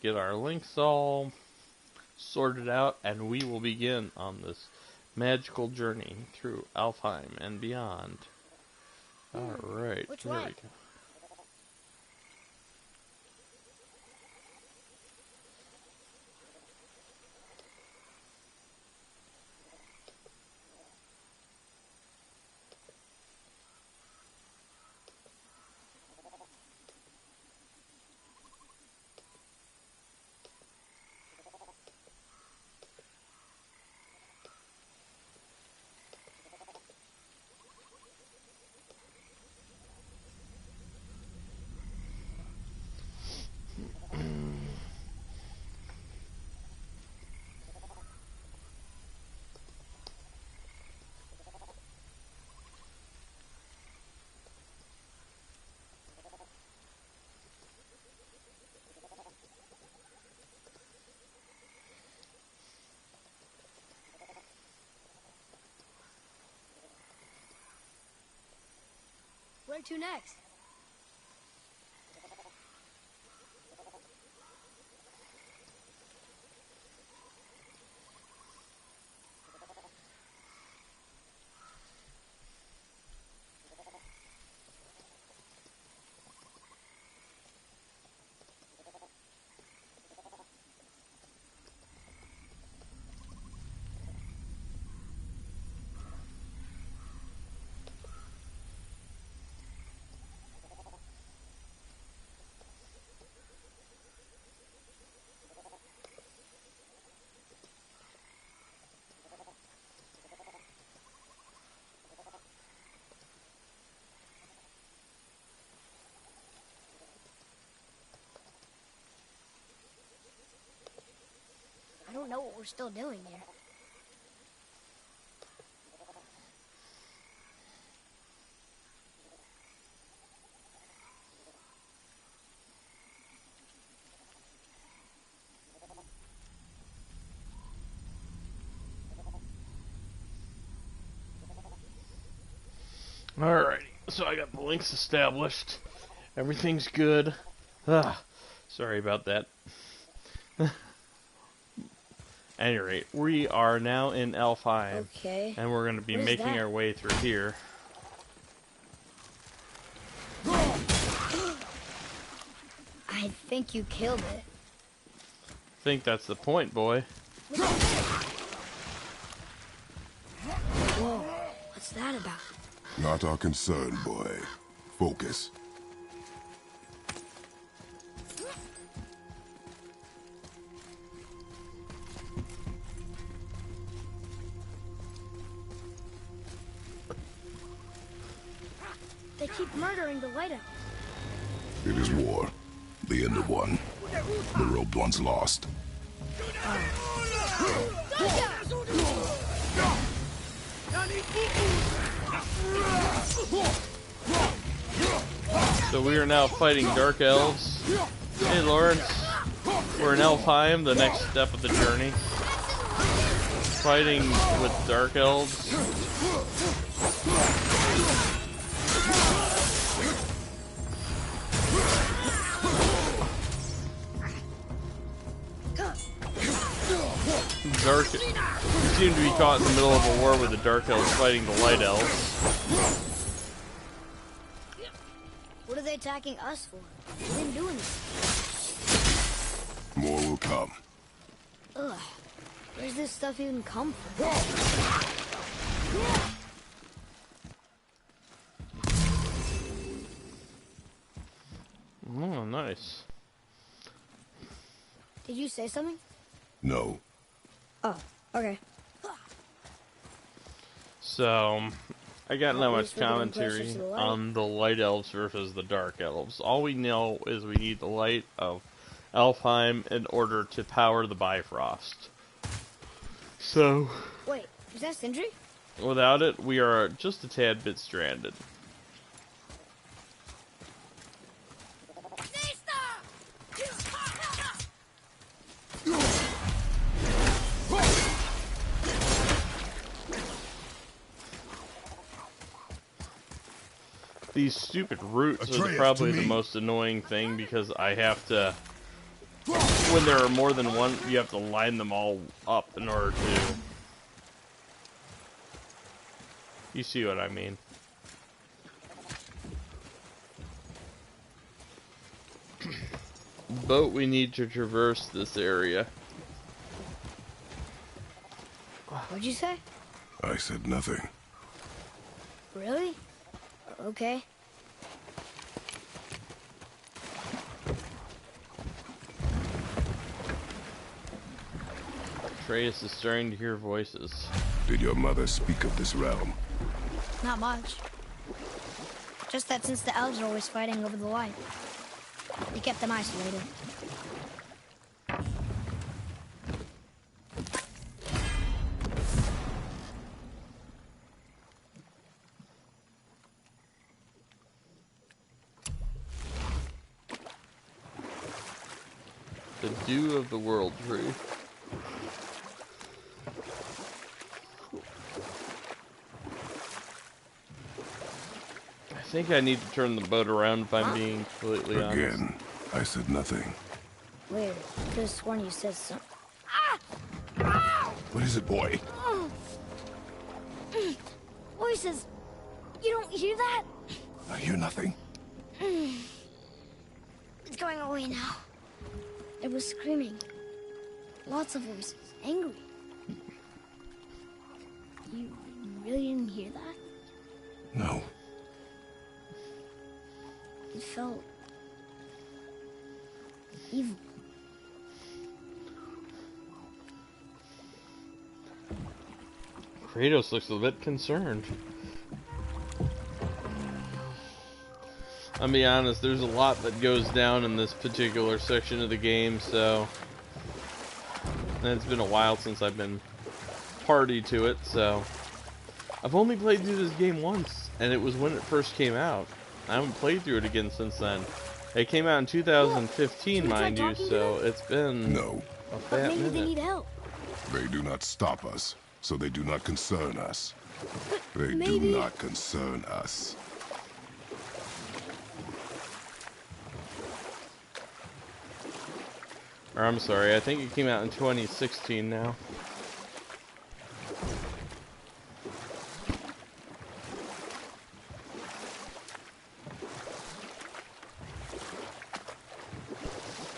get our links all sorted out, and we will begin on this magical journey through Alfhiem and beyond. Alright, Which there way? we go. Where to next? I don't know what we're still doing here. Alrighty, so I got the links established. Everything's good. Sorry about that. At any rate, we are now in Alfhiem, Okay. and we're going to be making our way through here. I think you killed it. I think that's the point, boy. Whoa, what's that about? Not our concern, boy. Focus. They keep murdering the Light Elves. It is war. The end of one. The robed one's lost. So we are now fighting Dark Elves. Hey Lawrence, we're in Alfhiem, the next step of the journey. Fighting with Dark Elves. We seem to be caught in the middle of a war with the Dark Elves fighting the Light Elves. What are they attacking us for? We've been doing this. More will come. Ugh. Where's this stuff even come from? Oh, nice. Did you say something? No. Oh, okay. So, I got not much Obviously, getting closer commentary to the light. on the Light Elves versus the Dark Elves. All we know is we need the light of Alfheim in order to power the Bifrost. So, Wait, is that Sindri? without it, we are just a tad bit stranded. These stupid roots are Atreius, probably to the me. most annoying thing because I have to when there are more than one, you have to line them all up in order to... You see what I mean. Boat, we need to traverse this area. What'd you say? I said nothing. Really? Okay. Atreius is starting to hear voices. Did your mother speak of this realm? Not much. Just that since the elves are always fighting over the light, they kept them isolated. The dew of the world tree. I think I need to turn the boat around if I'm being completely honest. Again, I said nothing. Weird. I could have sworn you said something. What is it, boy? Voices! You don't hear that? I hear nothing. It's going away now. It was screaming. Lots of voices. Angry. You really didn't hear that? No. It felt... evil. Kratos looks a bit concerned. I'll be honest, there's a lot that goes down in this particular section of the game, so... And it's been a while since I've been party to it, so... I've only played through this game once, and it was when it first came out. I haven't played through it again since then. It came out in 2015, mind you, so it's been No. a But fat maybe they minute. need help. They do not stop us, so they do not concern us. They maybe- do not concern us. Or I'm sorry, I think it came out in 2016 now.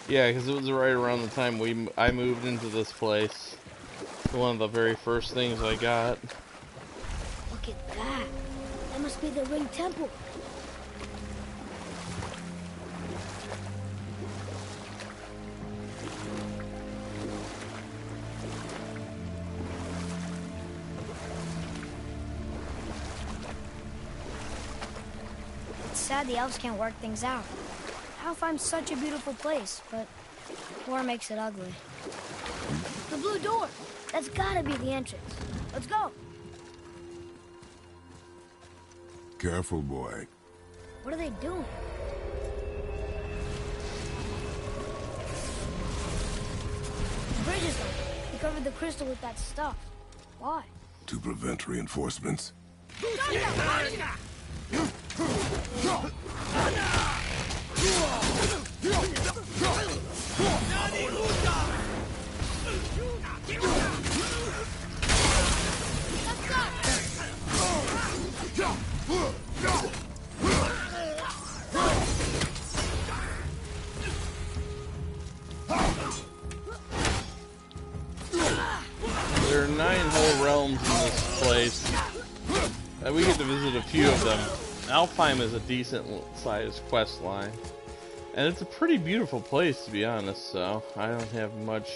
Yeah, because it was right around the time I moved into this place. One of the very first things I got. Look at that. That must be the Ring Temple. It's sad the elves can't work things out. Alfheim's such a beautiful place, but war makes it ugly. The blue door! That's gotta be the entrance. Let's go! Careful, boy. What are they doing? The bridge is open. They covered the crystal with that stuff. Why? To prevent reinforcements. There are 9 whole realms in this place. We get to visit a few of them. Alfheim is a decent sized quest line. And it's a pretty beautiful place, to be honest, so I don't have much...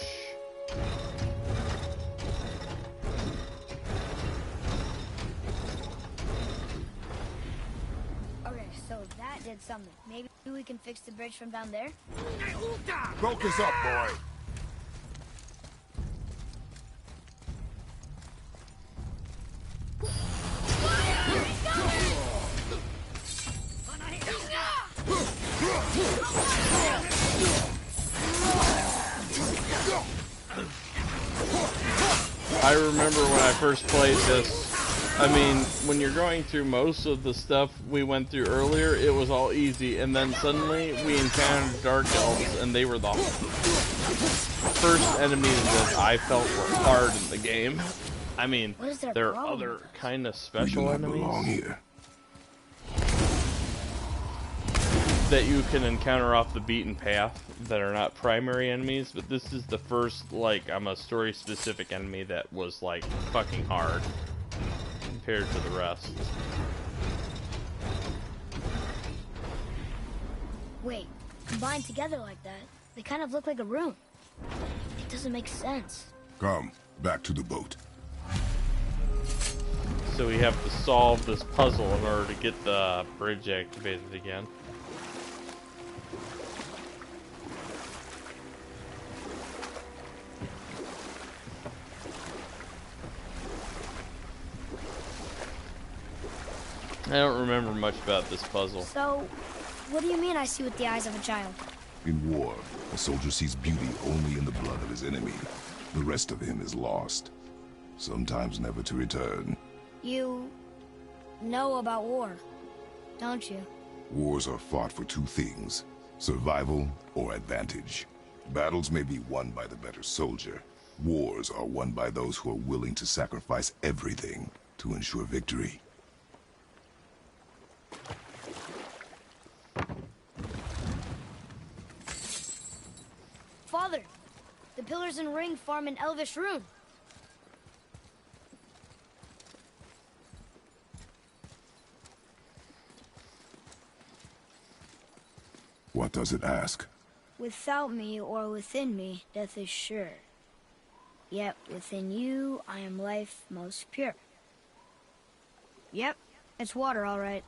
Okay, so that did something. Maybe we can fix the bridge from down there? Focus up, boy. I remember when I first played this, I mean, when you're going through most of the stuff we went through earlier, it was all easy, and then suddenly we encountered dark elves, and they were the first enemies that I felt were hard in the game. I mean, there are other kind of special enemies that you can encounter off the beaten path that are not primary enemies, but this is the first, like, I'm a story-specific enemy that was, like, fucking hard compared to the rest. Wait, combined together like that, they kind of look like a room. It doesn't make sense. Come, back to the boat. So we have to solve this puzzle in order to get the bridge activated again. I don't remember much about this puzzle. So, what do you mean I see with the eyes of a child? In war, a soldier sees beauty only in the blood of his enemy. The rest of him is lost, sometimes never to return. You know about war, don't you? Wars are fought for two things, survival or advantage. Battles may be won by the better soldier. Wars are won by those who are willing to sacrifice everything to ensure victory. Father, the pillars and ring form an elvish rune. What does it ask? Without me or within me, death is sure. Yet within you, I am life most pure. Yep, it's water, all right.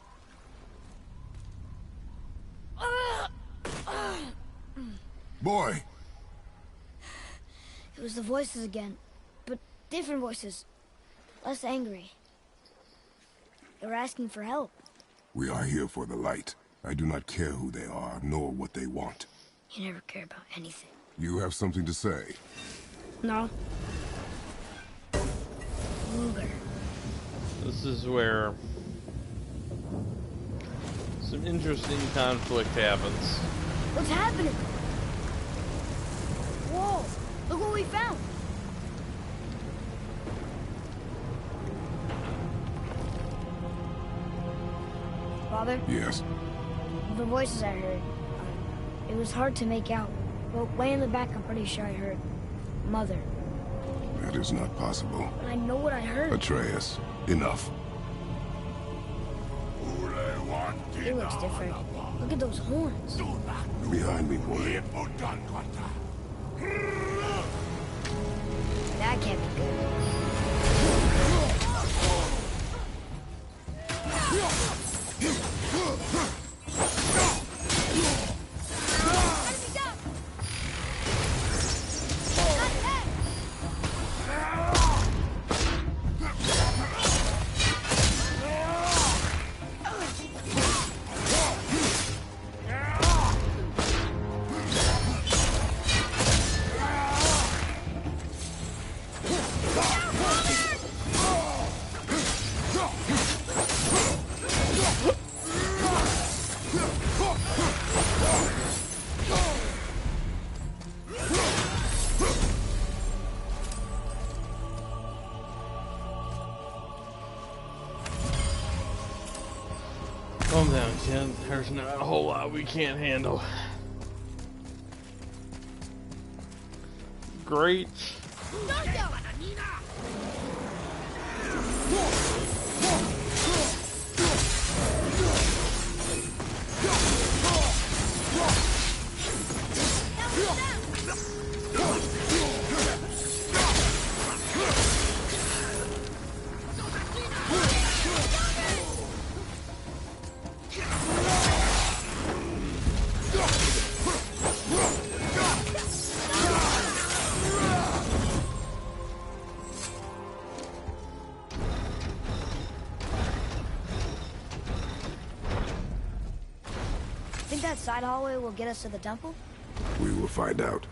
Boy! It was the voices again, but different voices. Less angry. They were asking for help. We are here for the light. I do not care who they are, nor what they want. You never care about anything. You have something to say? No. Luger. This is where some interesting conflict happens. What's happening? Whoa! Look what we found! Father? Yes. The voices I heard, it was hard to make out. But way in the back, I'm pretty sure I heard Mother. That is not possible. But I know what I heard. Atreius, enough. It looks different. Look at those horns. Behind me, boy. That can't be good. Calm down, kid. There's not a whole lot we can't handle. Great. Think that side hallway will get us to the temple? We will find out.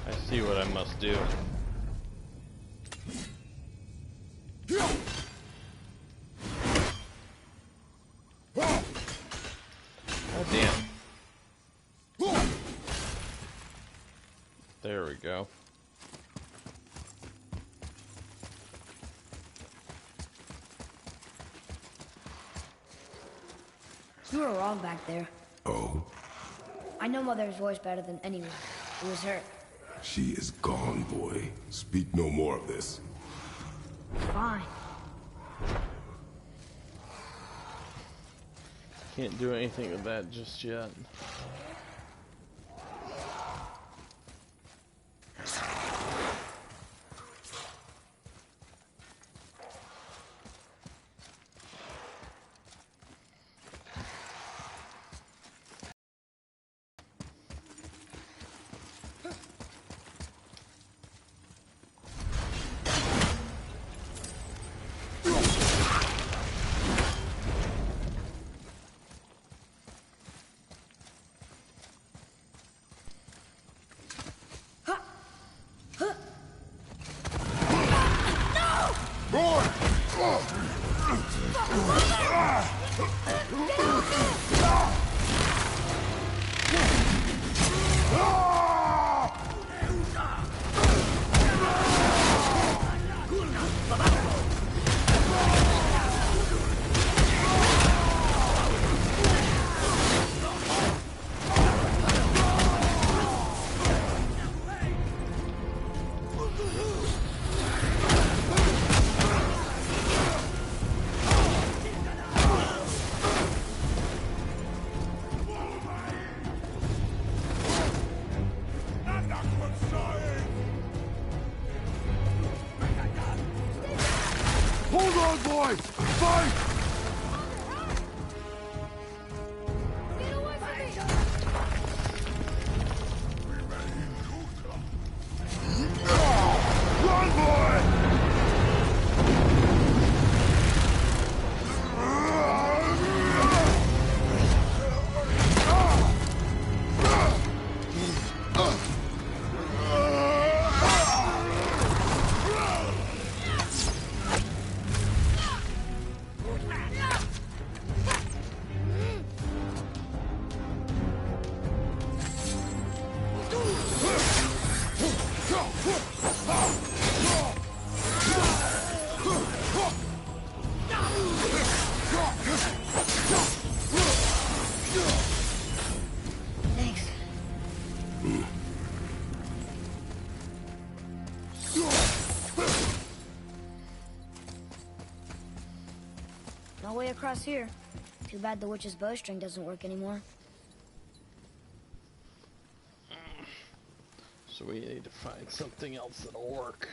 I see what I must do. There we go. You were wrong back there. Oh? I know Mother's voice better than anyone. It was her. She is gone, boy. Speak no more of this. Fine. Can't do anything with that just yet. Hold on, boy! Fight! Get away from me! Run, boy! Thanks. No way across here. Too bad the witch's bowstring doesn't work anymore. So we need to find something else that'll work.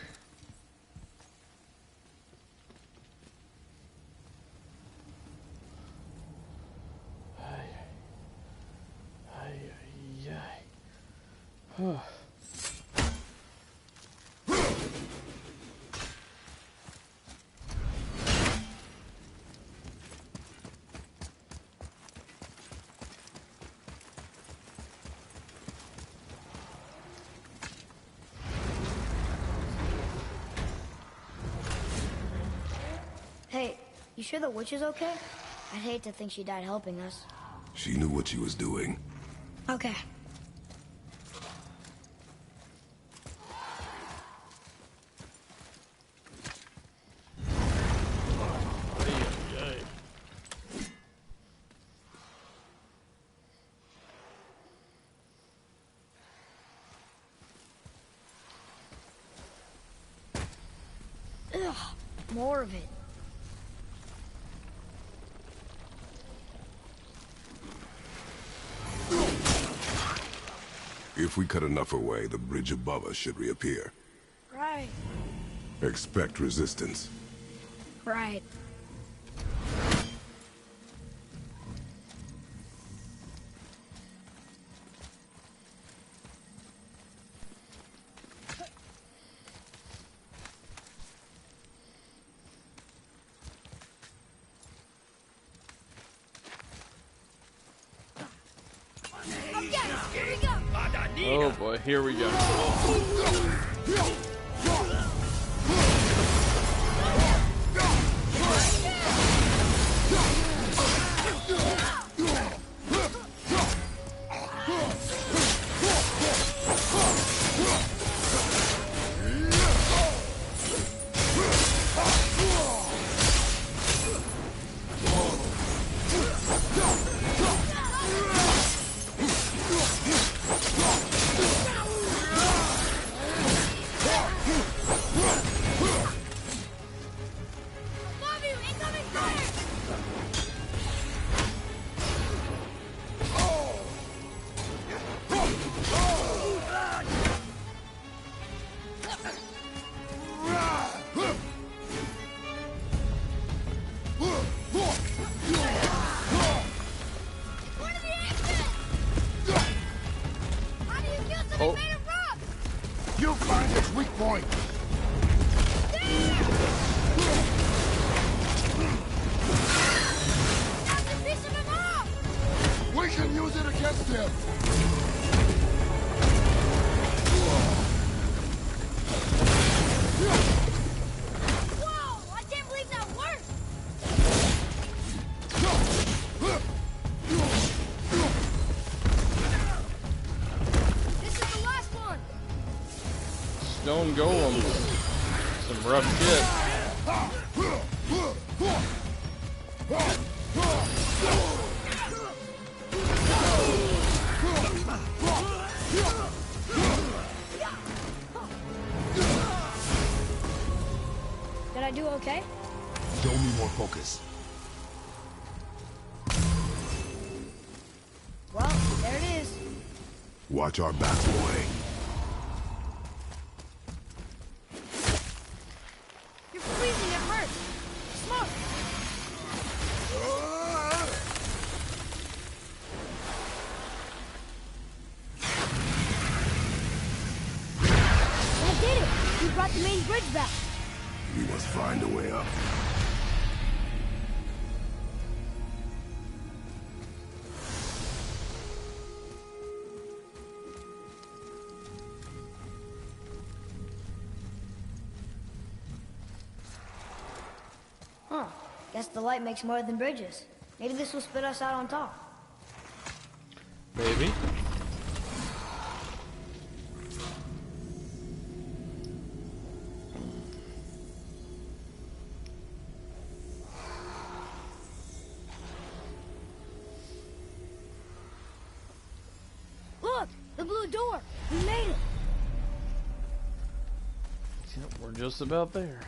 Hey, you sure the witch is okay? I'd hate to think she died helping us. She knew what she was doing. Okay. Ugh, more of it. If we cut enough away, the bridge above us should reappear. Right. Expect resistance. Right. Oh boy, here we go. Oh. made of rock! You'll find its weak point. That's a piece of him off! We can use it against him. Whoa! I can't believe that worked! This is the last one! Stone golems. Some rough shit. Did I do okay? Show me more focus. Well, there it is. Watch our backs, boy. You're freezing, it hurts. Smoke! I did it! We brought the main bridge back. We must find a way up. Huh. Guess the light makes more than bridges. Maybe this will spit us out on top. Maybe. Look! The blue door! We made it! Yep, we're just about there.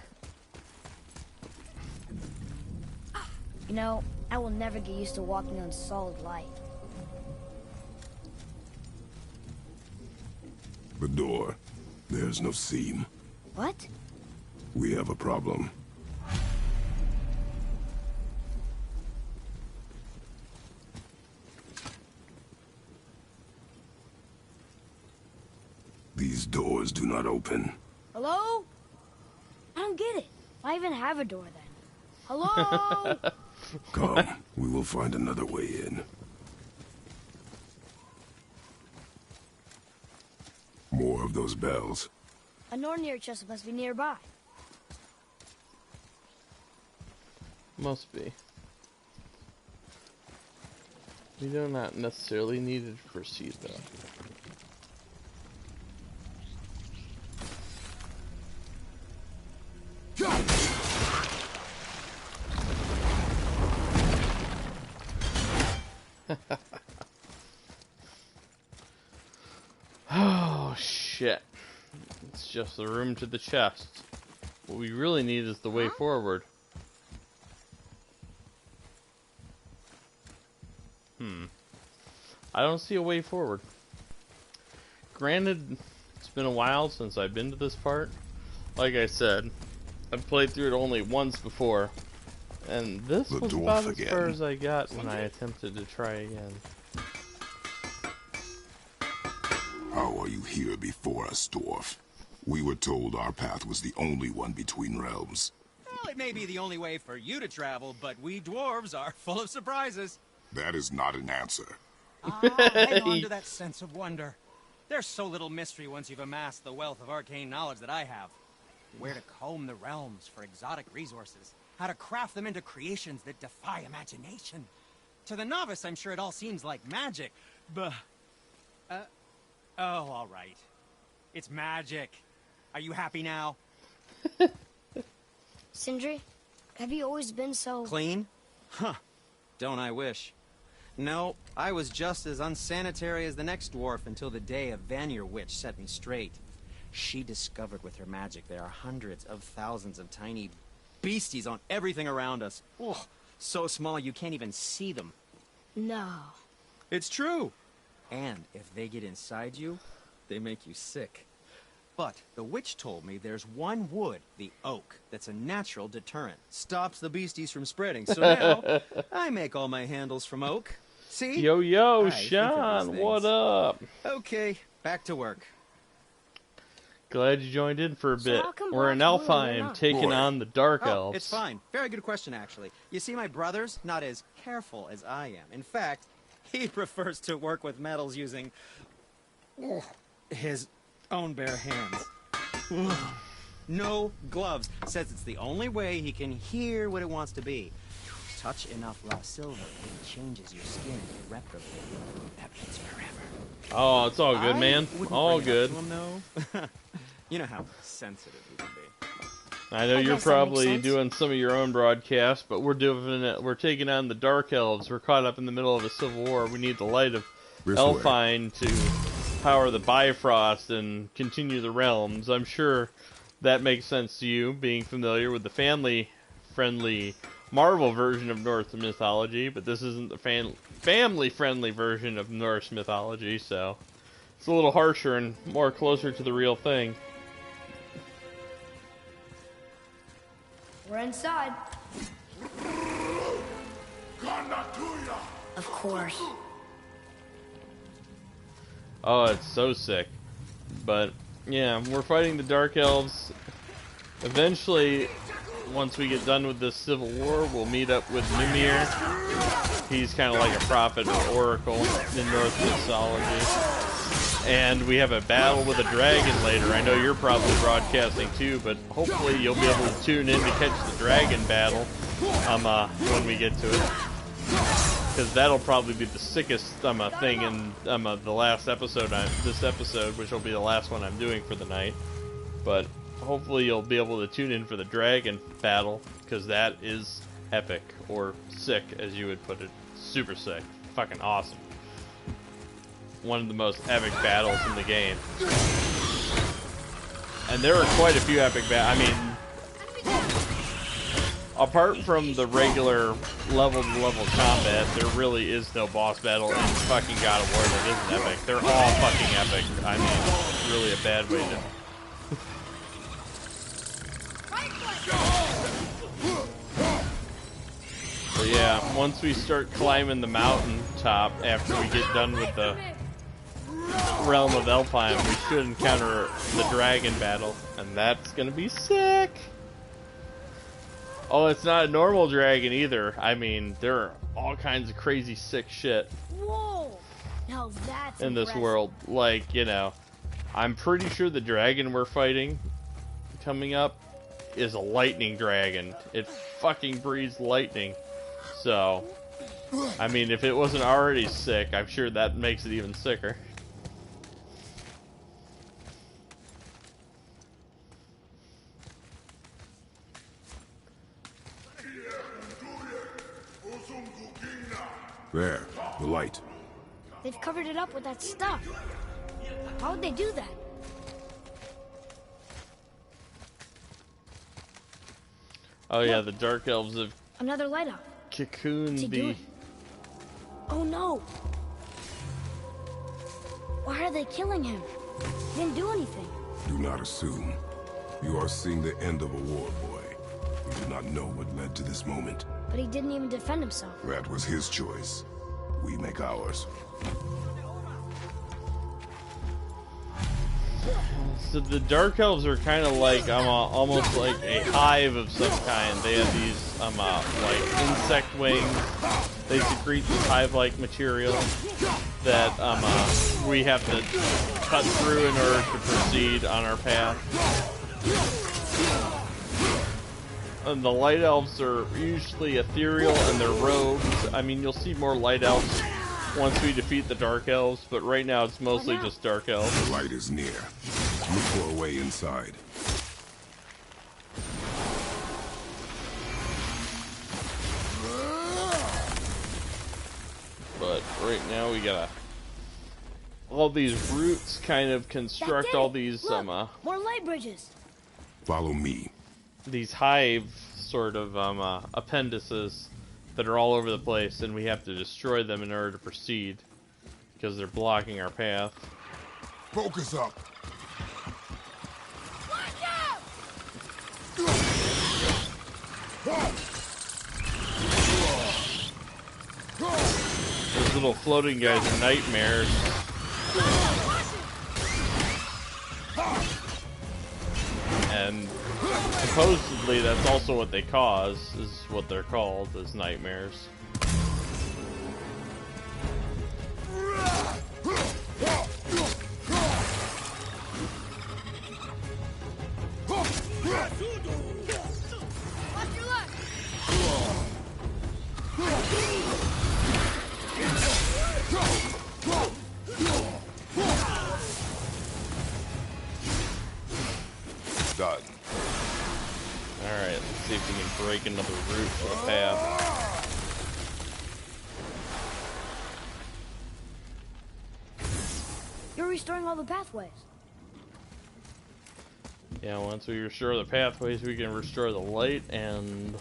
You know, I will never get used to walking on solid light. The door. There's no seam. What? We have a problem. These doors do not open. Hello? I don't get it. Why even have a door then? Hello? Come, we will find another way in. More of those bells. A Nornir chest must be nearby. Must be. We do not necessarily need to proceed though. Oh shit. It's just the room to the chest. What we really need is the way forward. I don't see a way forward. Granted, it's been a while since I've been to this part. Like I said, I've played through it only once before. And this was about as far as I got when I attempted to try again. How are you here before us, dwarf? We were told our path was the only one between realms. Well, it may be the only way for you to travel, but we dwarves are full of surprises. That is not an answer. Hang on to that sense of wonder. There's so little mystery once you've amassed the wealth of arcane knowledge that I have. Where to comb the realms for exotic resources. How to craft them into creations that defy imagination. To the novice, I'm sure it all seems like magic, but... oh, all right. It's magic. Are you happy now? Sindri, have you always been so... Clean? Huh. Don't I wish. No, I was just as unsanitary as the next dwarf until the day a Vanir witch set me straight. She discovered with her magic there are hundreds of thousands of tiny beasties on everything around us. Oh, so small you can't even see them. No. It's true. And if they get inside you, they make you sick. But the witch told me there's one wood, the oak, that's a natural deterrent. Stops the beasties from spreading. So now, I make all my handles from oak. See? Yo, I think of Sean, these what things. up? Okay, back to work. Glad you joined in for a bit. how come We're in Black's blue and you're Alfheim not? taking Boy. on the Dark Oh, Elves. it's fine. Very good question, actually. You see, my brother's not as careful as I am. In fact, he prefers to work with metals using his own bare hands. No gloves. Says it's the only way he can hear what it wants to be. Touch enough raw silver, it changes your skin irreparably. That means forever. Oh, it's all good, I man. wouldn't All bring it up good. to him, though. You know how sensitive he can be. I know I you're guess that makes probably sense. doing some of your own broadcasts, but we're taking on the Dark Elves. We're caught up in the middle of a civil war. We need the light of This way. Alfheim to power the Bifrost and continue the realms. I'm sure that makes sense to you, being familiar with the family-friendly Marvel version of Norse mythology, but this isn't the family-friendly version of Norse mythology, so it's a little harsher and more closer to the real thing. We're inside. Of course. Oh, it's so sick. But, yeah, we're fighting the Dark Elves. Eventually, once we get done with this civil war, we'll meet up with Mymir. He's kind of like a prophet or oracle in Norse mythology. And we have a battle with a dragon later. I know you're probably broadcasting too, but hopefully you'll be able to tune in to catch the dragon battle when we get to it. Because that'll probably be the sickest thing in the last episode, this episode, which will be the last one I'm doing for the night. But hopefully you'll be able to tune in for the dragon battle, because that is epic, or sick, as you would put it. Super sick. Fucking awesome. One of the most epic battles in the game. And there are quite a few epic battles. I mean, apart from the regular level-to-level combat, there really is no boss battle in fucking God of War that isn't epic. They're all fucking epic. I mean, it's really a bad way to... But yeah, once we start climbing the mountain top, after we get done with the realm of Alfheim, we should encounter the dragon battle, and that's gonna be sick. Oh, it's not a normal dragon either. I mean, there are all kinds of crazy sick shit Whoa! Now that's in this impressive. world. Like, you know, I'm pretty sure the dragon we're fighting coming up is a lightning dragon. It fucking breathes lightning. So, I mean, if it wasn't already sick, I'm sure that makes it even sicker. There, the light. They've covered it up with that stuff. How would they do that? Oh yeah, the Dark Elves have Another light up. cocooned What's he the... doing? Oh no! Why are they killing him? He didn't do anything. Do not assume. You are seeing the end of a war, boy. You do not know what led to this moment. But he didn't even defend himself. That was his choice. We make ours. So the Dark Elves are kind of like almost like a hive of some kind. They have these like insect wings. They secrete this hive-like material that we have to cut through in order to proceed on our path. And the Light Elves are usually ethereal and they're rogues. I mean, you'll see more Light Elves once we defeat the Dark Elves, but right now it's mostly just Dark Elves. The light is near. Look for a way inside. But right now we gotta... all these roots kind of construct all these, Look, more light bridges. Follow me. these hive sort of appendices that are all over the place, and we have to destroy them in order to proceed because they're blocking our path. Focus up. Those little floating guys are nightmares. supposedly that's also what they cause, is what they're called, as nightmares. Done. Alright, let's see if we can break another route to the path. You're restoring all the pathways. Yeah, once we restore the pathways, we can restore the light, and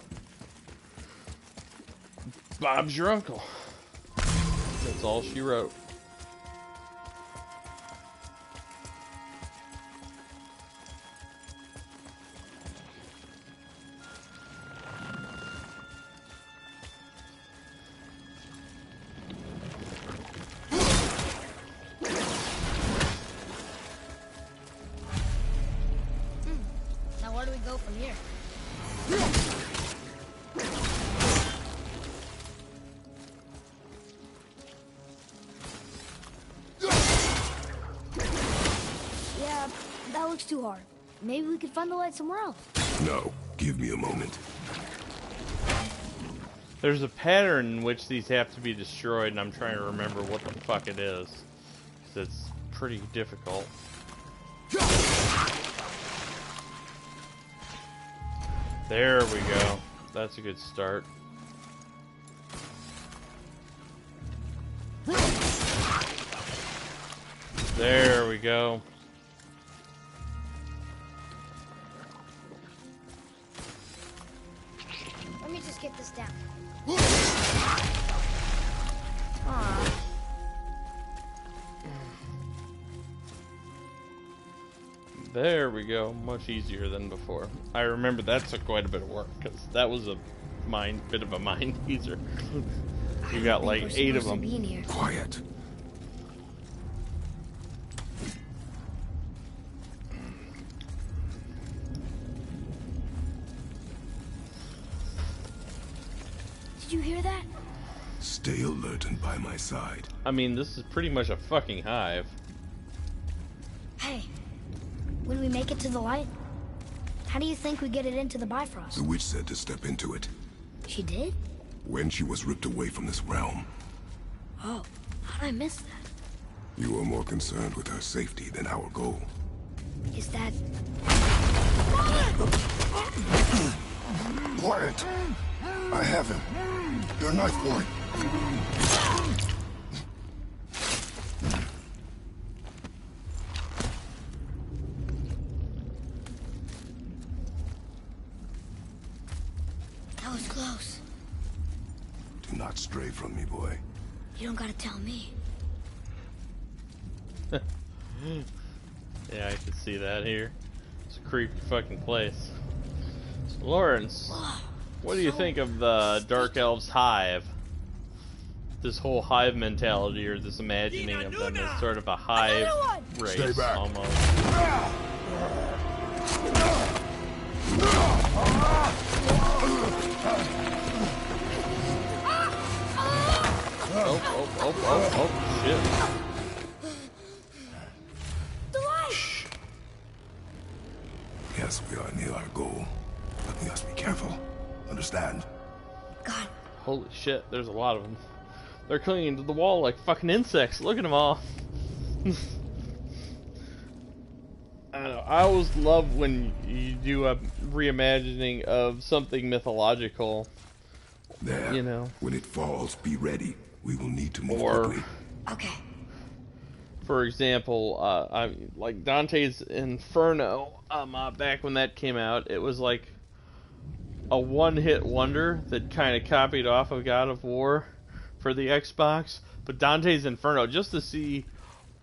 Bob's your uncle. That's all she wrote. Now where do we go from here? Yeah, that looks too hard. Maybe we could find the light somewhere else. No, give me a moment. There's a pattern in which these have to be destroyed, and I'm trying to remember what the fuck it is. 'Cause it's pretty difficult. There we go. That's a good start. There we go. Let me just get this down. Aw. There we go. Much easier than before. I remember that took quite a bit of work, because that was a bit of a mind teaser. You got like 8 of them. Be in here. Quiet. Did you hear that? Stay alert and by my side. I mean, this is pretty much a fucking hive. Hey, when we make it to the light, how do you think we get it into the Bifrost? The witch said to step into it She did? when she was ripped away from this realm. Oh, how did I miss that? You were more concerned with her safety than our goal. Is that... Quiet! I have him. Your knife boy. That was close. Do not stray from me, boy. You don't gotta tell me. Yeah, I can see that here. It's a creepy fucking place. So, Lawrence, what do you think of the Dark Elves hive? This whole hive mentality, or this imagining of them as sort of a hive race, Stay back. almost. Oh, shit. Shh. Yes, we are near our goal, but we must be careful. Understand? God, Holy shit, there's a lot of them. They're clinging to the wall like fucking insects. Look at them all. I don't know. I always love when you do a reimagining of something mythological. There. You know. When it falls, be ready. We will need to move Or- quickly. okay. For example, like Dante's Inferno, back when that came out, it was like a one-hit wonder that kind of copied off of God of War for the Xbox. But Dante's Inferno, just to see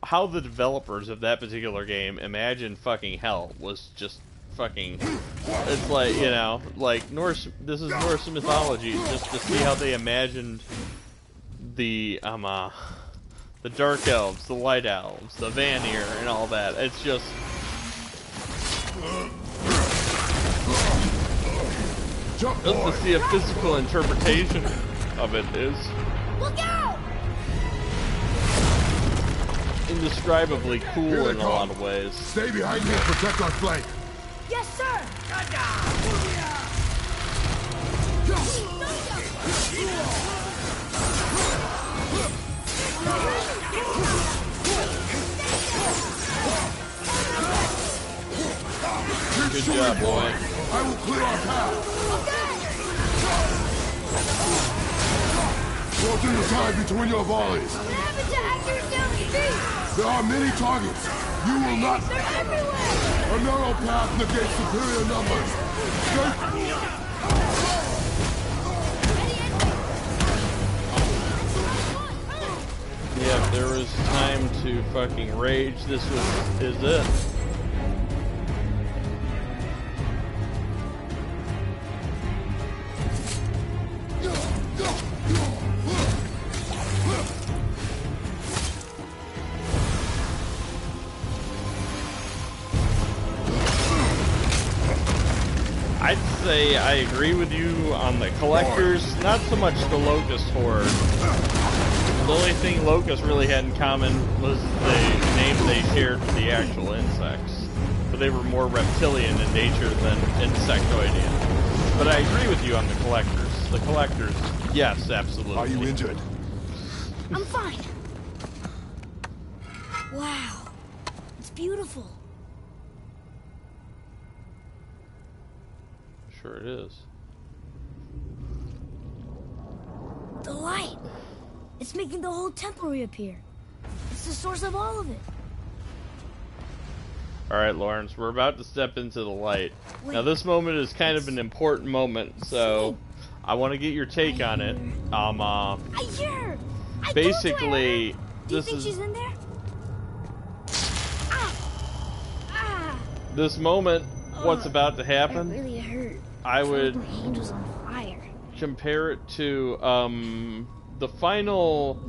how the developers of that particular game imagined fucking hell, was just fucking... It's like, you know, like this is Norse mythology, just to see how they imagined the Dark Elves, the Light Elves, the Vanir, and all that. It's just... Jump, Just boy. to see a physical interpretation of it is Look out! indescribably Here cool they in a come. lot of ways. Stay behind me and protect our flank. Yes, sir! Good job, boy. I will clear our path. Closing the time between your volleys. What happened to accurate down speed? There are many targets. You will not. They're everywhere! A narrow path negates superior numbers. Stay. Yeah, if there was time to fucking rage, this is it. I'd say I agree with you on the collectors, not so much the Locust Horde. The only thing Locust really had in common was the name they shared with the actual insects. But they were more reptilian in nature than insectoidian. But I agree with you on the collectors. The collectors, yes, absolutely. Are you injured? I'm fine. Wow. It's beautiful. Sure it is. The light. It's making the whole temple reappear. It's the source of all of it. Alright, Lawrence, we're about to step into the light. Wait. Now this moment is kind of an important moment, so I want to get your take on it. I hear her. I Basically, told you I heard her. Do you this think is she's in there? Ah! Ah! this moment. What's about to That happen? really hurt. I would My hand was on fire. compare it to the final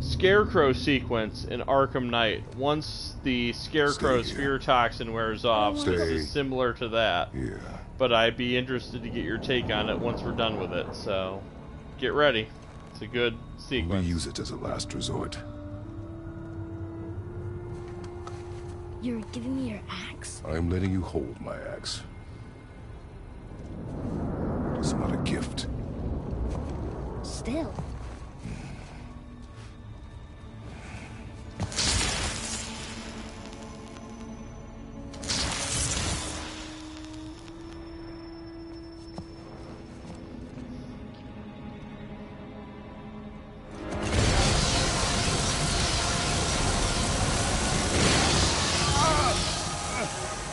Scarecrow sequence in Arkham Knight. Once the Scarecrow Stay sphere toxin wears off, Stay. this is similar to that. Yeah. But I'd be interested to get your take on it once we're done with it. So get ready. It's a good We sequence. use it as a last resort. You're giving me your axe? I am letting you hold my axe. It's not a gift. Still.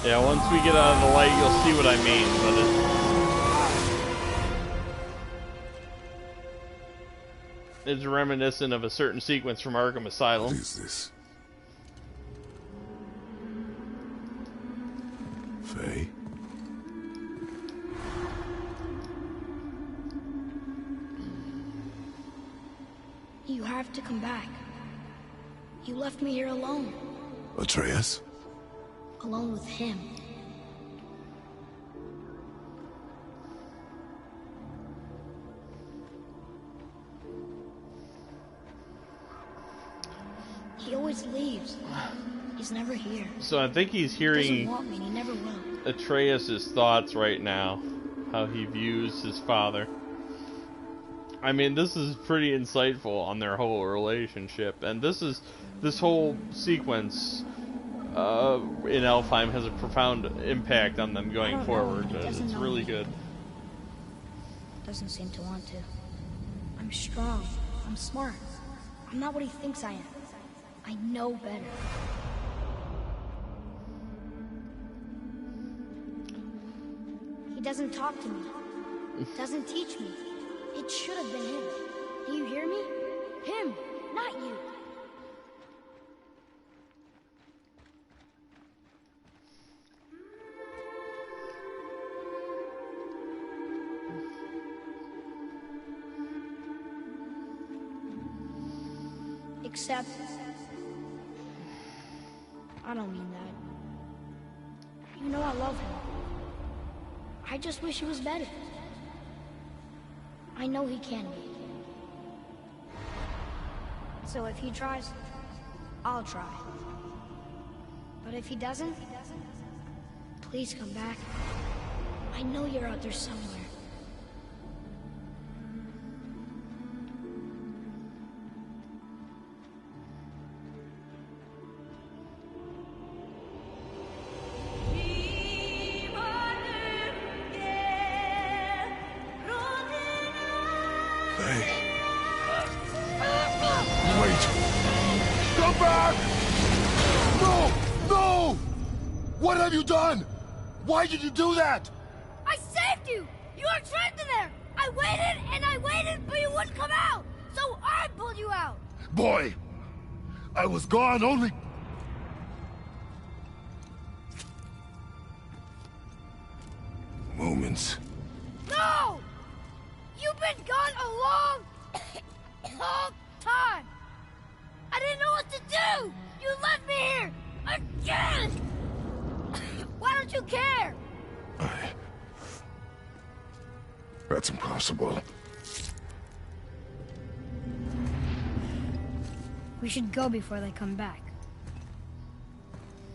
Yeah, once we get out of the light, you'll see what I mean. But it's reminiscent of a certain sequence from Arkham What Asylum. is this? Faye? You have to come back. You left me here alone. Atreius? Alone with him. He always leaves. He's never here. So I think he's He doesn't hearing want me and he never will. Atreus' thoughts right now, how he views his father. I mean, this is pretty insightful on their whole relationship, and this whole sequence in Alfheim has a profound impact on them I going don't know. forward. He doesn't It's know really me. good. Doesn't seem to want to. I'm strong. I'm smart. I'm not what he thinks I am. I know better. He doesn't talk to me. Doesn't teach me. It should have been him. Do you hear me? Him, not you. Except, I don't mean that. You know I love him. I just wish he was better. I know he can be. So if he tries, I'll try. But if he doesn't, please come back. I know you're out there somewhere. Wait! Come back! No! No! What have you done? Why did you do that? I saved you! You were trapped in there! I waited and I waited, but you wouldn't come out! So I pulled you out! Boy, I was gone only... moments. No! You've been gone a long, long time! I didn't know what to do! You left me here! Again! Why don't you care? That's impossible. We should go before they come back.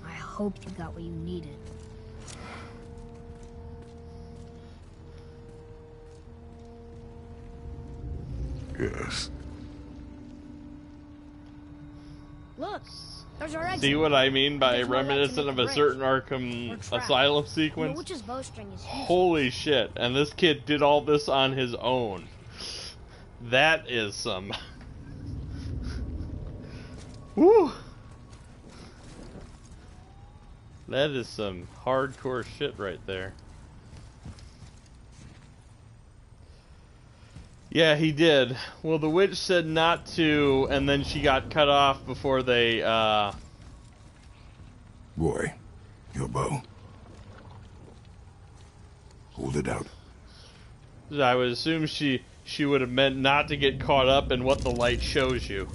I hope you got what you needed. Yes. Look, there's our exit. See what I mean by There's no way to reminiscent make of the a bridge. certain We're Arkham trapped. Asylum The sequence? witch's bowstring is useless. Holy shit, and this kid did all this on his own. That is some... Woo! That is some hardcore shit right there. Yeah, he did. Well, the witch said not to, and then she got cut off before they, Boy, your bow. Hold it out. I would assume she would have meant not to get caught up in what the light shows you.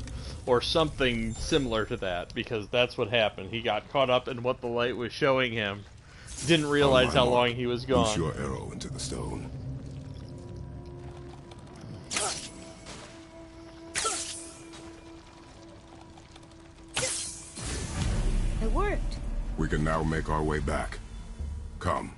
Or something similar to that, because that's what happened. He got caught up in what the light was showing him. Didn't realize how long he was Push gone. your arrow into the stone. It worked. We can now make our way back. Come.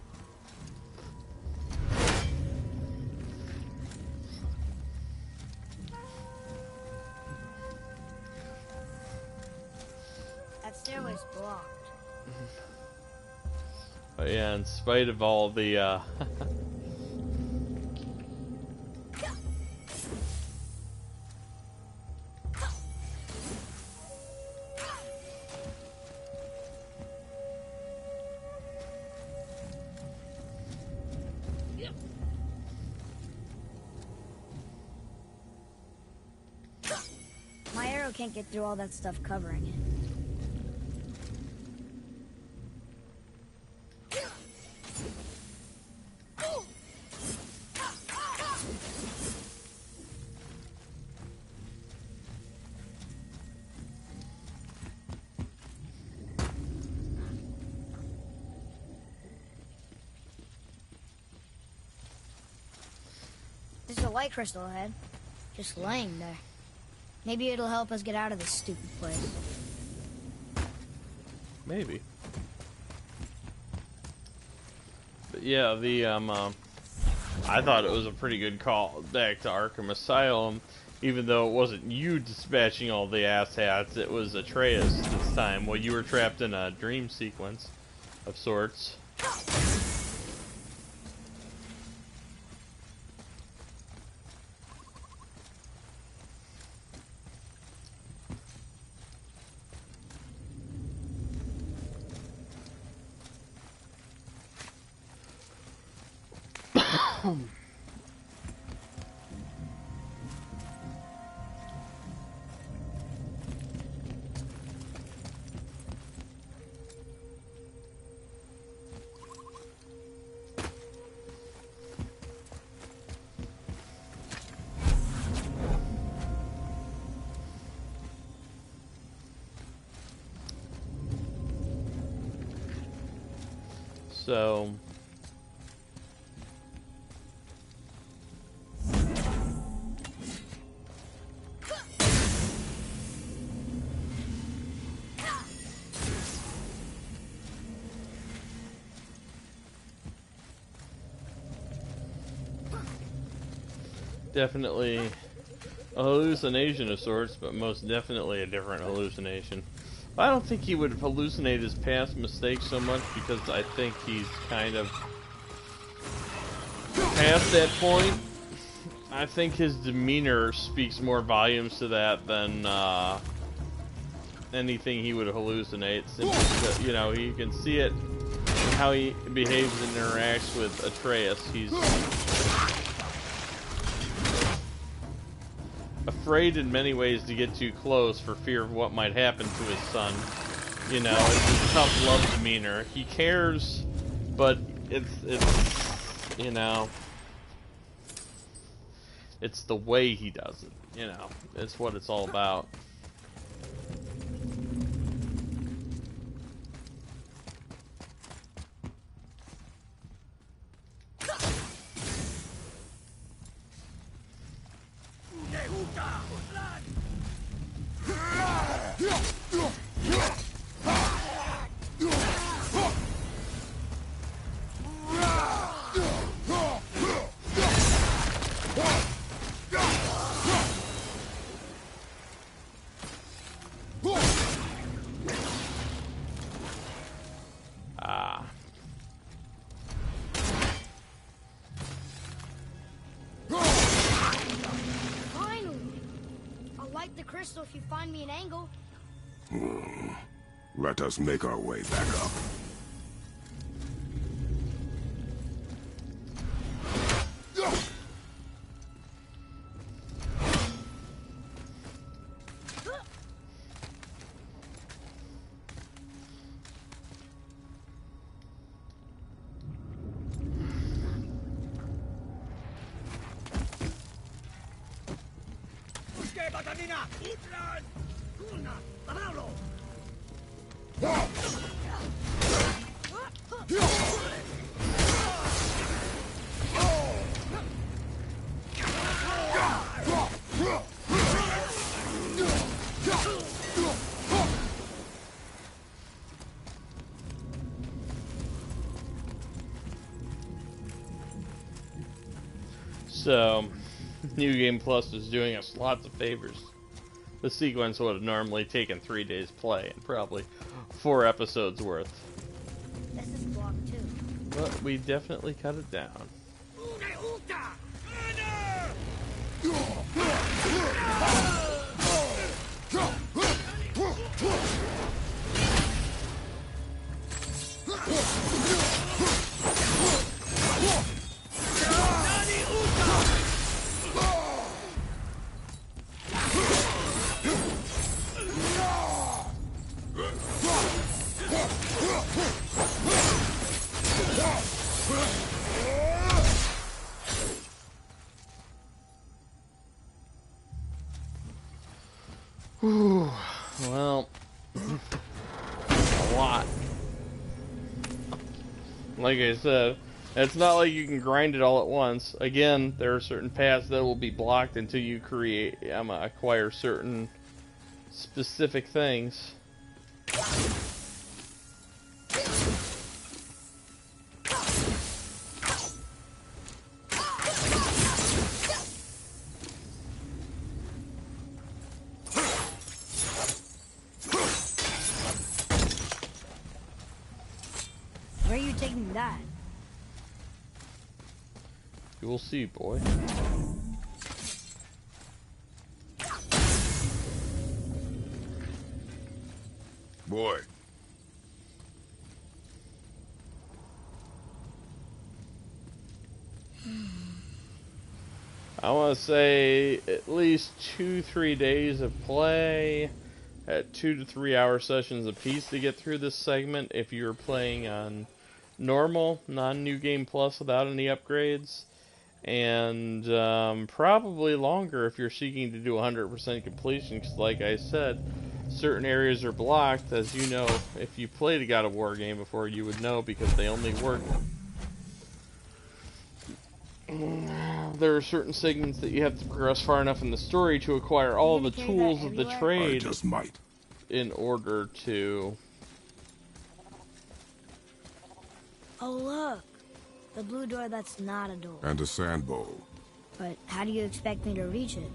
That stairway's blocked. But yeah, in spite of all the, My arrow can't get through all that stuff covering it. There's a light crystal ahead, just laying there. Maybe it'll help us get out of this stupid place. maybe. But yeah, I thought it was a pretty good call back to Arkham Asylum, even though it wasn't you dispatching all the asshats, it was Atreius this time. Well, you were trapped in a dream sequence of sorts. So, definitely a hallucination of sorts, but most definitely a different hallucination. I don't think he would hallucinate his past mistakes so much because I think he's kind of past that point. I think his demeanor speaks more volumes to that than anything he would hallucinate. Simply because, you know, you can see it in how he behaves and interacts with Atreius. He's afraid in many ways to get too close for fear of what might happen to his son. You know, it's a tough love demeanor. He cares, but it's you know, it's the way he does it. You know, it's what it's all about. Crystal, if you find me an angle. Let us make our way back up. So, New Game Plus is doing us lots of favors. The sequence would have normally taken 3 days play and probably 4 episodes worth. This is blocked too. But we definitely cut it down. Whew. Well, a lot. Like I said, it's not like you can grind it all at once. Again, there are certain paths that will be blocked until you acquire certain specific things. Where are you taking that? You will see, boy. Boy. I want to say at least 2-3 days of play at 2 to 3 hour sessions apiece to get through this segment if you're playing on normal, non-New Game Plus without any upgrades, and probably longer if you're seeking to do 100% completion, because like I said, certain areas are blocked. As you know, if you played a God of War game before, you would know, because they only work. There are certain segments that you have to progress far enough in the story to acquire all the tools of the trade I just might. in order to... Oh, look. The blue door that's not a door. And a sand bowl. But how do you expect me to reach it?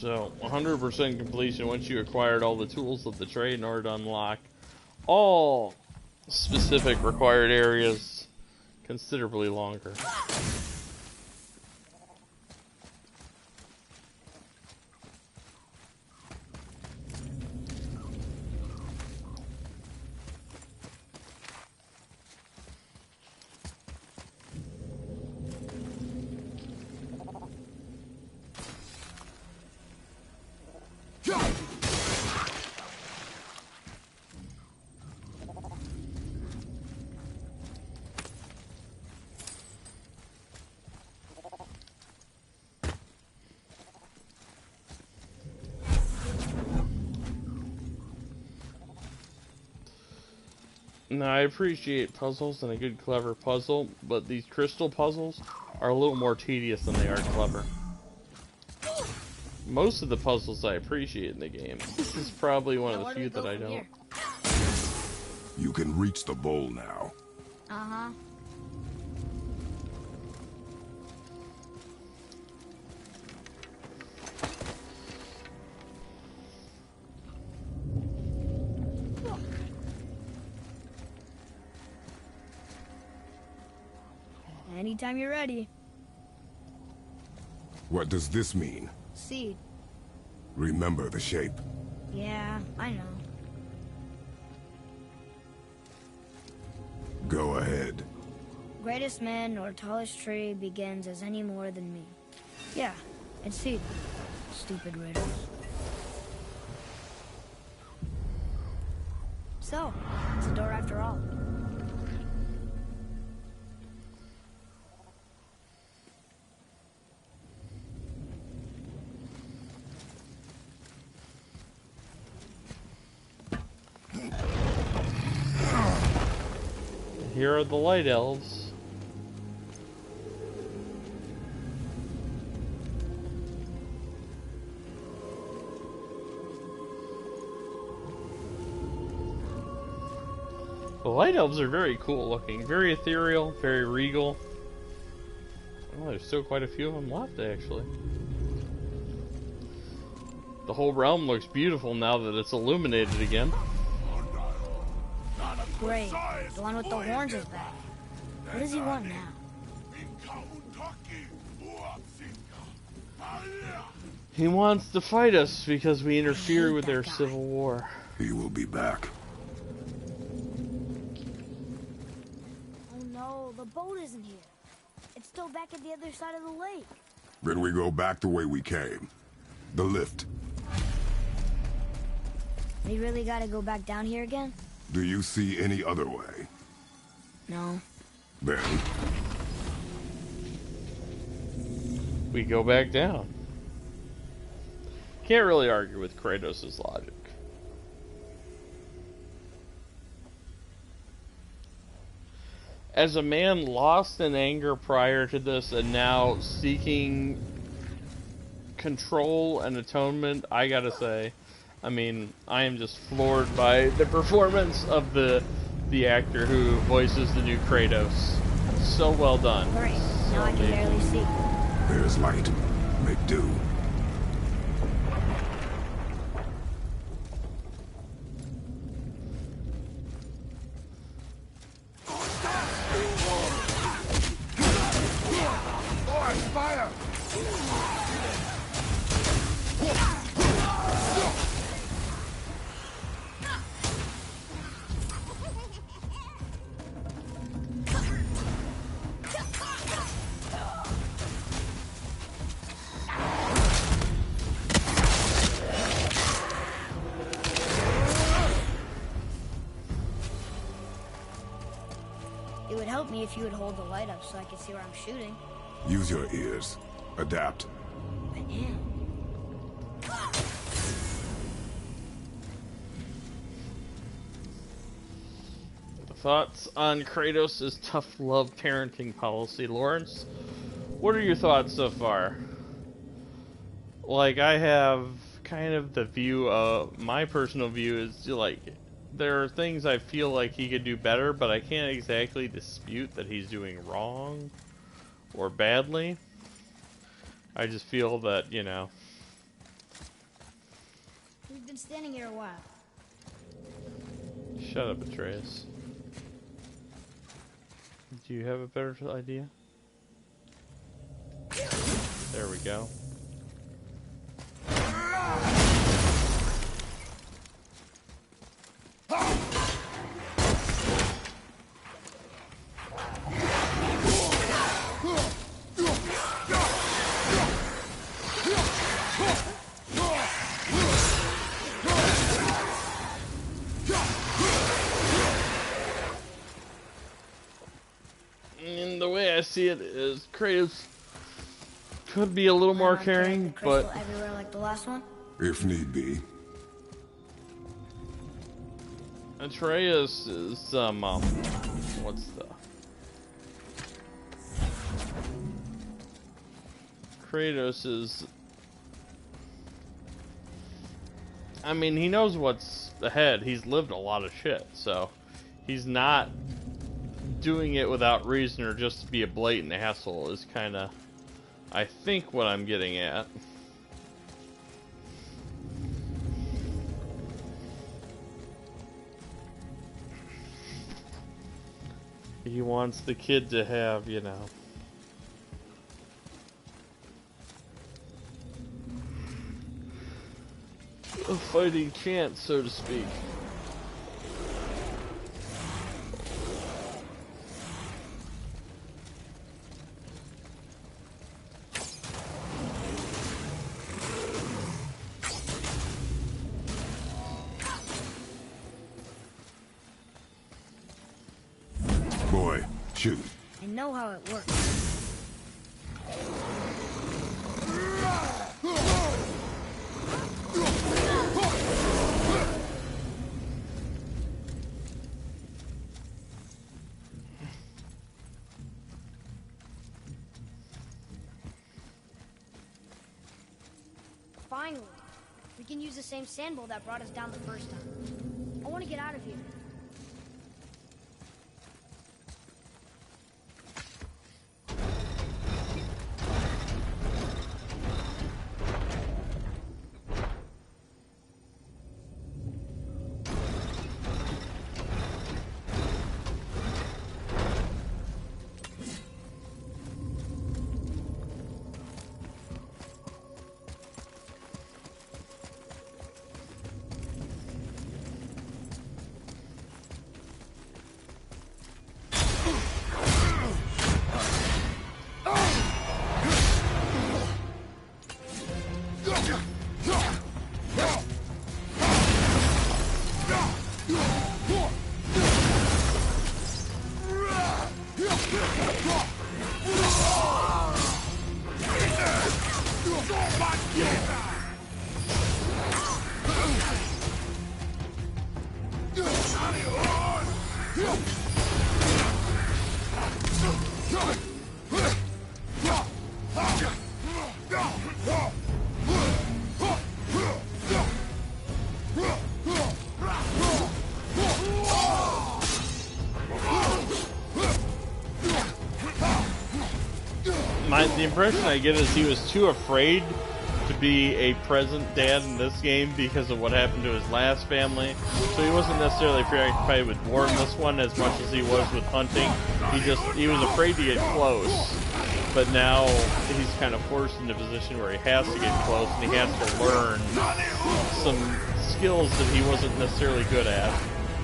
So, 100% completion once you acquired all the tools of the trade in order to unlock all specific required areas considerably longer. Now, I appreciate puzzles and a good, clever puzzle, but these crystal puzzles are a little more tedious than they are clever. Most of the puzzles I appreciate in the game. This is probably one of the few that I don't. You can reach the bowl now. Uh-huh. Anytime you're ready. What does this mean? Seed. Remember the shape. Yeah, I know. Go ahead. Greatest man or tallest tree begins as any more than me. Yeah, it's seed. Stupid riddles. So, it's a door after all. Here are the light elves. The light elves are very cool looking, very ethereal, very regal. Well, there's still quite a few of them left, actually. The whole realm looks beautiful now that it's illuminated again. Great. The one with the horns is back. What does he want now? He wants to fight us because we interfere with their civil war. He will be back. Oh no, the boat isn't here. It's still back at the other side of the lake. Then we go back the way we came. The lift. We really gotta go back down here again? Do you see any other way? No. Then we go back down. Can't really argue with Kratos' logic. As a man lost in anger prior to this and now seeking control and atonement, I gotta say, I mean, I am just floored by the performance of the actor who voices the new Kratos. So well done. Great. Now I can barely see. there's light. Make do. Fire! It would help me if you would hold the light up so I could see where I'm shooting. Use your ears. Adapt. I am. Thoughts on Kratos' tough love parenting policy, Lawrence? What are your thoughts so far? Like, I have kind of the view of, my personal view is, like, there are things I feel like he could do better, but I can't exactly dispute that he's doing wrong or badly. I just feel that, you know. We've been standing here a while. Shut up, Atreius. Do you have a better idea? There we go. And the way I see it is Kratos could be a little more caring, but Everywhere like the last one? If need be. Atreus is what's the Kratos is, I mean, he knows what's ahead. He's lived a lot of shit, so he's not doing it without reason or just to be a blatant asshole is kind of, I think, what I'm getting at. He wants the kid to have, you know, a fighting chance, so to speak. Boy, shoot. I know how it works. Finally, we can use the same sand bowl that brought us down the first time. I want to get out of here. The impression I get is he was too afraid to be a present dad in this game because of what happened to his last family. So he wasn't necessarily preoccupied with war in this one as much as he was with hunting. He was afraid to get close. But now he's kind of forced into a position where he has to get close and he has to learn some skills that he wasn't necessarily good at.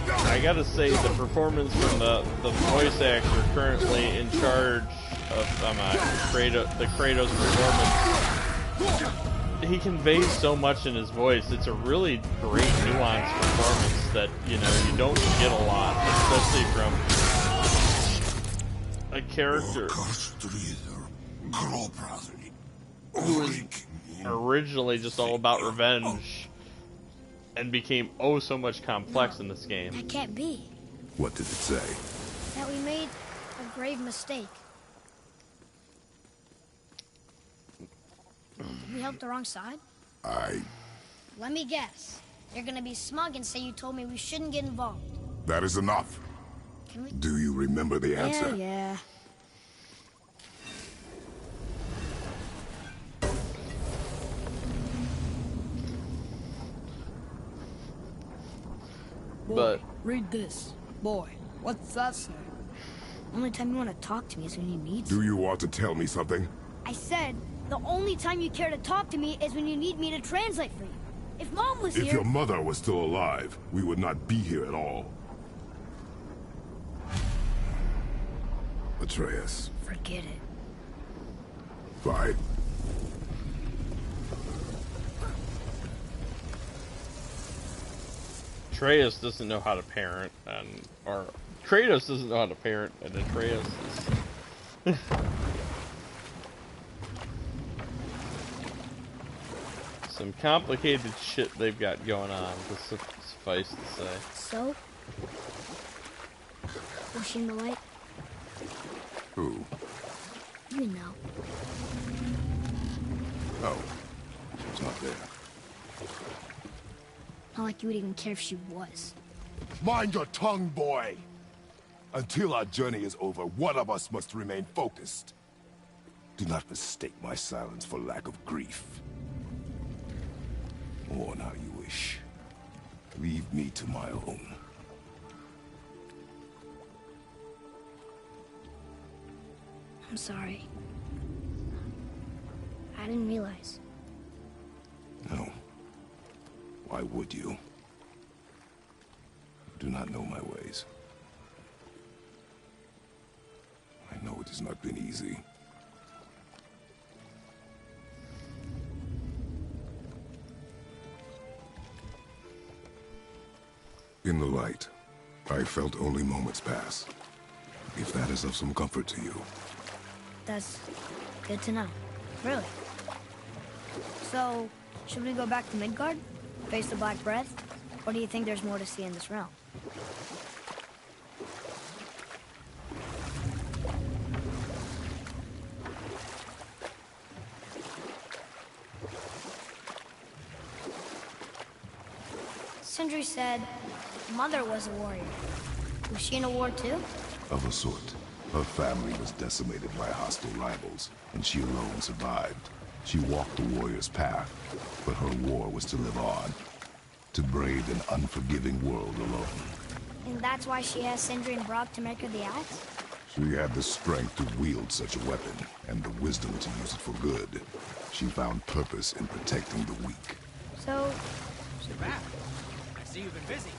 I gotta say, the performance from the voice actor currently in charge of the Kratos performance, he conveys so much in his voice. It's a really great, nuanced performance that, you know, you don't get a lot, especially from a character. who was originally just all about revenge and became oh so much complex in this game. That can't be. What did it say? That we made a grave mistake. Did we help the wrong side? Let me guess. You're gonna be smug and say you told me we shouldn't get involved. That is enough. Can we? Do you remember the answer? Yeah. But Read this. Boy, what's that say? Only time you want to talk to me is when you need Do you want to tell me something? I said, the only time you care to talk to me is when you need me to translate for you. If Mom was If here... your mother was still alive, we would not be here at all. Atreus. Forget it. Fine. Atreus doesn't know how to parent, or Kratos doesn't know how to parent, and Atreus is... Some complicated shit they've got going on, to suffice to say. So? Was she in the light? Who? You know. Oh. She was not there. Not like you would even care if she was. Mind your tongue, boy! Until our journey is over, one of us must remain focused. Do not mistake my silence for lack of grief. Mourn how you wish. Leave me to my own. I'm sorry. I didn't realize. No. Why would you? You do not know my ways. I know it has not been easy. In the light, I felt only moments pass. If that is of some comfort to you. That's good to know. Really. So, should we go back to Midgard? Face the Black Breath? Or do you think there's more to see in this realm? Sindri said Mother was a warrior. Was she in a war too? Of a sort. Her family was decimated by hostile rivals, and she alone survived. She walked the warrior's path, but her war was to live on. To brave an unforgiving world alone. And that's why she has Sindri and Brock to make her the axe? She had the strength to wield such a weapon, and the wisdom to use it for good. She found purpose in protecting the weak. So Back. I see you've been busy.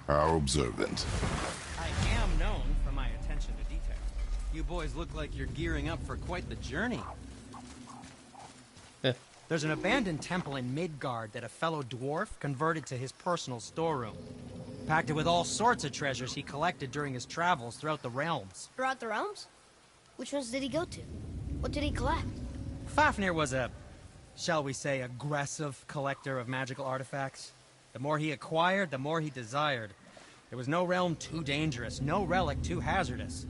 How observant. I am known for my attention to detail. You boys look like you're gearing up for quite the journey. There's an abandoned temple in Midgard that a fellow dwarf converted to his personal storeroom. Packed it with all sorts of treasures he collected during his travels throughout the realms. throughout the realms? Which ones did he go to? What did he collect? Fafnir was a, shall we say, aggressive collector of magical artifacts. The more he acquired, the more he desired. There was no realm too dangerous, no relic too hazardous.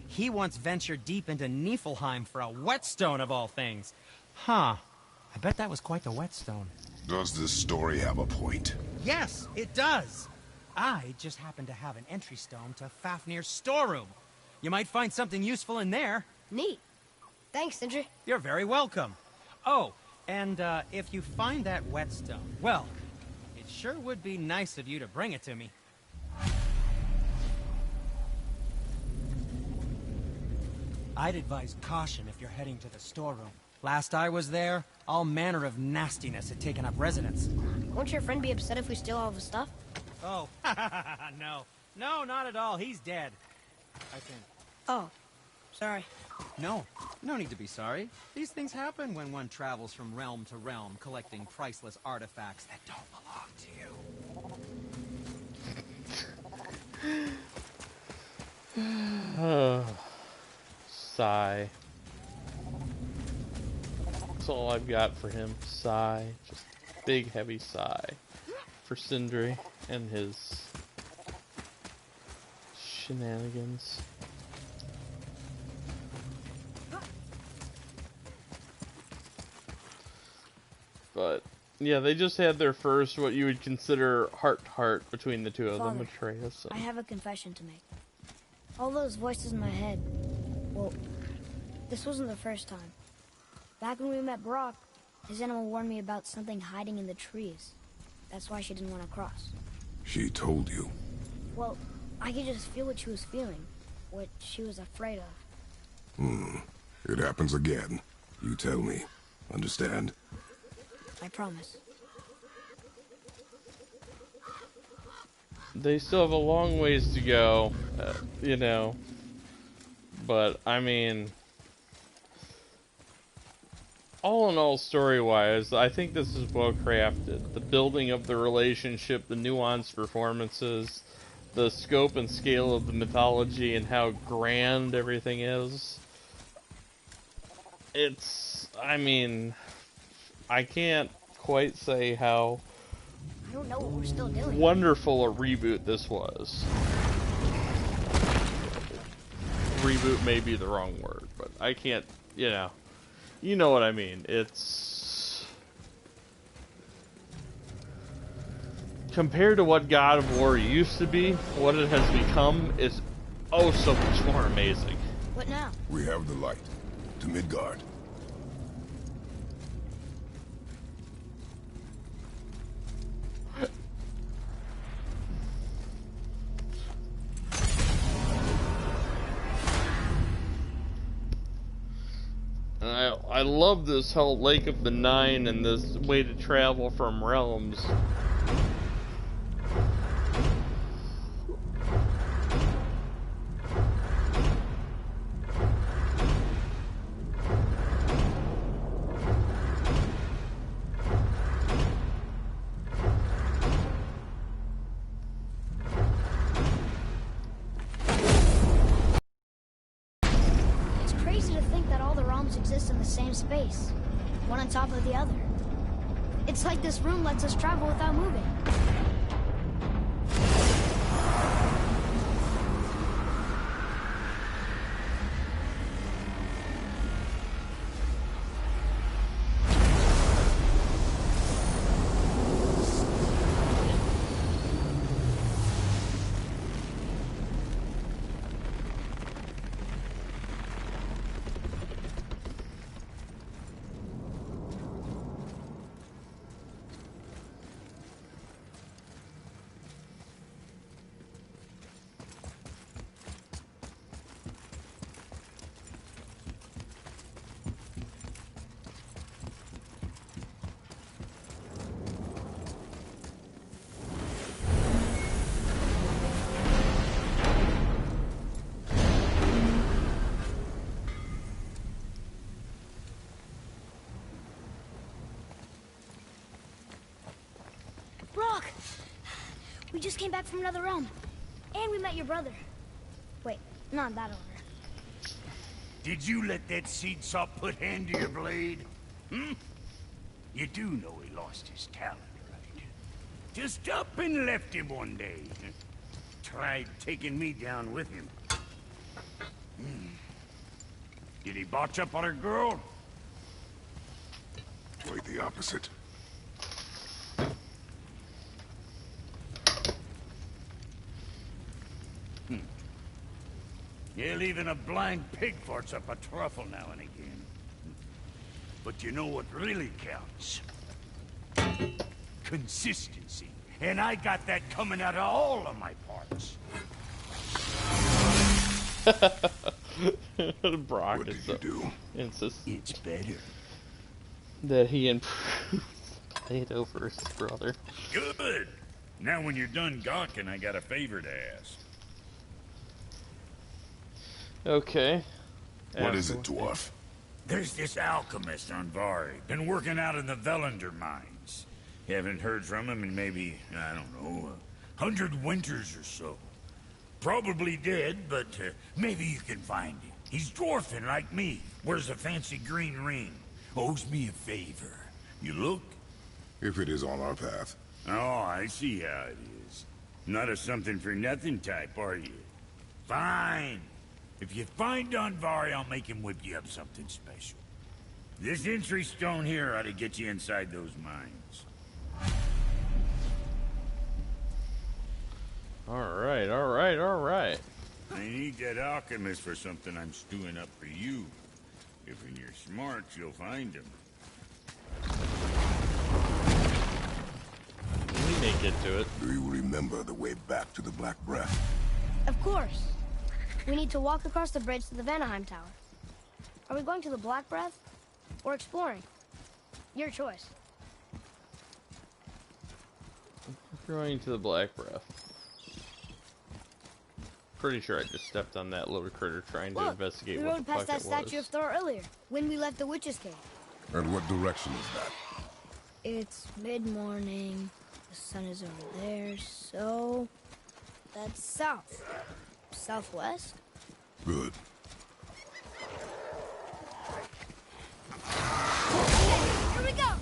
He once ventured deep into Niflheim for a whetstone of all things. Huh. I bet that was quite the whetstone. Does this story have a point? Yes, it does. I just happen to have an entry stone to Fafnir's storeroom. You might find something useful in there. Neat. Thanks, Sindri. You're very welcome. Oh, and if you find that whetstone, well, it sure would be nice of you to bring it to me. I'd advise caution if you're heading to the storeroom. Last I was there, all manner of nastiness had taken up residence. Won't your friend be upset if we steal all of his stuff? Oh, no. No, not at all. He's dead. I think. Oh, sorry. No, no need to be sorry. These things happen when one travels from realm to realm, collecting priceless artifacts that don't belong to you. Sigh. That's all I've got for him. Sigh. Just big, heavy sigh. For Sindri and his shenanigans. But, yeah, they just had their first, what you would consider heart-to-heart between the two of them, Atreus. I have a confession to make. All those voices in my head, well, this wasn't the first time. Back when we met Brock, his animal warned me about something hiding in the trees. That's why she didn't want to cross. She told you? Well, I could just feel what she was feeling, what she was afraid of. It happens again. You tell me. Understand? I promise. They still have a long ways to go, you know. But, I mean, all in all, story-wise, I think this is well crafted. The building of the relationship, the nuanced performances, the scope and scale of the mythology, and how grand everything is. It's, I mean, I can't quite say how I don't know what we're still doing. wonderful a reboot this was. Reboot may be the wrong word, but I can't, you know what I mean. It's compared to what God of War used to be, what it has become is oh so much more amazing. What now? We have the light. To Midgard. And I love this whole Lake of the Nine and this way to travel from realms. Exist in the same space, one on top of the other. It's like this room lets us travel without moving. We just came back from another realm. And we met your brother. Wait, not in that order. Did you let that seed sop put hand to your blade? You do know he lost his talent, right? Just up and left him one day. Tried taking me down with him. Did he botch up on her girl? Quite the opposite. Yeah, even a blind pig farts up a truffle now and again. But you know what really counts? Consistency. And I got that coming out of all of my parts. Brock What did is you do? It's better. That he improved it over his brother. Good. Now when you're done gawking, I got a favor to ask. Okay. What is it, dwarf? There's this alchemist on Vari. Been working out in the Velander mines. Haven't heard from him in maybe, I don't know, 100 winters or so. Probably dead, but maybe you can find him. He's dwarfing like me. Wears a fancy green ring. owes me a favor. You look? If it is on our path. Oh, I see how it is. Not a something-for-nothing type, are you? Fine. If you find Dunvari, I'll make him whip you up something special. This entry stone here ought to get you inside those mines. Alright, alright, alright. I need that alchemist for something I'm stewing up for you. If when you're smart, you'll find him. We may get to it. Do you remember the way back to the Black Breath? Of course. We need to walk across the bridge to the Vanaheim Tower. Are we going to the Black Breath? Or exploring? Your choice. Going to the Black Breath. Pretty sure I just stepped on that little critter trying to Look, investigate we what rode the past fuck that it statue was. of Thor earlier, when we left the Witch's Cave. And what direction is that? It's mid-morning, the sun is over there, so... that's south. Southwest? Good. Here we go!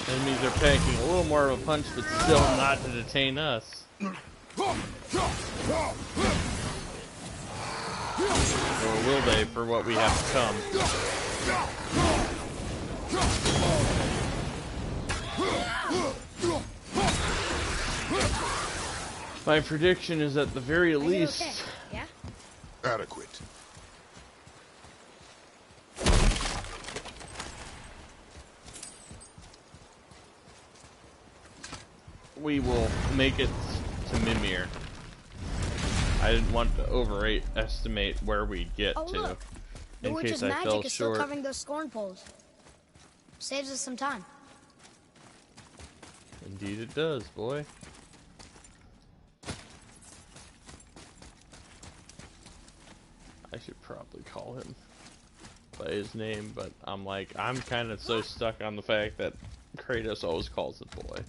Enemies are packing a little more of a punch, but still not to detain us. Or will they, for what we have to come? My prediction is at the very least... Okay. Yeah? Adequate. we will make it to Mymir. I didn't want to overestimate where we'd get Oh, to. look. The In witch's case I fell magic is still short. covering those scorn poles. Saves us some time. Indeed it does, boy. I should probably call him by his name, but I'm kind of so stuck on the fact that Kratos always calls it boy.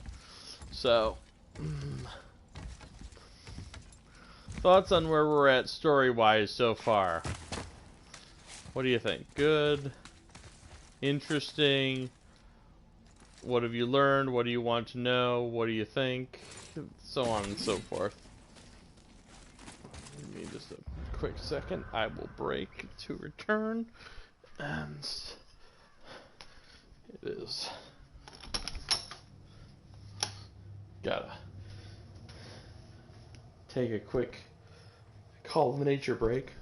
So, thoughts on where we're at story-wise so far? What do you think? Good? Interesting? What have you learned? What do you want to know? What do you think? So on and so forth. Give me just a quick second. I will break to return. And it is. Gotta take a quick call of nature break.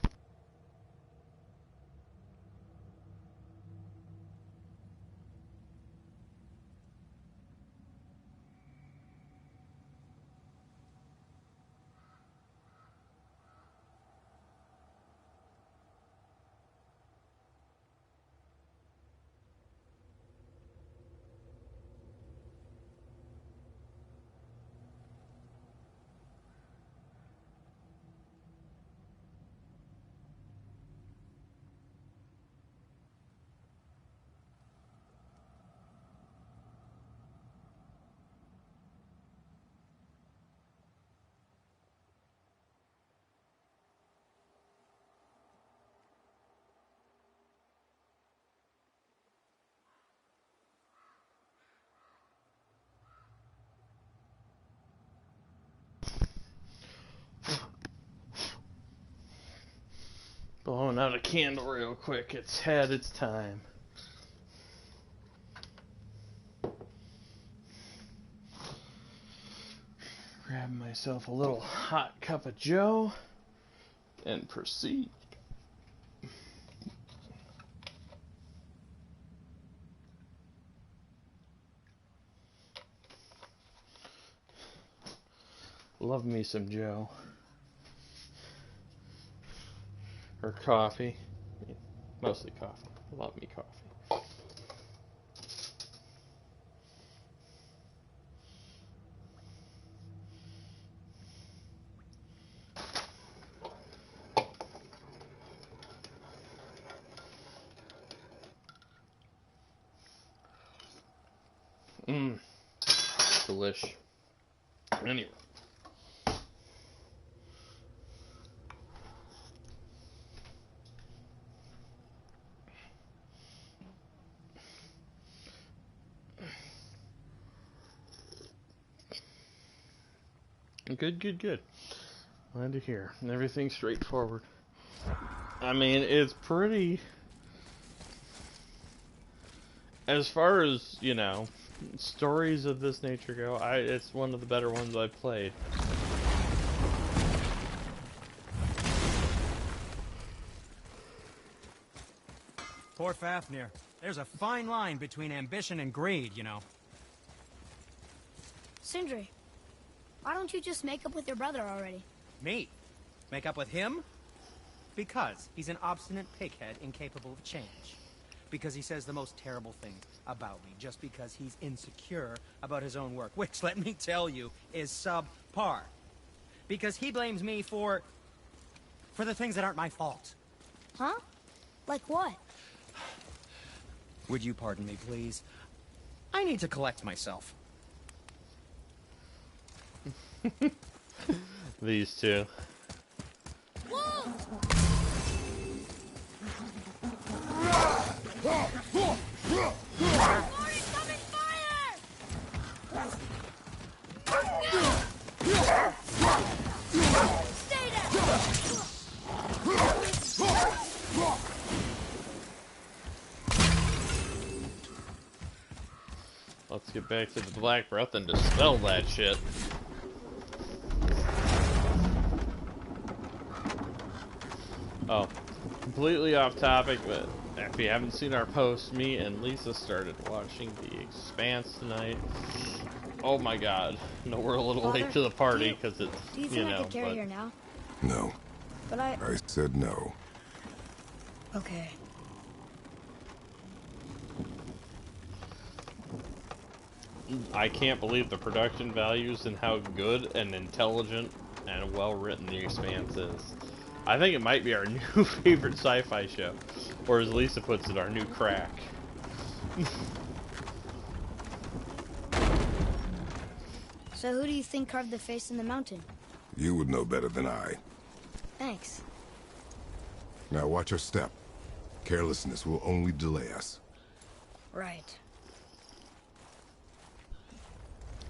Blowing out a candle real quick. It's had its time. Grab myself a little hot cup of joe and proceed. Love me some joe. Or coffee. Mostly coffee. Love me coffee. Delish. Anyway. Good. Glad to hear. Everything's straightforward. I mean, it's pretty... As far as, you know, stories of this nature go, it's one of the better ones I've played. Poor Fafnir. There's a fine line between ambition and greed, you know. Sindri, why don't you just make up with your brother already? Me? Make up with him? Because he's an obstinate pighead incapable of change. Because he says the most terrible thing about me, just because he's insecure about his own work, which, let me tell you, is subpar. Because he blames me for the things that aren't my fault. Huh? Like what? Would you pardon me, please? I need to collect myself. These two. Whoa! Incoming fire! Stay there! Let's get back to the Black Breath and dispel that shit. Oh, completely off topic, but if you haven't seen our post, me and Lisa started watching The Expanse tonight. Oh my god. No, we're a little late to the party because it's, Do you think I could carry her now? No. But I said no. Okay. I can't believe the production values and how good and intelligent and well written The Expanse is. I think it might be our new favorite sci-fi show, or as Lisa puts it, our new crack. So who do you think carved the face in the mountain? You would know better than I. Thanks. Now watch your step. Carelessness will only delay us. Right.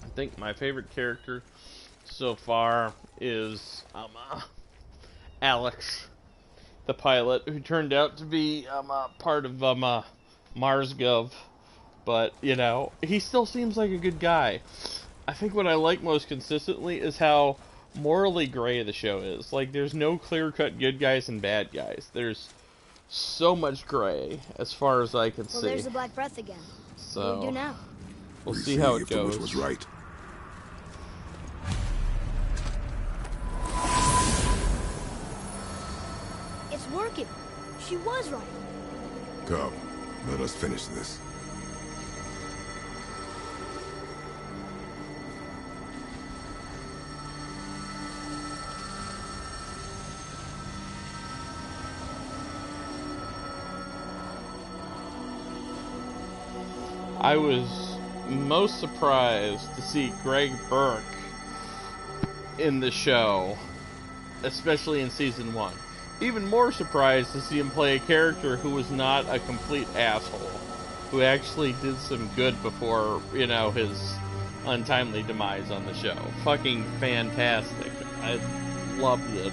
I think my favorite character so far is Alex, the pilot, who turned out to be part of Mars Gov, but you know, he still seems like a good guy. I think what I like most consistently is how morally gray the show is. Like, there's no clear-cut good guys and bad guys. There's so much gray as far as I can see. Well, there's the Black Breath again. So What do we do now? we'll see how it if the goes. wish was right. It's working. She was right. Come, let us finish this. I was most surprised to see Greg Burke in the show, especially in season 1. Even more surprised to see him play a character who was not a complete asshole, who actually did some good before, you know, his untimely demise on the show. Fucking fantastic. I loved it.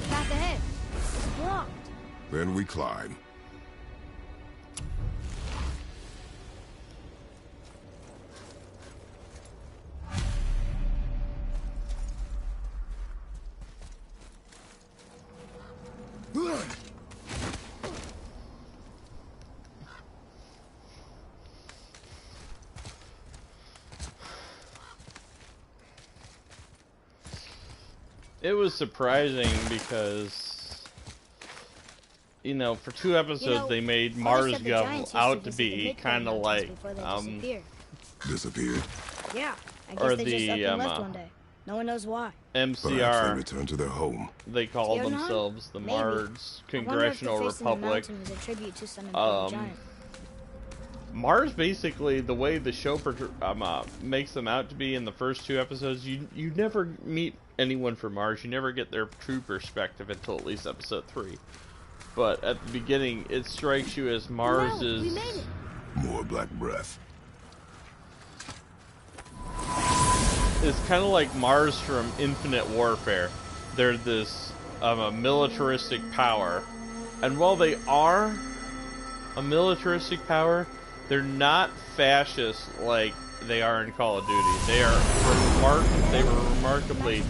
Back ahead. It's blocked. Then we climb. It was surprising because, you know, for 2 episodes they made Mars Gov out to be kind of like, Disappeared? Yeah, I or guess they just up the and left one day. No one knows why. Perhaps they MCR. return to their home. They call Jotunheim? themselves the Maybe. Mars I wonder if the Congressional face in the Republic. mountain was a tribute to some important giant. Mars, basically, the way the show makes them out to be in the first 2 episodes, you never meet anyone from Mars. You never get their true perspective until at least episode 3. But at the beginning, it strikes you as Mars No, is... we made it. More black breath. It's kind of like Mars from Infinite Warfare. They're this a militaristic power. And while they are a militaristic power, they're not fascist like they are in Call of Duty. They were remarkably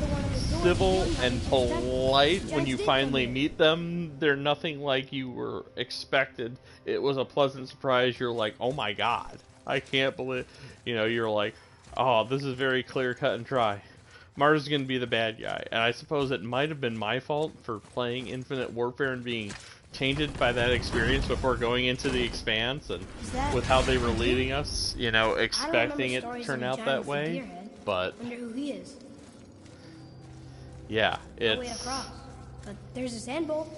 civil and polite when you finally meet them. They're nothing like you were expected. It was a pleasant surprise. You're like, oh my god, I can't believe, you're like, oh, this is very clear cut and dry. Mars is going to be the bad guy. And I suppose it might have been my fault for playing Infinite Warfare and being tainted by that experience before going into the Expanse, and with how they were leading us, expecting it to turn out that way. But Wonder who he is. yeah, No way it's across. But there's a sand bowl.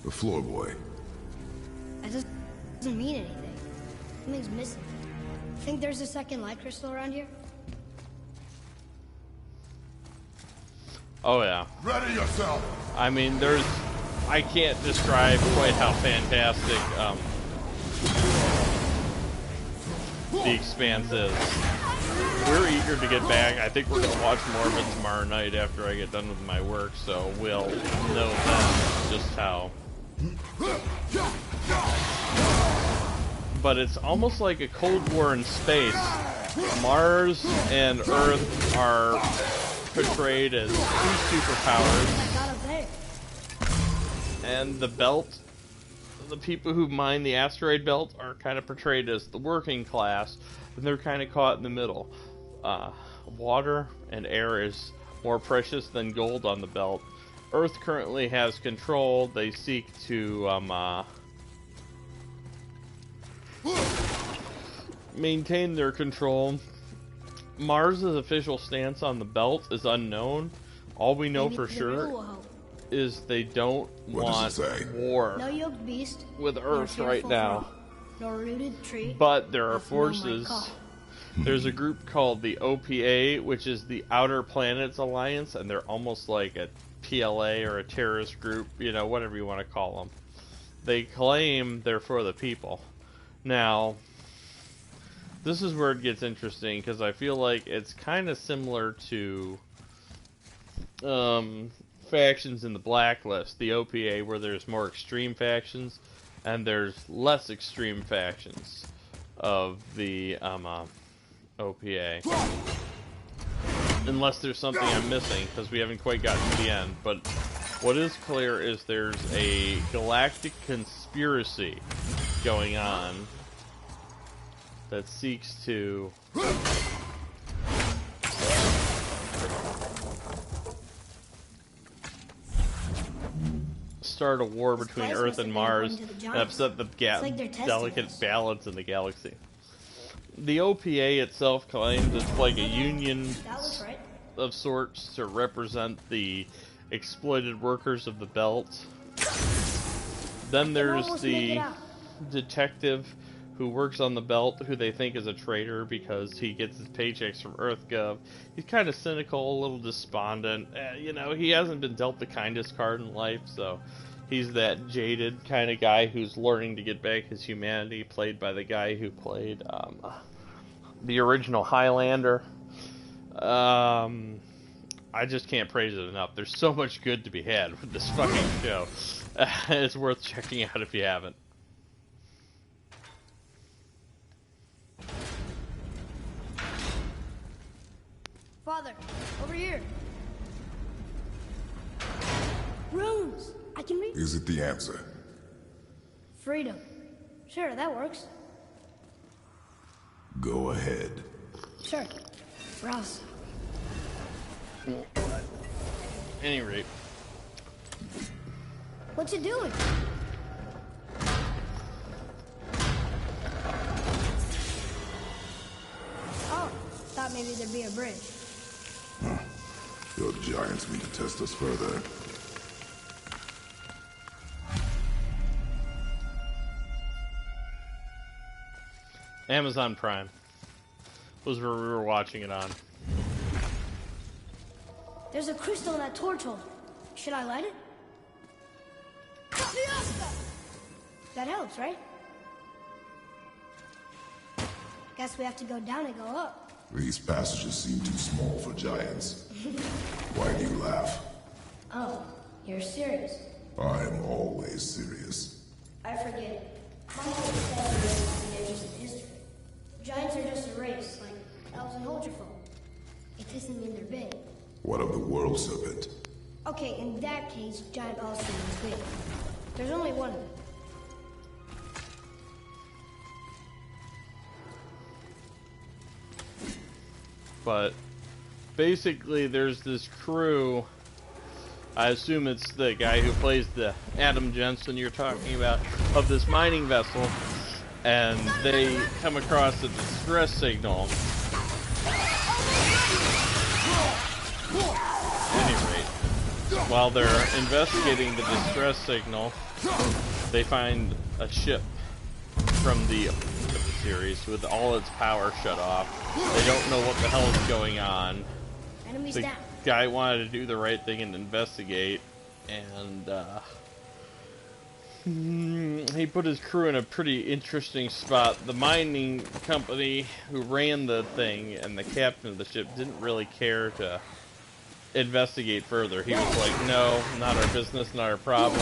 The floor boy. That doesn't mean anything. Something's missing. Think there's a second light crystal around here? oh yeah. Ready yourself! I mean, I can't describe quite how fantastic the Expanse is. We're eager to get back. I think we're gonna watch more of it tomorrow night after I get done with my work, so we'll know then just how. But it's almost like a Cold War in space. Mars and Earth are portrayed as 2 superpowers. And the belt, the people who mine the asteroid belt are kind of portrayed as the working class, and they're kind of caught in the middle. Water and air is more precious than gold on the belt. Earth currently has control. They seek to maintain their control. Mars's official stance on the belt is unknown. All we know for sure is they don't want war No yoked beast, with Earth right now. nor rooted tree. But there are That's no my forces. call. There's a group called the OPA, which is the Outer Planets Alliance, and they're almost like a PLA or a terrorist group, whatever you want to call them. They claim they're for the people. Now, this is where it gets interesting, because I feel like it's kind of similar to factions in the Blacklist, the OPA, where there's more extreme factions, and there's less extreme factions of the OPA. Unless there's something I'm missing, because we haven't quite gotten to the end. But what is clear is there's a galactic conspiracy going on that seeks to start a war between Earth and Mars and upset the delicate balance in the galaxy. The OPA itself claims it's like a union of sorts to represent the exploited workers of the belt. Then there's the detective who works on the belt, who they think is a traitor because he gets his paychecks from EarthGov. He's kind of cynical, a little despondent. He hasn't been dealt the kindest card in life, so he's that jaded kind of guy who's learning to get back his humanity, played by the guy who played the original Highlander. I just can't praise it enough. There's so much good to be had with this fucking show. It's worth checking out if you haven't. Father, over here. Runes! I can read. Is it the answer? Freedom. Sure, that works. Go ahead. Sure. Ross. At any rate. What's it doing? there'd be a bridge. Your giants mean to test us further. Amazon Prime was where we were watching it on. There's a crystal in that torch holder. Should I light it? That helps, right? Guess we have to go down and go up. These passages seem too small for giants. Why do you laugh? Oh, you're serious? I am always serious. I forget it. My mom said this is the interest in history. Giants are just a race, like elves and Holgerfolk. It doesn't mean they're big. What of the world serpent? Okay, in that case, giant Alfhiem is big. There's only one of them. But basically there's this crew, I assume it's the guy who plays the Adam Jensen you're talking about, of this mining vessel, and they come across a distress signal. At any rate, while they're investigating the distress signal, they find a ship from the series with all its power shut off. They don't know what the hell is going on. Enemies The down. guy wanted to do the right thing and investigate, and he put his crew in a pretty interesting spot. The mining company who ran the thing and the captain of the ship didn't really care to investigate further. He was like, no, not our business, not our problem.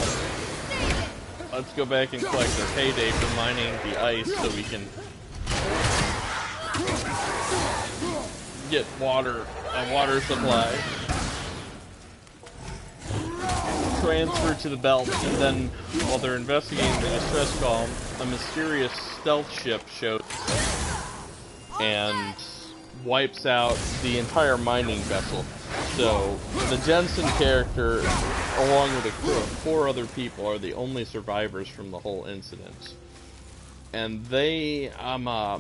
Let's go back and collect our payday for mining the ice so we can get a water supply, transfer to the belt, and then while they're investigating the distress call, a mysterious stealth ship shows and wipes out the entire mining vessel. So the Jensen character, along with a crew of 4 other people, are the only survivors from the whole incident. And they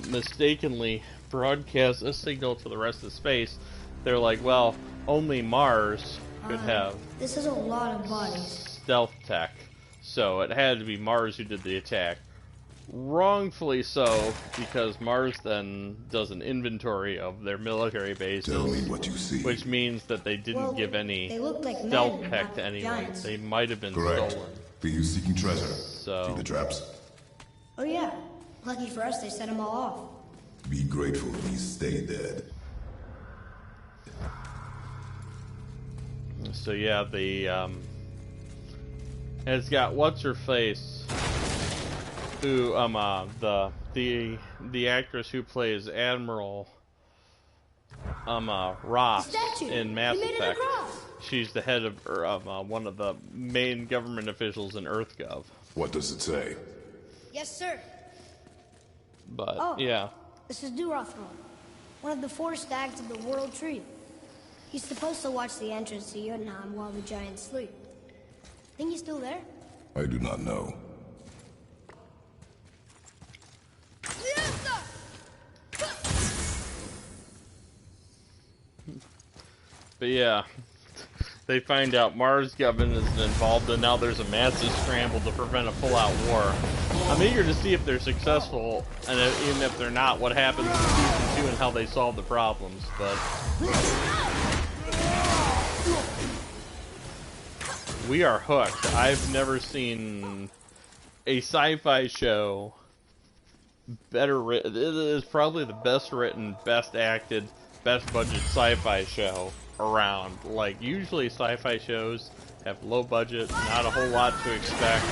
mistakenly broadcast a signal to the rest of space. They're like, well, only Mars could have This is a lot of bodies. stealth tech, so it had to be Mars who did the attack. Wrongfully so, because Mars then does an inventory of their military bases, Tell me what you see. which means that they didn't Well, give any they look like stealth men, tech not to anyone. giants. They might have been Correct. stolen. For you seeking treasure. So- See the traps? Oh yeah. Lucky for us, they set them all off. Be grateful these stay dead. So yeah, and it's got what's her face, who the actress who plays Admiral Ross Statue. in Mass He made it Effect. across. She's the head of one of the main government officials in EarthGov. What does it say? Yes, sir. But Oh. yeah, This is Durothron, one of the 4 stags of the World Tree. He's supposed to watch the entrance to Jotunheim while the giants sleep. Think he's still there? I do not know. but yeah, they find out Mars government is involved, and now there's a massive scramble to prevent a full-out war. I'm eager to see if they're successful, and even if they're not, what happens in Season 2 and how they solve the problems, but we are hooked. I've never seen a sci-fi show better written. It is probably the best written, best acted, best budget sci-fi show around. Like, usually sci-fi shows have low budget, not a whole lot to expect.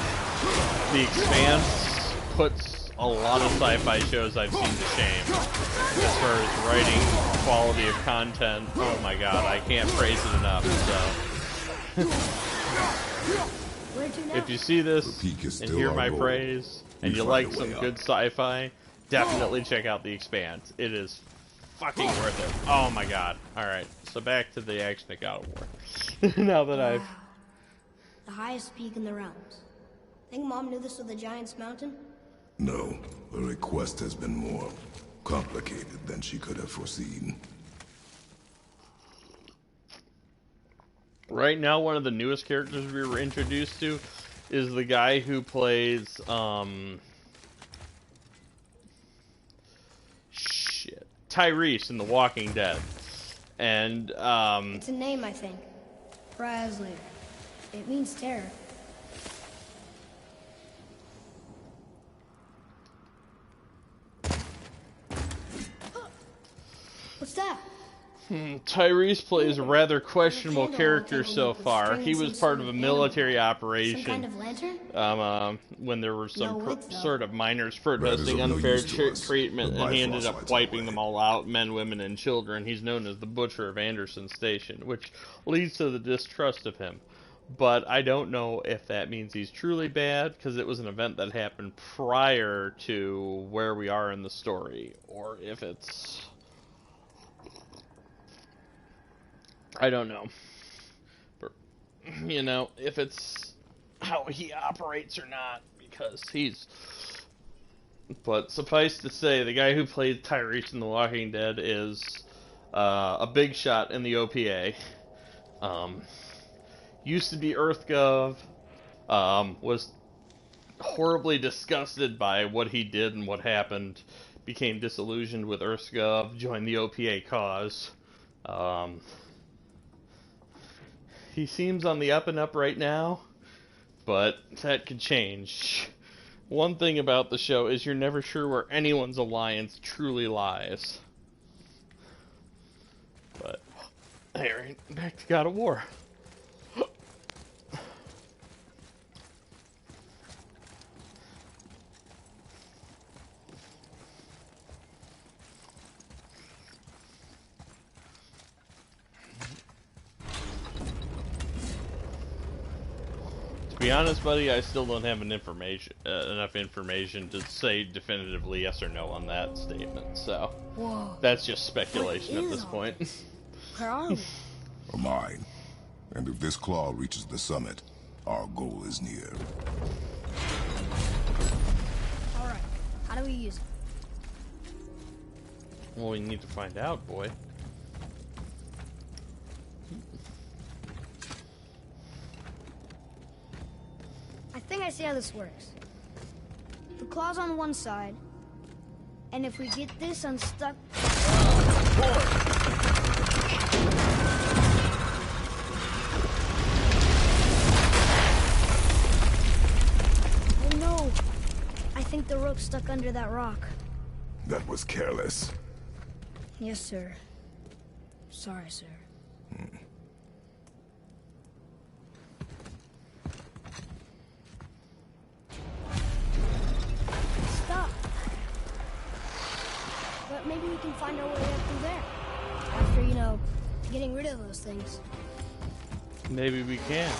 The Expanse puts a lot of sci-fi shows I've seen to shame as far as writing, quality of content. Oh my god, I can't praise it enough. So Where to now? if you see this The peak is and still hear our my goal. praise and We you find like a way some up. good sci-fi, definitely check out The Expanse. It is fucking worth it. Oh my god. Alright, so back to the action of God of War. Now that I've... The highest peak in the realms. Think Mom knew this was the Giant's Mountain? No, the request has been more complicated than she could have foreseen. Right now, one of the newest characters we were introduced to is the guy who plays, Tyrese in The Walking Dead. And, It's a name, I think. Brasley. It means terror. What's that? Tyrese plays a rather questionable character so far. He was part of a military operation. Some kind of lantern? When there were some No, it's sort of miners protesting no unfair use to us. treatment, The and he ended up Bifrost wiping lights them are all out, men, women, and children. He's known as the Butcher of Anderson Station, which leads to the distrust of him. But I don't know if that means he's truly bad, because it was an event that happened prior to where we are in the story, or if it's... I don't know. But, you know, if it's how he operates or not, because he's... But suffice to say, the guy who played Tyrese in The Walking Dead is a big shot in the OPA. Used to be EarthGov, was horribly disgusted by what he did and what happened, became disillusioned with EarthGov, joined the OPA cause. He seems on the up and up right now, but that could change. One thing about the show is you're never sure where anyone's alliance truly lies. But, hey, back to God of War. To be honest, buddy, I still don't have enough information to say definitively yes or no on that statement. So Whoa. that's just speculation at this point. Where are we? A mine. And if this claw reaches the summit, our goal is near. Alright, how do we use it? Well, we need to find out, boy. I think I see how this works. The claw's on one side, and if we get this unstuck... Oh no! I think the rope's stuck under that rock. That was careless. Yes, sir. Sorry, sir. Stop. But maybe we can find our way up through there. After, you know, getting rid of those things. Maybe we can.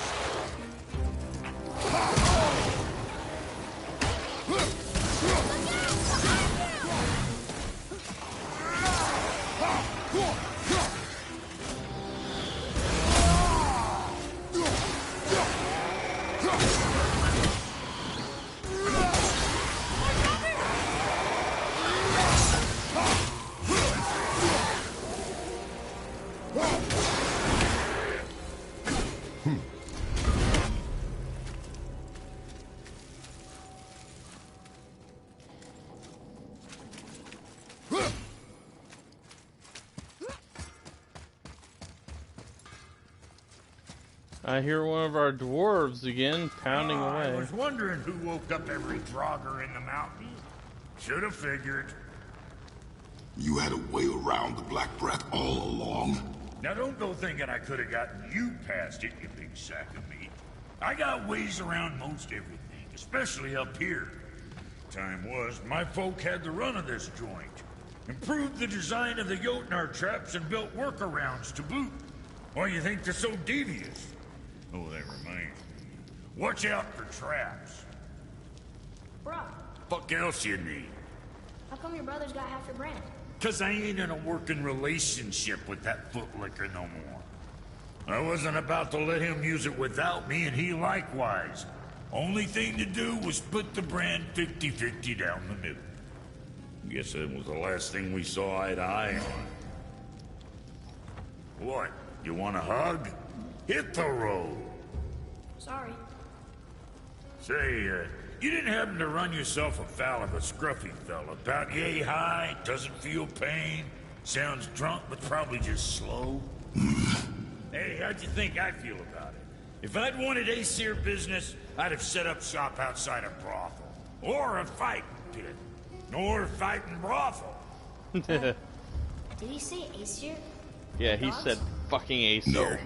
I hear one of our dwarves again, pounding away. I was wondering who woke up every drogger in the mountain. Should have figured. You had a way around the Black Breath all along. Now don't go thinking I could have gotten you past it, you big sack of meat. I got ways around most everything, especially up here. Time was, my folk had the run of this joint. Improved the design of the Jotnar traps and built workarounds to boot. Why you think they're so devious? Oh, that reminds me. Watch out for traps. Bro, Fuck else you need? how come your brother's got half your brand? 'Cause I ain't in a working relationship with that footlicker no more. I wasn't about to let him use it without me, and he likewise. Only thing to do was split the brand 50-50 down the middle. Guess that was the last thing we saw eye to eye on. What? You want a hug? Hit the road. Sorry. Say, you didn't happen to run yourself afoul of a scruffy fella about yay high, doesn't feel pain, sounds drunk but probably just slow? Hey, how'd you think I'd feel about it? If I'd wanted Aesir business, I'd have set up shop outside a brothel. Or a fighting pit. Or fighting brothel. Did he say Aesir? Yeah, he said fucking Aesir. No.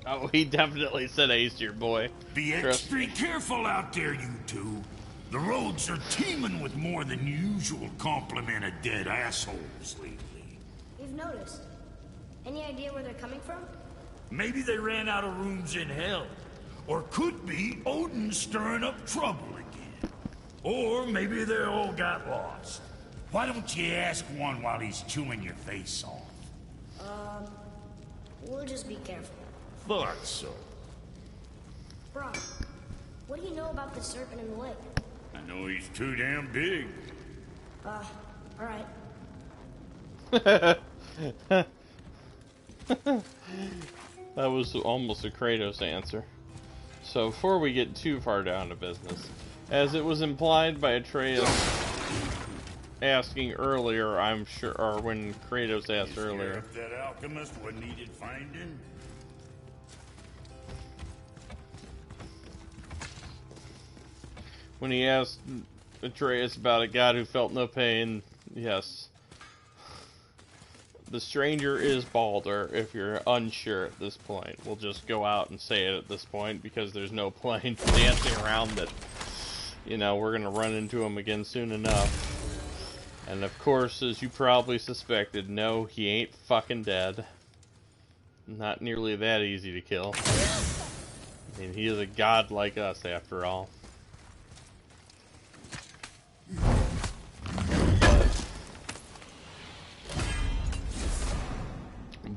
Oh, he definitely said Aesir, boy. Be extra careful out there, you two. The roads are teeming with more than usual complement of dead assholes lately. We've noticed. Any idea where they're coming from? Maybe they ran out of rooms in hell. Or could be Odin stirring up trouble again. Or maybe they all got lost. Why don't you ask one while he's chewing your face off? We'll just be careful. Thought so. Brock, what do you know about the serpent in the lake? I know he's too damn big. Alright. That was almost a Kratos answer. So before we get too far down to business, as it was implied by Atreus asking earlier, I'm sure, or when Kratos asked earlier. That alchemist what needed finding? When he asked Atreus about a god who felt no pain, yes. The stranger is Baldur, if you're unsure at this point. We'll just go out and say it at this point, because there's no point dancing around that, you know, we're gonna run into him again soon enough. And of course, as you probably suspected, no, he ain't fucking dead. Not nearly that easy to kill. I mean, he is a god like us, after all.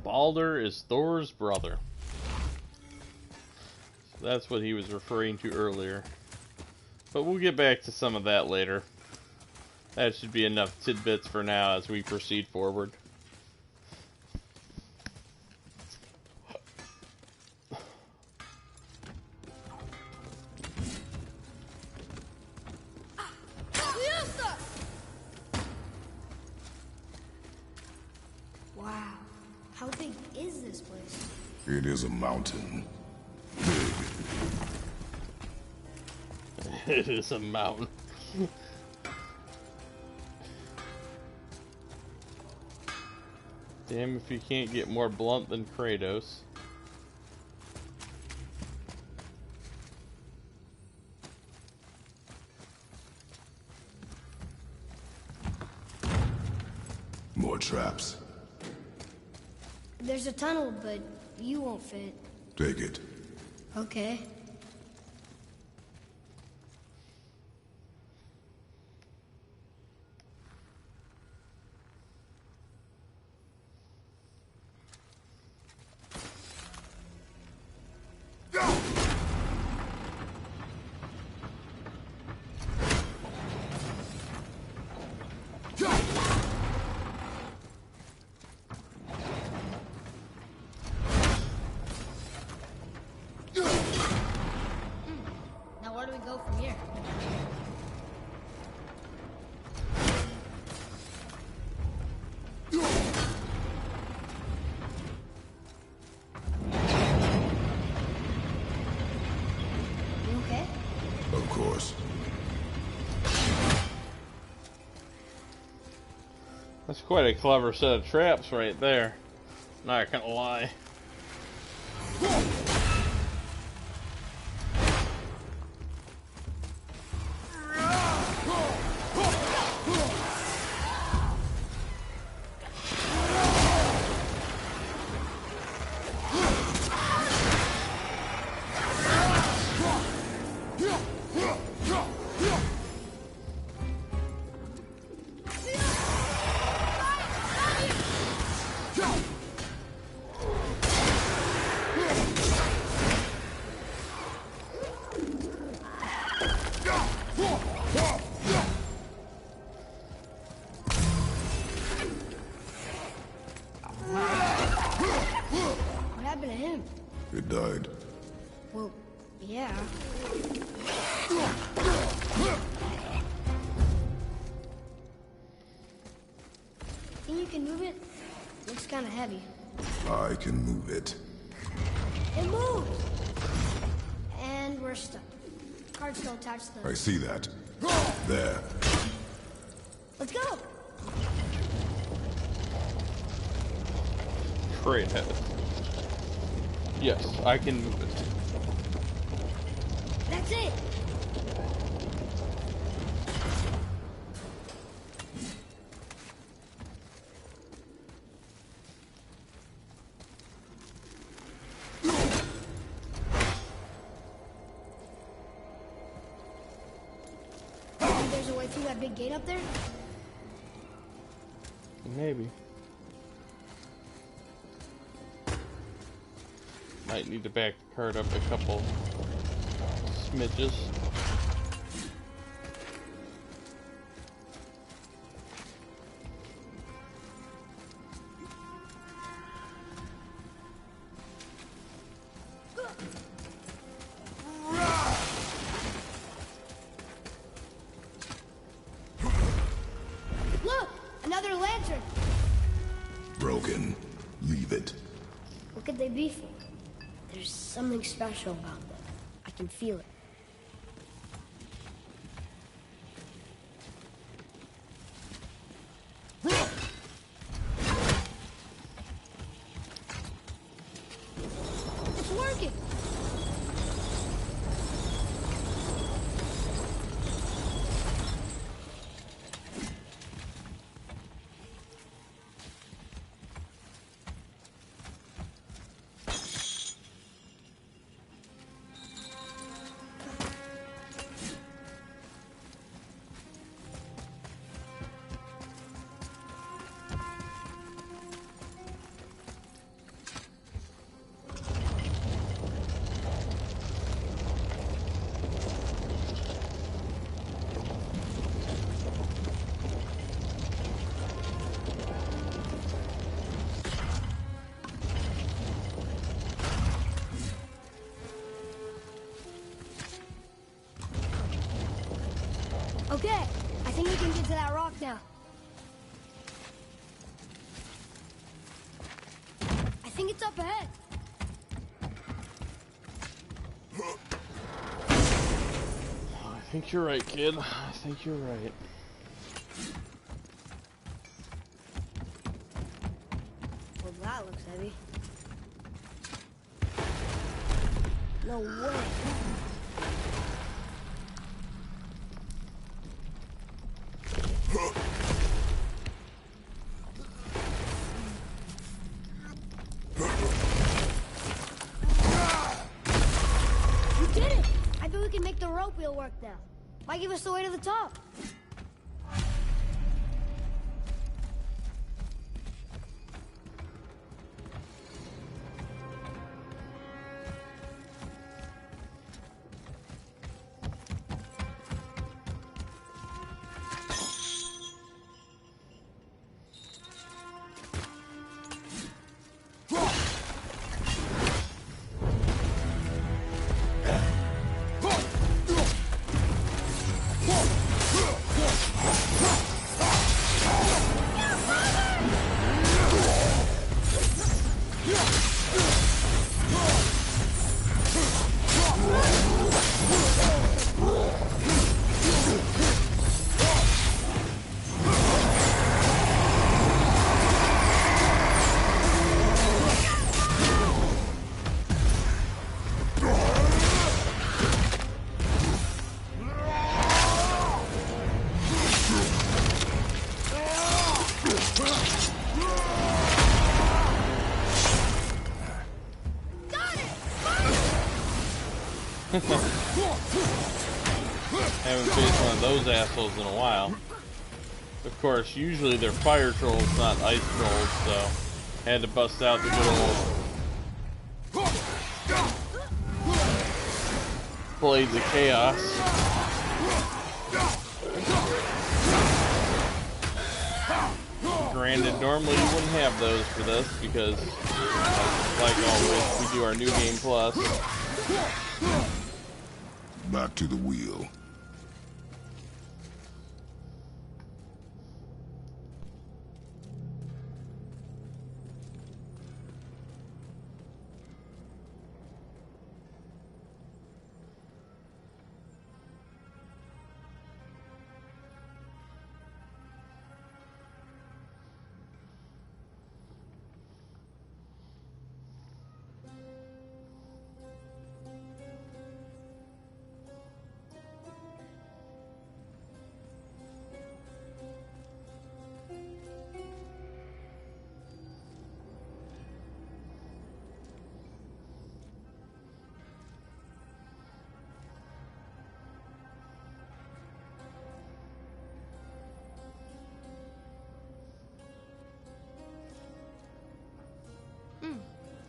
Baldur is Thor's brother. So that's what he was referring to earlier. But we'll get back to some of that later. That should be enough tidbits for now as we proceed forward. Wow. How big is this place? It is a mountain. It is a mountain. Damn if you can't get more blunt than Kratos. More traps. There's a tunnel, but you won't fit. Take it. Okay. Now where do we go from here? You okay? Of course. That's quite a clever set of traps right there. Not gonna lie. What happened to him? Yeah. Think you can move it? Looks kind of heavy. I can move it. It moves! And we're stuck. Cards don't touch the... I see that. There. Let's go! Straight ahead. Yes, I can move it. That's it! Think there's a way through that big gate up there? Maybe. Might need to back the cart up a couple smidges. Look! Another lantern! Broken. Leave it. What could they be for? There's something special about them. I can feel it. It's working! Okay, I think we can get to that rock now. I think it's up ahead. I think you're right, kid. I think you're right. Well, that looks heavy. No way. You did it! I bet we can make the rope wheel work now. Might give us the way to the top. Haven't faced one of those assholes in a while. Of course, usually they're fire trolls, not ice trolls, so had to bust out the good old Blades of Chaos. Granted, normally you wouldn't have those for this because, like always, we do our new game plus. Back to the wheel.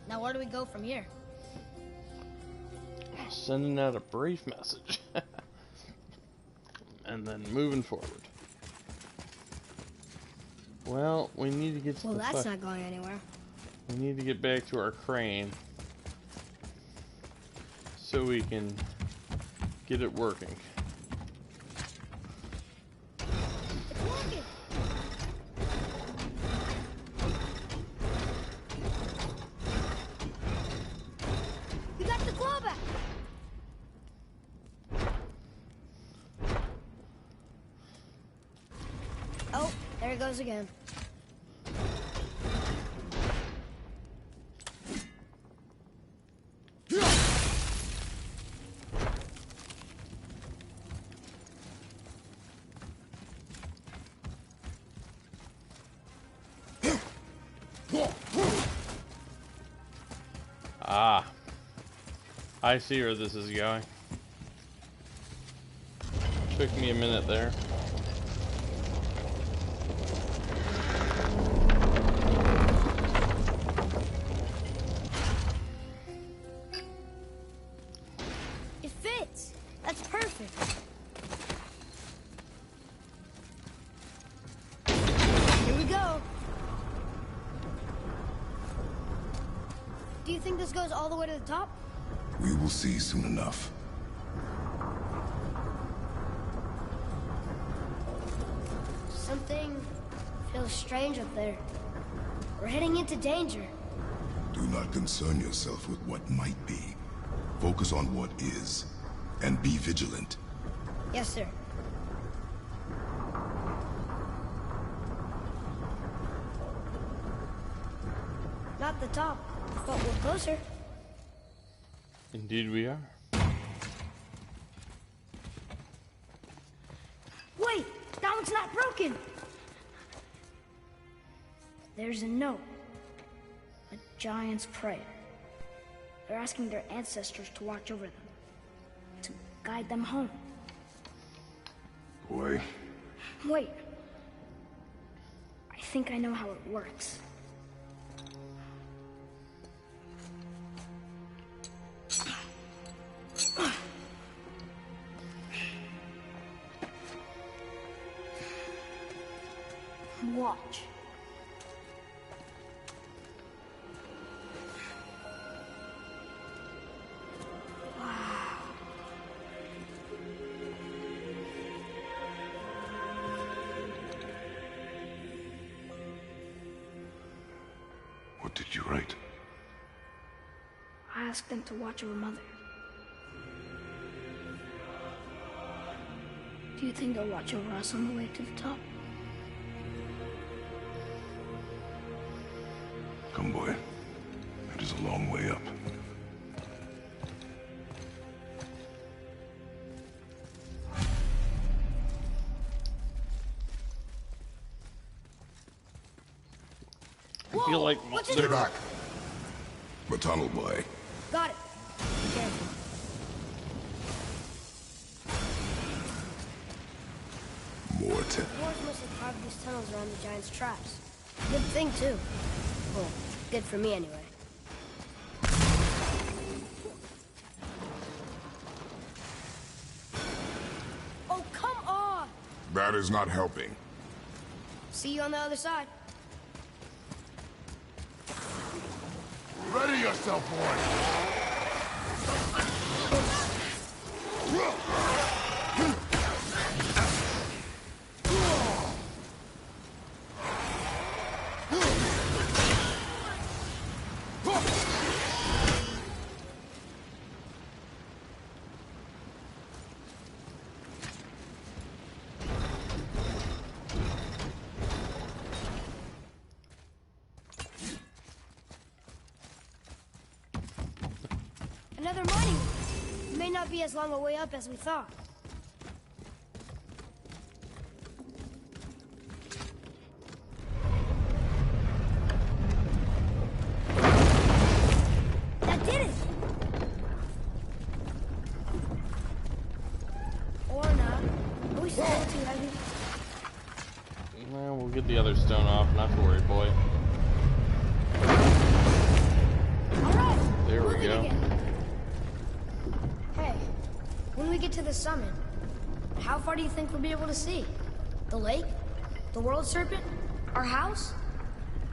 Now where do we go from here? Sending out a brief message. And then moving forward. Well, we need to get to Well, the that's not going anywhere. We need to get back to our crane so we can get it working. It's working. We got the claw back. Oh, there it goes again. Ah, I see where this is going. Took me a minute there. It fits. That's perfect. Here we go. Do you think this goes all the way to the top? We will see soon enough. Something feels strange up there. We're heading into danger. Do not concern yourself with what might be. Focus on what is, and be vigilant. Yes, sir. Not the top, but we're closer. Indeed we are. Wait! That one's not broken! There's a note. A giant's prayer. They're asking their ancestors to watch over them. To guide them home. Boy, Wait. I think I know how it works. Watch. what did you write? I asked them to watch over Mother. Do you think they'll watch over us on the way to the top? Come, boy. It is a long way up. I feel like What's in Stay the- back. The tunnel, boy. Got it. Be careful. More Dwarves must have carved these tunnels around the giant's traps. Good thing, too. Well, good for me, anyway. Oh, come on! That is not helping. See you on the other side. Ready yourself, boy. Another mining. It may not be as long a way up as we thought. That did it! Or not. Are we still too heavy? Well, we'll get the other stone off, not to worry, boy. Alright! There we go. Again. Hey, when we get to the summit, how far do you think we'll be able to see? The lake? The world serpent? Our house?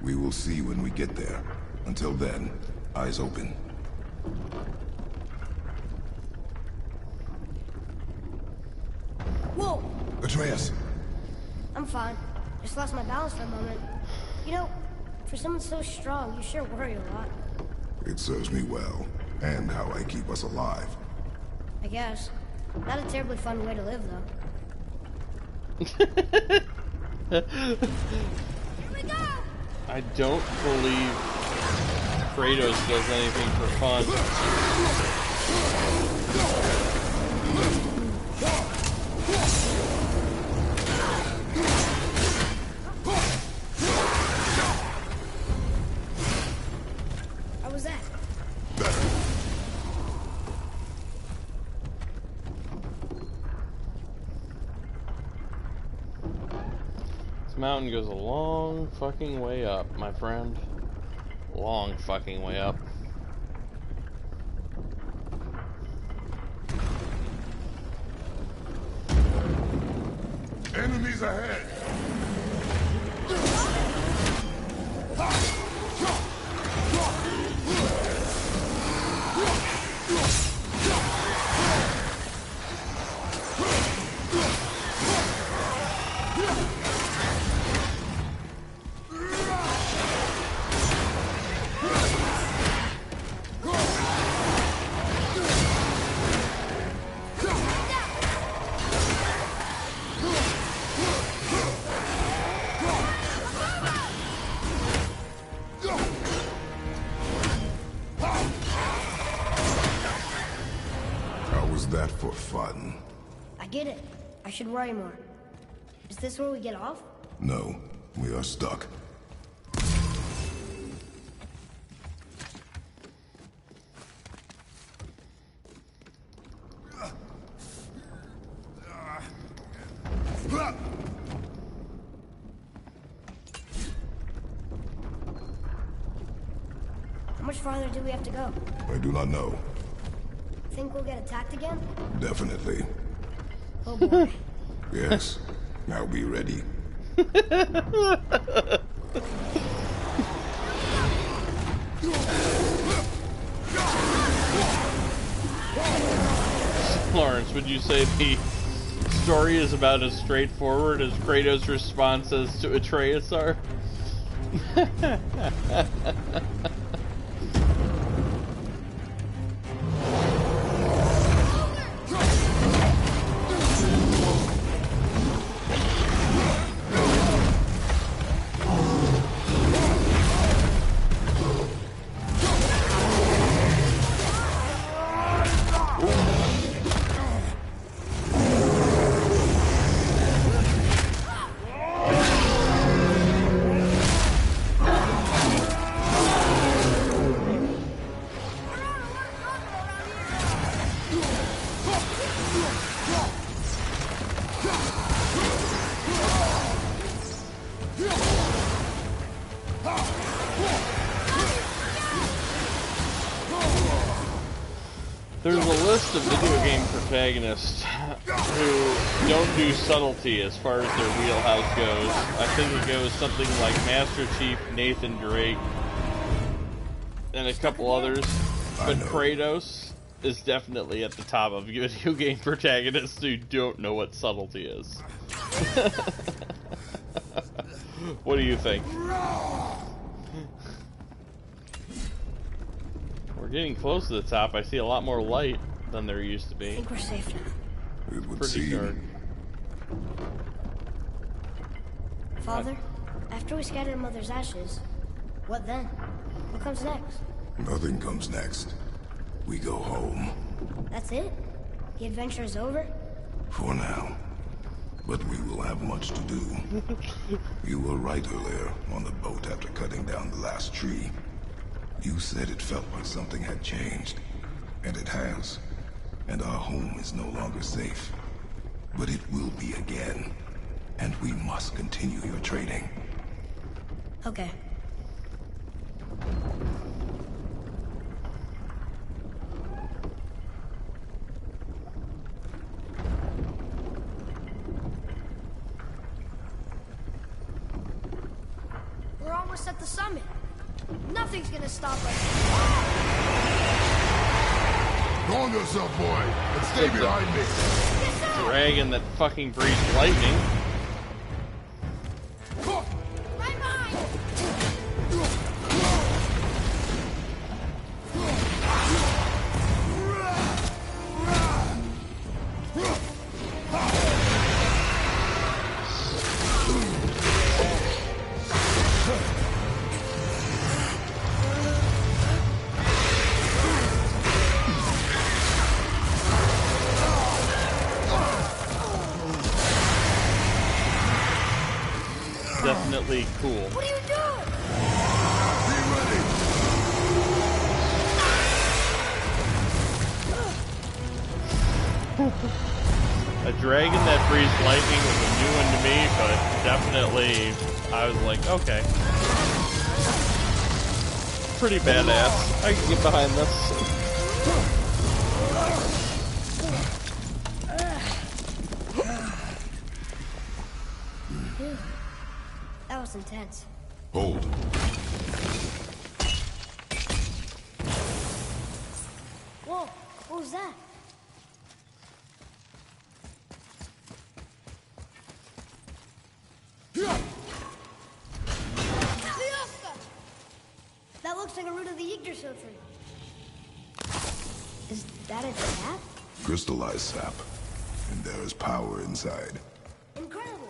We will see when we get there. Until then, eyes open. Whoa! Atreus! I'm fine. Just lost my balance for a moment. You know, for someone so strong, you sure worry a lot. It serves me well, and how I keep us alive. I guess. Not a terribly fun way to live, though. Here we go! I don't believe Kratos does anything for fun. How was that? This mountain goes a long fucking way up, my friend. Long fucking way up. Enemies ahead! That for fun? I get it. I should worry more. Is this where we get off? No, we are stuck. How much farther do we have to go? I do not know. Think we'll get attacked again? Definitely. Oh boy. Yes. Now be ready. Lawrence, would you say the story is about as straightforward as Kratos' responses to Atreus are? There's a list of video game protagonists who don't do subtlety as far as their wheelhouse goes. I think it goes something like Master Chief, Nathan Drake, and a couple others. But Kratos is definitely at the top of video game protagonists who don't know what subtlety is. What do you think? We're getting close to the top. I see a lot more light than there used to I be. think we're safe now. It would Pretty seem. dark. Father, after we scatter Mother's ashes, what then? What comes next? Nothing comes next. We go home. That's it? The adventure is over? For now. But we will have much to do. You were right earlier on the boat after cutting down the last tree. You said it felt like something had changed. And it has. And our home is no longer safe. But it will be again. And we must continue your training. Okay. We're almost at the summit. Nothing's gonna stop us. Calm yourself, boy, and stay behind me. Yes, sir! Dragon that fucking breathes lightning. Right behind! Definitely cool. What are you doing? Be ready. A dragon that breathes lightning was a new one to me, but definitely I was like, okay. Pretty badass. I can get behind this. That was intense. Hold. Whoa, what was that? That looks like a root of the Yggdrasil tree. Is that a trap? Crystallized sap. And there is power inside. Incredible.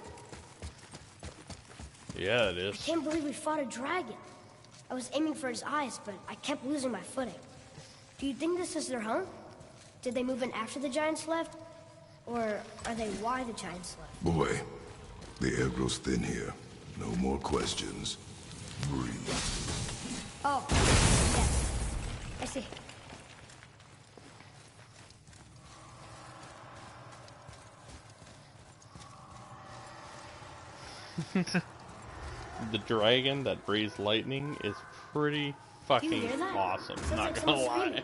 Yeah, it I is. can't believe we fought a dragon. I was aiming for his eyes, but I kept losing my footing. Do you think this is their home? Did they move in after the giants left? Or are they why the giants left? Boy, the air grows thin here. No more questions. Breathe. Oh, yes. I see. The dragon that breathes lightning is pretty fucking hear that? awesome. Sounds Not like gonna someone lie. screaming.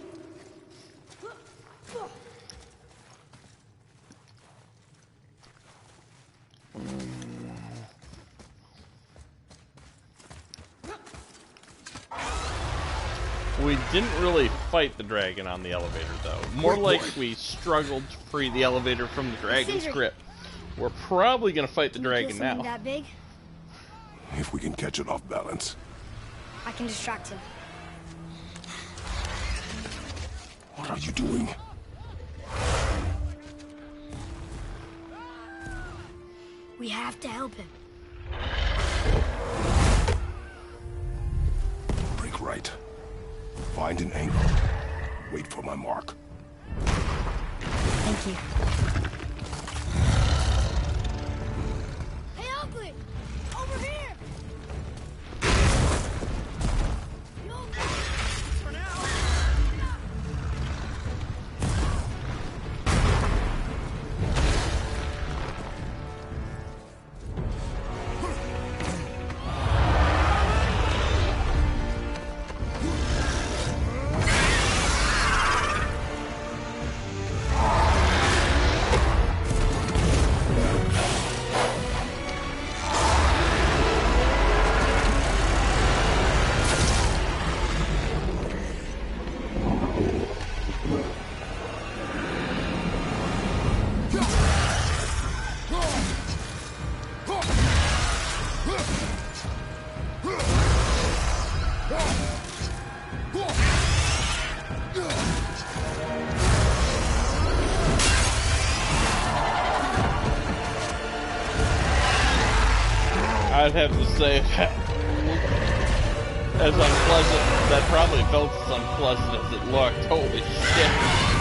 We didn't really fight the dragon on the elevator, though. More like we struggled to free the elevator from the dragon's Sindri. grip. We're probably gonna fight the Can you kill dragon something now. that big? If we can catch it off balance. I can distract him. What are you doing? We have to help him. Break right. Find an angle. Wait for my mark. Thank you. Hey, Ugly! Over here! You okay? For now. I'd have to say that as unpleasant, that probably felt as unpleasant as it looked. Holy shit.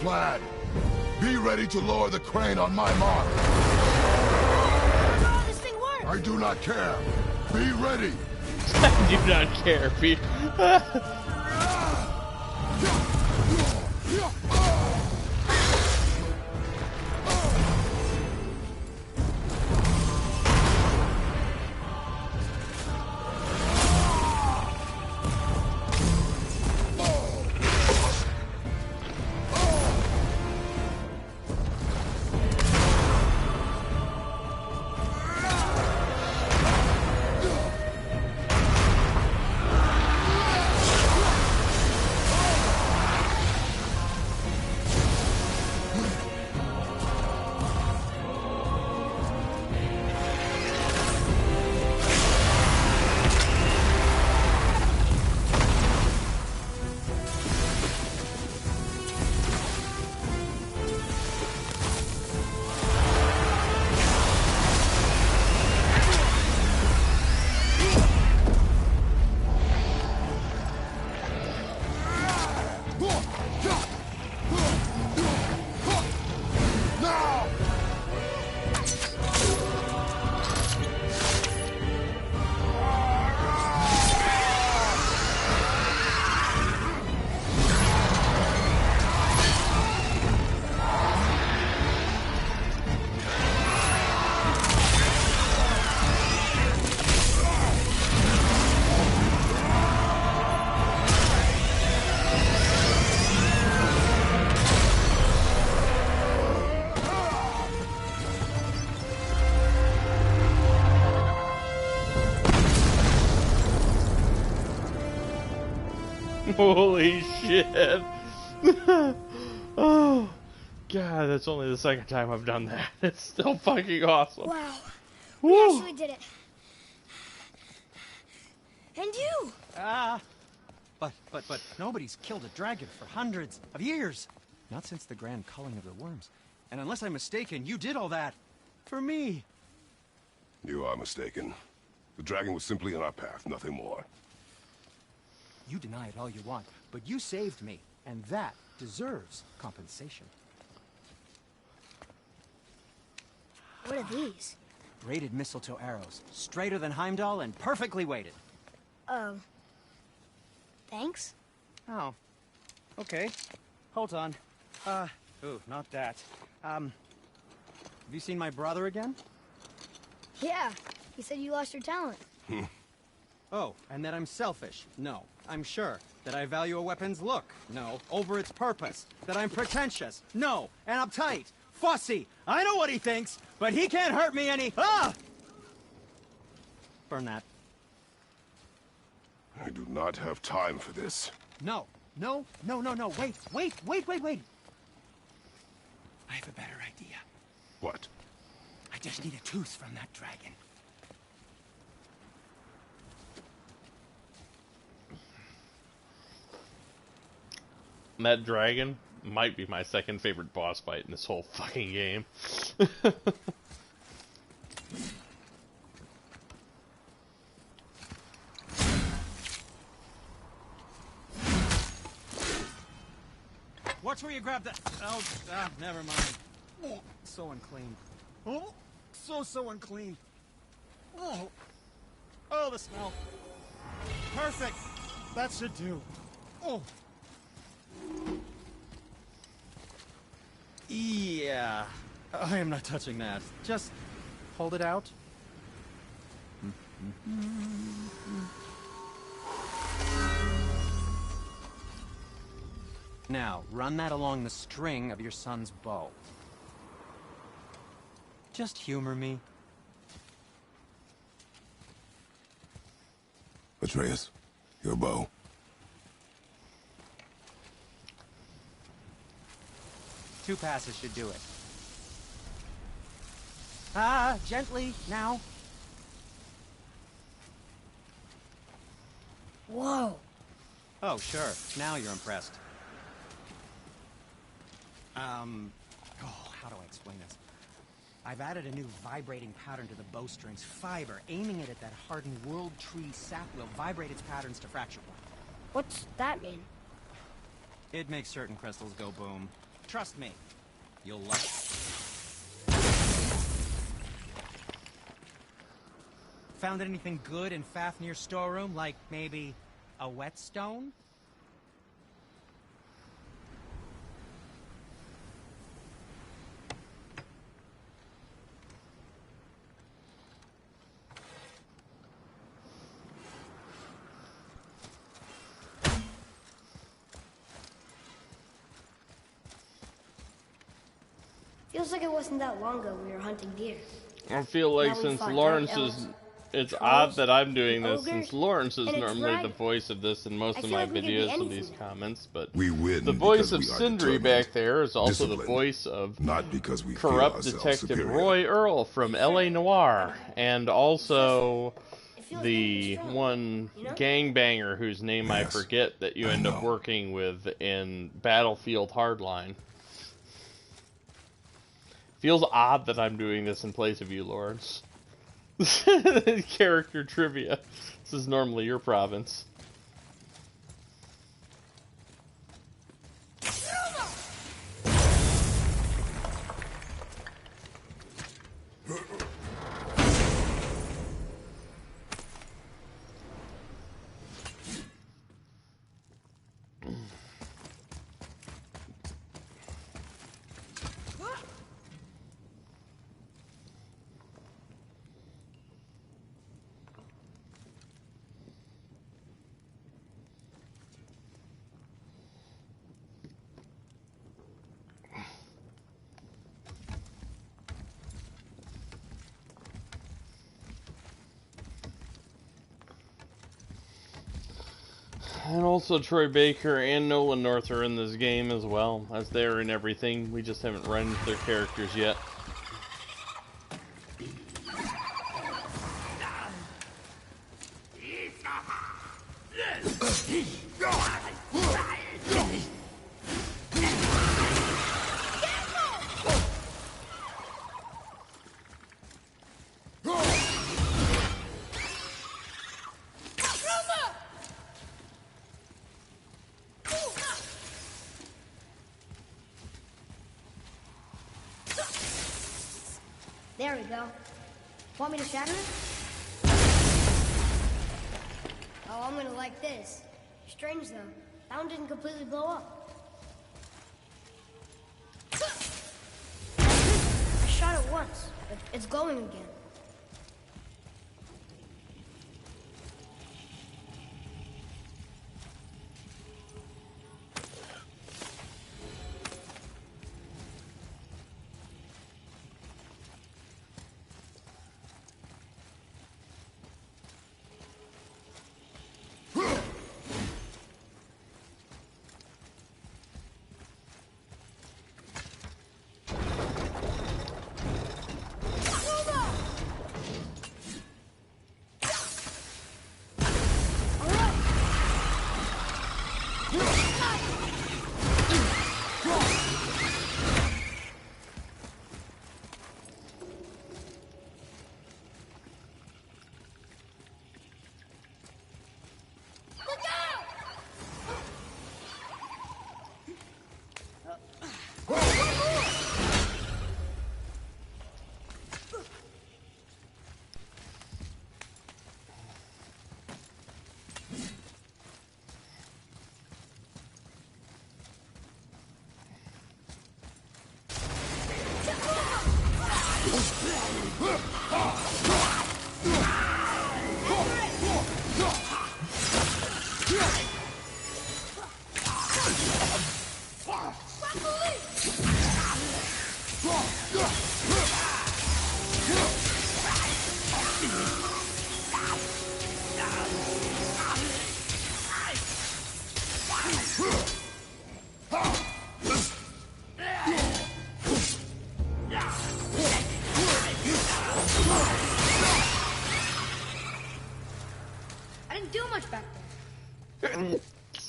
plan. Be ready to lower the crane on my mark. How does this thing work? I do not care. Be ready. I do not care. Be Holy shit. Oh, God, that's only the second time I've done that. It's still fucking awesome. Wow. Woo. We actually did it. And you! But nobody's killed a dragon for hundreds of years. Not since the grand culling of the worms. And unless I'm mistaken, you did all that for me. You are mistaken. The dragon was simply on our path, nothing more. You deny it all you want, but you saved me, and that deserves compensation. What are these? Braided mistletoe arrows, straighter than Heimdall and perfectly weighted. Oh. Thanks? Oh. Okay. Hold on. Ooh, not that. Have you seen my brother again? Yeah. He said you lost your talent. Oh, and that I'm selfish? No, I'm sure. That I value a weapon's look? No, over its purpose. That I'm pretentious? No, and uptight, fussy. I know what he thinks, but he can't hurt me any. Ah! Burn that. I do not have time for this. No. Wait. I have a better idea. What? I just need a tooth from that dragon. That dragon might be my second favorite boss fight in this whole fucking game. Watch where you grab that. Oh, never mind. Oh, so unclean. Oh, so unclean. Oh, the smell. Perfect. That should do. Oh. Yeah. I am not touching that. Just hold it out. Now, run that along the string of your son's bow. Just humor me. Atreus, your bow. Two passes should do it. Gently, now. Whoa. Oh, sure. Now you're impressed. How do I explain this? I've added a new vibrating pattern to the bowstring's fiber. Aiming it at that hardened world tree sap will vibrate its patterns to fracture point. What's that mean? It makes certain crystals go boom. Trust me. You'll love it. Found anything good in Fafnir's storeroom? Like, maybe a whetstone? Feels like it wasn't that long ago we were hunting deer. I feel like Now we since fought Lawrence dark is... elves, It's trolls, odd that I'm doing this ogres, since Lawrence is and a normally the dragon. voice of this in most I of feel my like we could be videos and anything these now. comments, but We win the voice of because we are Sindri determined, back there is also the disciplined, voice of not because we feel corrupt ourselves detective superior. Roy Earl from L.A. Noir, and also It feels the strong, one you know? gangbanger whose name I Yes, forget that you I end up know. working with in Battlefield Hardline. Feels odd that I'm doing this in place of you, Lawrence. Character trivia. This is normally your province. And also Troy Baker and Nolan North are in this game as well, as they're in everything. We just haven't run into their characters yet. There we go. Want me to shatter it? Oh, I'm gonna like this. Strange though, that one didn't completely blow up. I shot it once, but it's glowing again.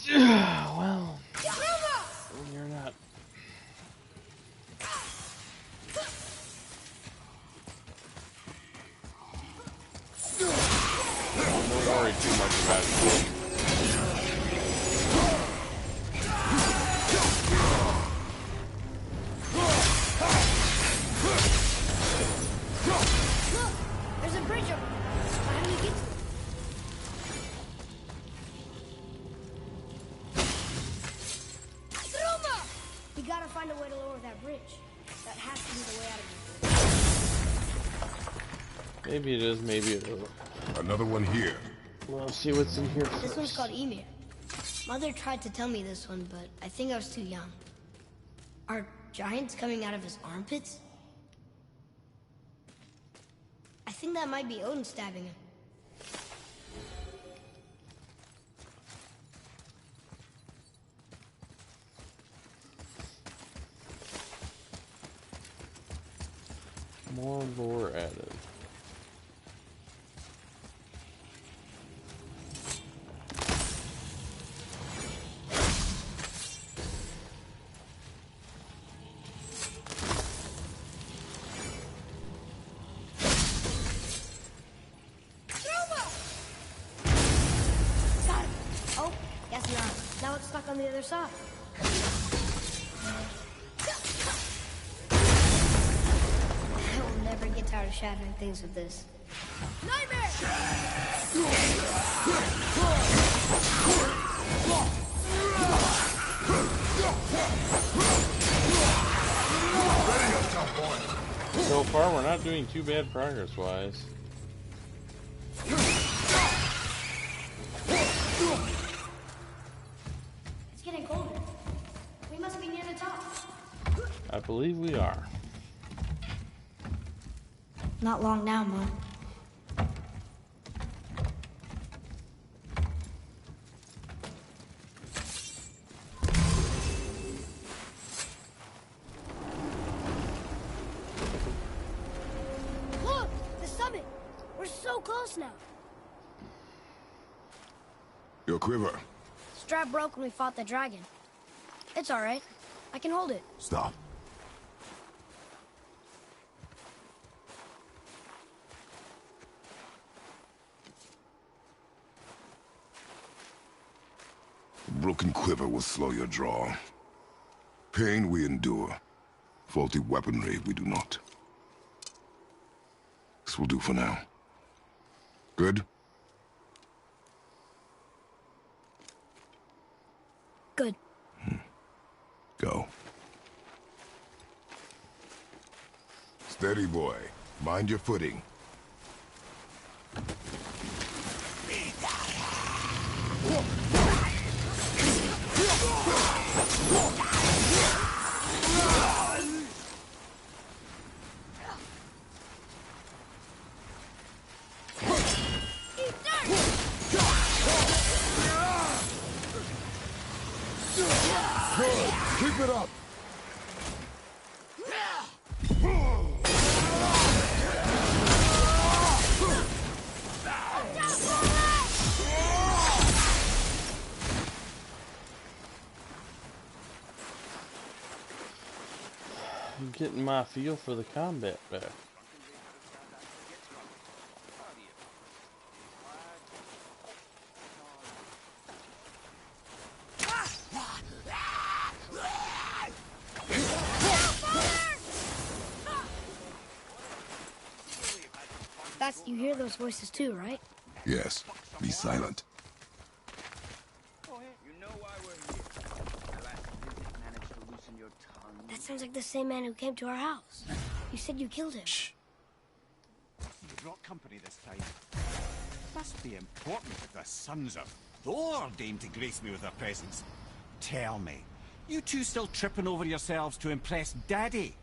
Well, you're not. Don't worry too much about it. Look, there's a bridge over there. How do we get to it? We gotta find a way to lower that bridge. That has to be the way out of here. Maybe it is, maybe it isn't. Another one here. Let's see what's in here This first. one's called Mymir. Mother tried to tell me this one, but I think I was too young. Are giants coming out of his armpits? I think that might be Odin stabbing him. More lore added. Got it. Oh, guess not. Now it's stuck on the other side. I will never get tired of shattering things with this. Nightmare! So far, we're not doing too bad progress-wise. It's getting colder. We must be near the top. I believe we are. Not long now, Mom. this now? Your quiver. Strap broke when we fought the dragon. It's alright. I can hold it. Stop. A broken quiver will slow your draw. Pain we endure. Faulty weaponry we do not. This will do for now. Good? Good. Go. Steady, boy. Mind your footing. Good. Keep it up. I'm getting my feel for the combat back. You hear those voices too, right? Yes. Be silent. That sounds like the same man who came to our house. You said you killed him. Shh. You brought company this time. Must be important if the sons of Thor deign to grace me with their presence. Tell me, you two still tripping over yourselves to impress Daddy?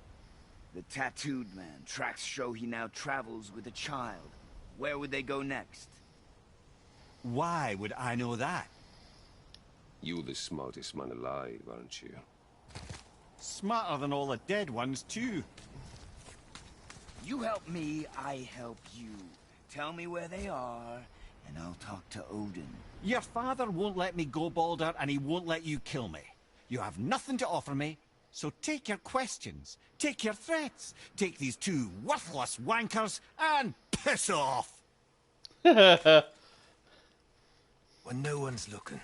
The tattooed man. Tracks show he now travels with a child. Where would they go next? Why would I know that? You the smartest man alive, aren't you? Smarter than all the dead ones, too. You help me, I help you. Tell me where they are, and I'll talk to Odin. Your father won't let me go, Baldur, and he won't let you kill me. You have nothing to offer me, so take your questions, take your threats, take these two worthless wankers, and piss off! When no one's looking,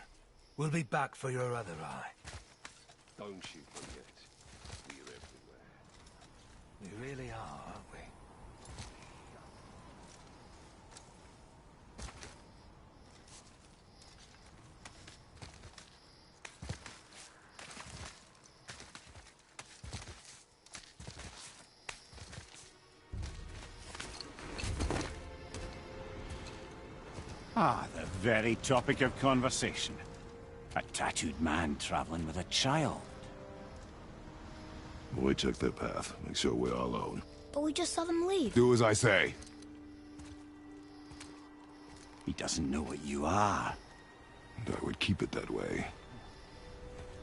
we'll be back for your other eye. Don't you forget, we're everywhere. We really are, aren't we? Ah, the very topic of conversation. A tattooed man traveling with a child. We check their path. Make sure we're all alone. But we just saw them leave. Do as I say. He doesn't know what you are. And I would keep it that way.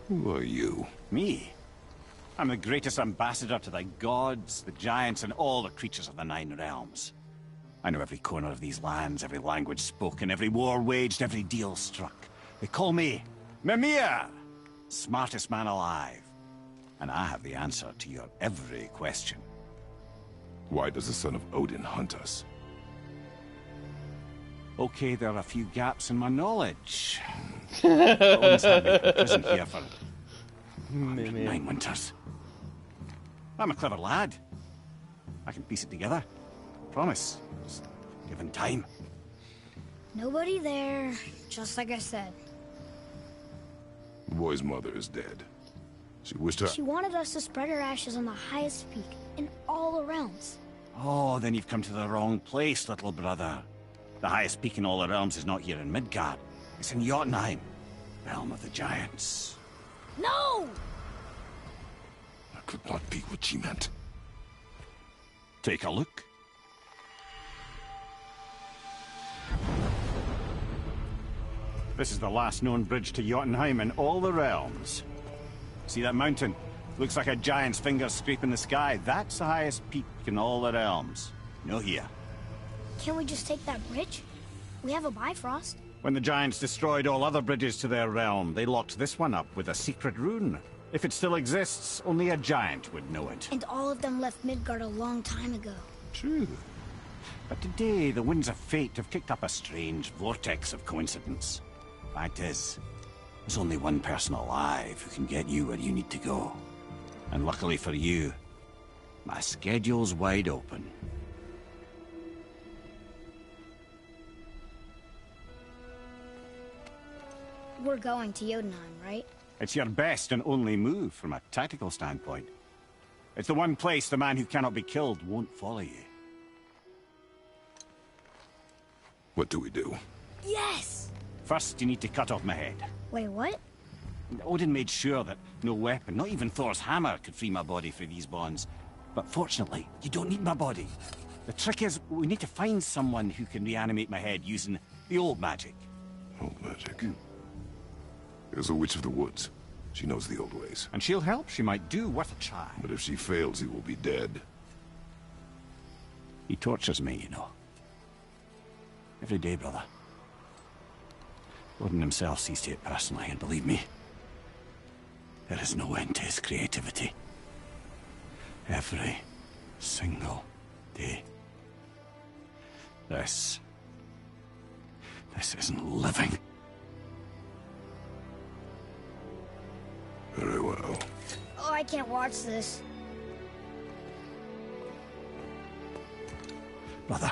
Who are you? Me? I'm the greatest ambassador to the gods, the giants, and all the creatures of the Nine Realms. I know every corner of these lands, every language spoken, every war waged, every deal struck. They call me Mymir, smartest man alive. And I have the answer to your every question. Why does the son of Odin hunt us? Okay, there are a few gaps in my knowledge. Odin's had me in prison here for 109 winters. I'm a clever lad. I can piece it together. Promise. Just given time. Nobody there, just like I said. The boy's mother is dead. She wished her... She wanted us to spread her ashes on the highest peak in all the realms. Oh, then you've come to the wrong place, little brother. The highest peak in all the realms is not here in Midgard. It's in Jotunheim, realm of the giants. No! That could not be what she meant. Take a look. This is the last known bridge to Jotunheim in all the realms. See that mountain? Looks like a giant's fingers scraping the sky. That's the highest peak in all the realms. No here. Can't we just take that bridge? We have a Bifrost. When the Giants destroyed all other bridges to their realm, they locked this one up with a secret rune. If it still exists, only a giant would know it. And all of them left Midgard a long time ago. True. But today, the winds of fate have kicked up a strange vortex of coincidence. Fact is, there's only one person alive who can get you where you need to go. And luckily for you, my schedule's wide open. We're going to Jotunheim, right? It's your best and only move from a tactical standpoint. It's the one place the man who cannot be killed won't follow you. What do we do? Yes! First, you need to cut off my head. Wait, what? Odin made sure that no weapon, not even Thor's hammer, could free my body from these bonds. But fortunately, you don't need my body. The trick is, we need to find someone who can reanimate my head using the old magic. Old magic. There's a witch of the woods. She knows the old ways. And she'll help. She might do worth a try. But if she fails, he will be dead. He tortures me, you know. Every day, brother. Odin himself sees to it personally, and believe me, there is no end to his creativity. Every single day. This isn't living. Very well. Oh, I can't watch this. Brother,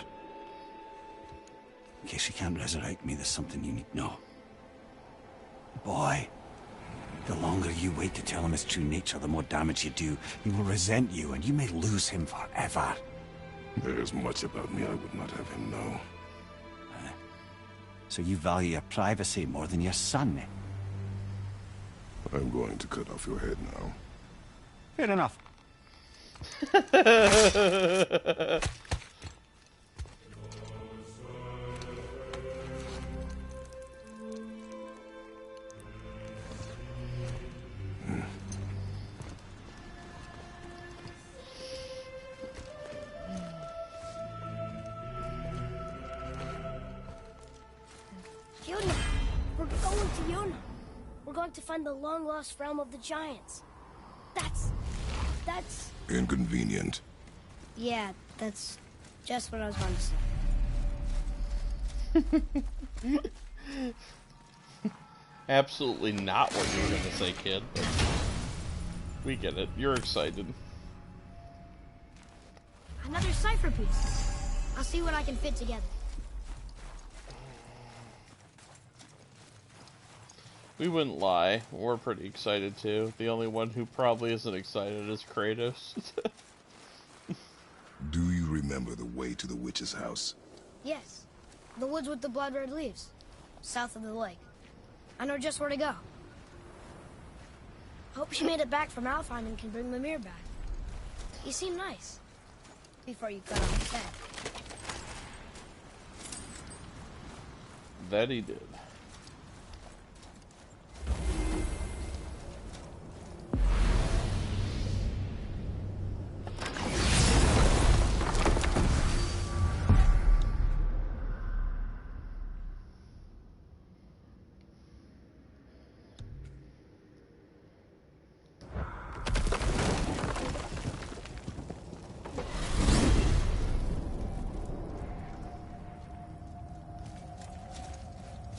in case you can't resurrect me, there's something you need to know. Boy, the longer you wait to tell him his true nature, the more damage you do. He will resent you, and you may lose him forever. There's much about me I would not have him know. So you value your privacy more than your son, eh? I'm going to cut off your head now. Fair enough. Jotunheim! We're going to Jotunheim! We're going to find the long-lost realm of the giants. That's... Inconvenient. Yeah, that's just what I was going to say. Absolutely not what you were going to say, kid. But we get it. You're excited. Another cipher piece. I'll see what I can fit together. We wouldn't lie. We're pretty excited too. The only one who probably isn't excited is Kratos. Do you remember the way to the witch's house? Yes. The woods with the blood-red leaves. South of the lake. I know just where to go. Hope she made it back from Alfhiem and can bring Mymir back. You seem nice. Before you cut off his head. That he did.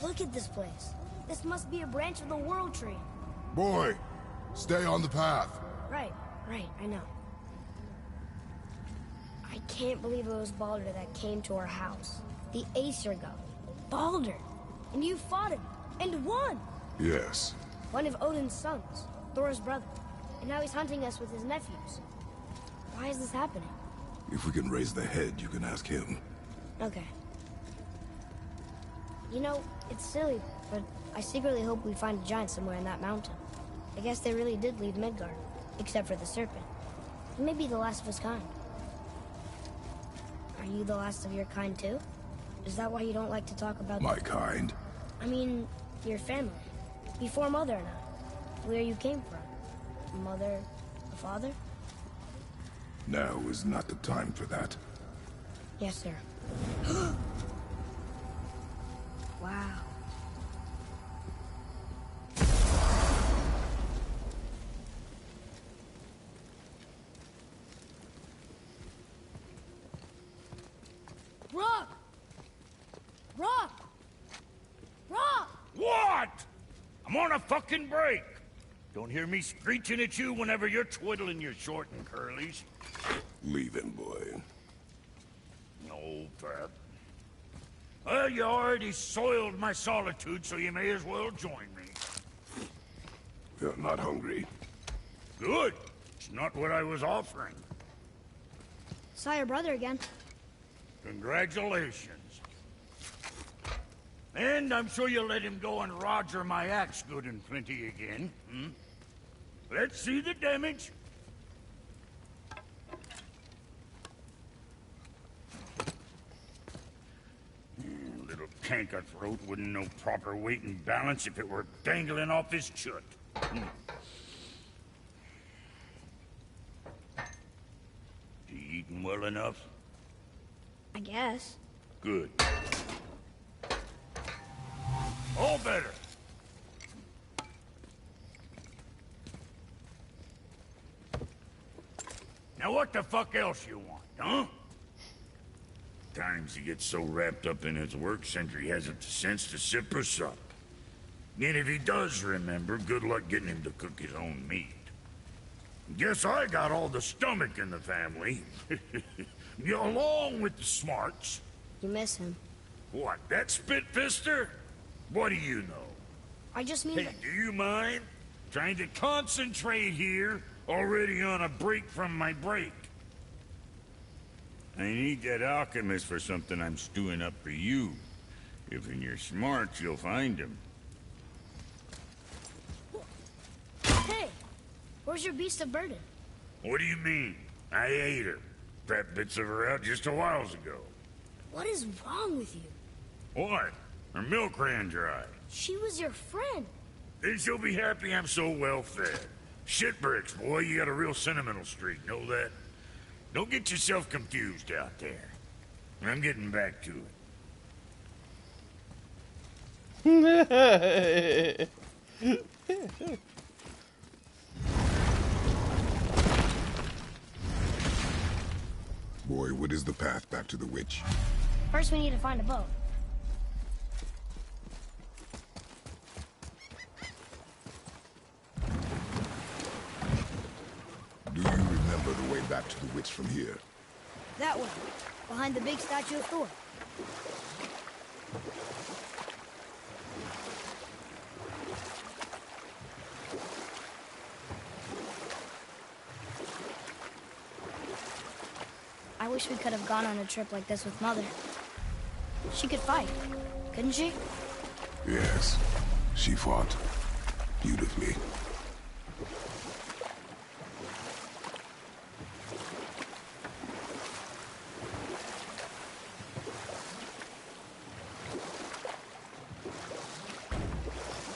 Look at this place. This must be a branch of the World Tree. Boy, stay on the path. Right, I know. I can't believe it was Baldur that came to our house. The Aesir god. Baldur! And you fought him, and won! Yes. One of Odin's sons, Thor's brother. And now he's hunting us with his nephews. Why is this happening? If we can raise the head, you can ask him. Okay. You know, it's silly, but I secretly hope we find a giant somewhere in that mountain. I guess they really did leave Midgard, except for the serpent. He may be the last of his kind. Are you the last of your kind too? Is that why you don't like to talk about... My kind? I mean, your family. Before Mother and I. Where you came from. Mother, a father? Now is not the time for that. Yes, sir. Wow. Rock! Rock! Rock! What? I'm on a fucking break. Don't hear me screeching at you whenever you're twiddling your short and curlies. Leave him, boy. No, Pep. Well, you already soiled my solitude, so you may as well join me. You're not hungry. Good. It's not what I was offering. Saw your brother again. Congratulations. And I'm sure you'll let him go and roger my axe good and plenty again, hmm? Let's see the damage. Little canker throat wouldn't know proper weight and balance if it were dangling off his chut. You eating well enough? I guess. Good. All better. Now what the fuck else you want, huh? Times he gets so wrapped up in his work, Sentry hasn't the sense to sip or sup. And if he does remember, good luck getting him to cook his own meat. Guess I got all the stomach in the family. Along with the smarts. You miss him. What, that spit-fister? What do you know? I just mean Hey, that... do you mind? Trying to concentrate here, already on a break from my break. I need that alchemist for something I'm stewing up for you. If in your smarts, you'll find him. Hey! Where's your beast of burden? What do you mean? I ate her. Fat bits of her out just a while ago. What is wrong with you? What? Her milk ran dry. She was your friend. Then she'll be happy I'm so well fed. Shit bricks, boy, you got a real sentimental streak, know that? Don't get yourself confused out there. I'm getting back to it. Boy, what is the path back to the witch? First we need to find a boat. Do you remember the way back to the witch from here? That way, behind the big statue of Thor. I wish we could have gone on a trip like this with Mother. She could fight, couldn't she? Yes, she fought beautifully.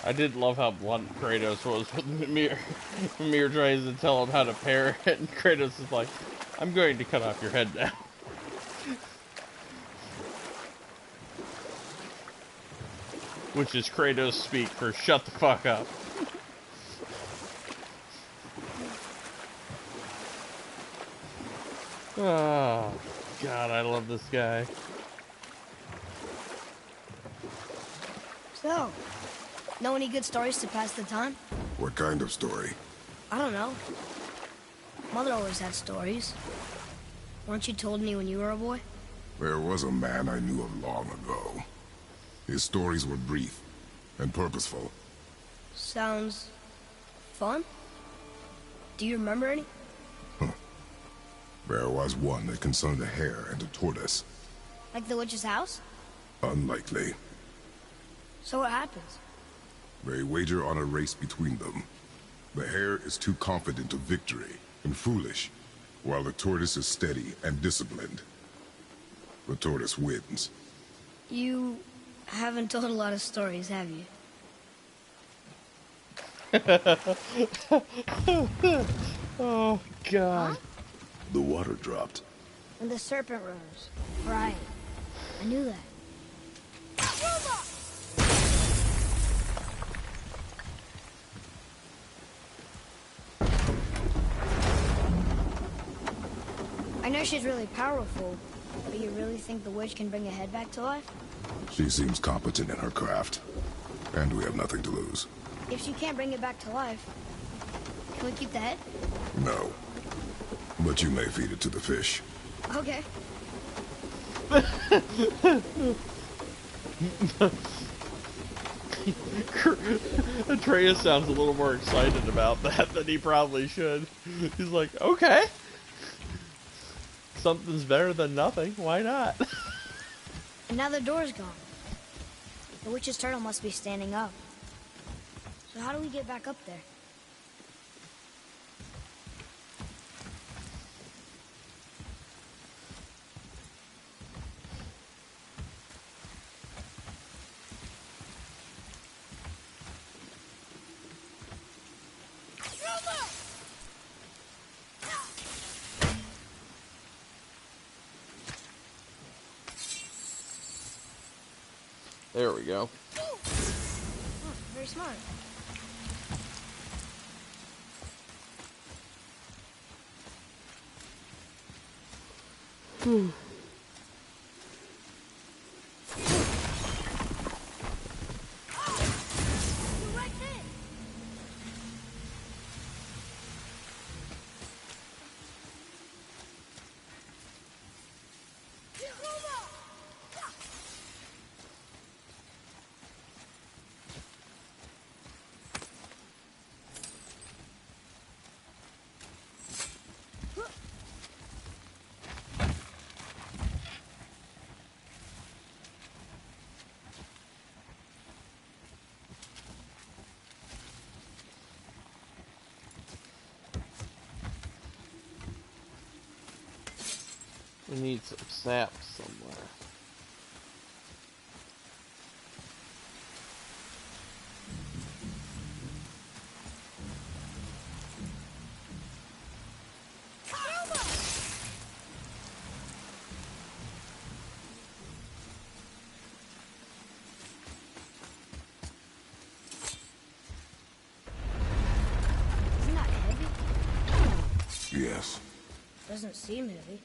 I did love how blunt Kratos was with Mymir. Mymir tries to tell him how to pair it, and Kratos is like, I'm going to cut off your head now. Which is Kratos speak for shut the fuck up. Oh, God, I love this guy. So, know any good stories to pass the time? What kind of story? I don't know. Mother always had stories. Weren't you told me when you were a boy? There was a man I knew of long ago. His stories were brief and purposeful. Sounds fun. Do you remember any? There was one that concerned a hare and a tortoise. Like the witch's house? Unlikely. So what happens? They wager on a race between them. The hare is too confident of victory and foolish, while the tortoise is steady and disciplined. The tortoise wins. You haven't told a lot of stories, have you? Oh, God. Huh? The water dropped. And the serpent rose. Right. I knew that. I know she's really powerful, but you really think the witch can bring a head back to life? She seems competent in her craft, and we have nothing to lose. If she can't bring it back to life, can we keep the head? No. But you may feed it to the fish. Okay. Atreus sounds a little more excited about that than he probably should. He's like, okay. Something's better than nothing. Why not? And now the door's gone. The witch's turtle must be standing up. So how do we get back up there? There we go. Oh, very smart. We need some sap somewhere. Isn't that heavy? Yes. Doesn't seem heavy.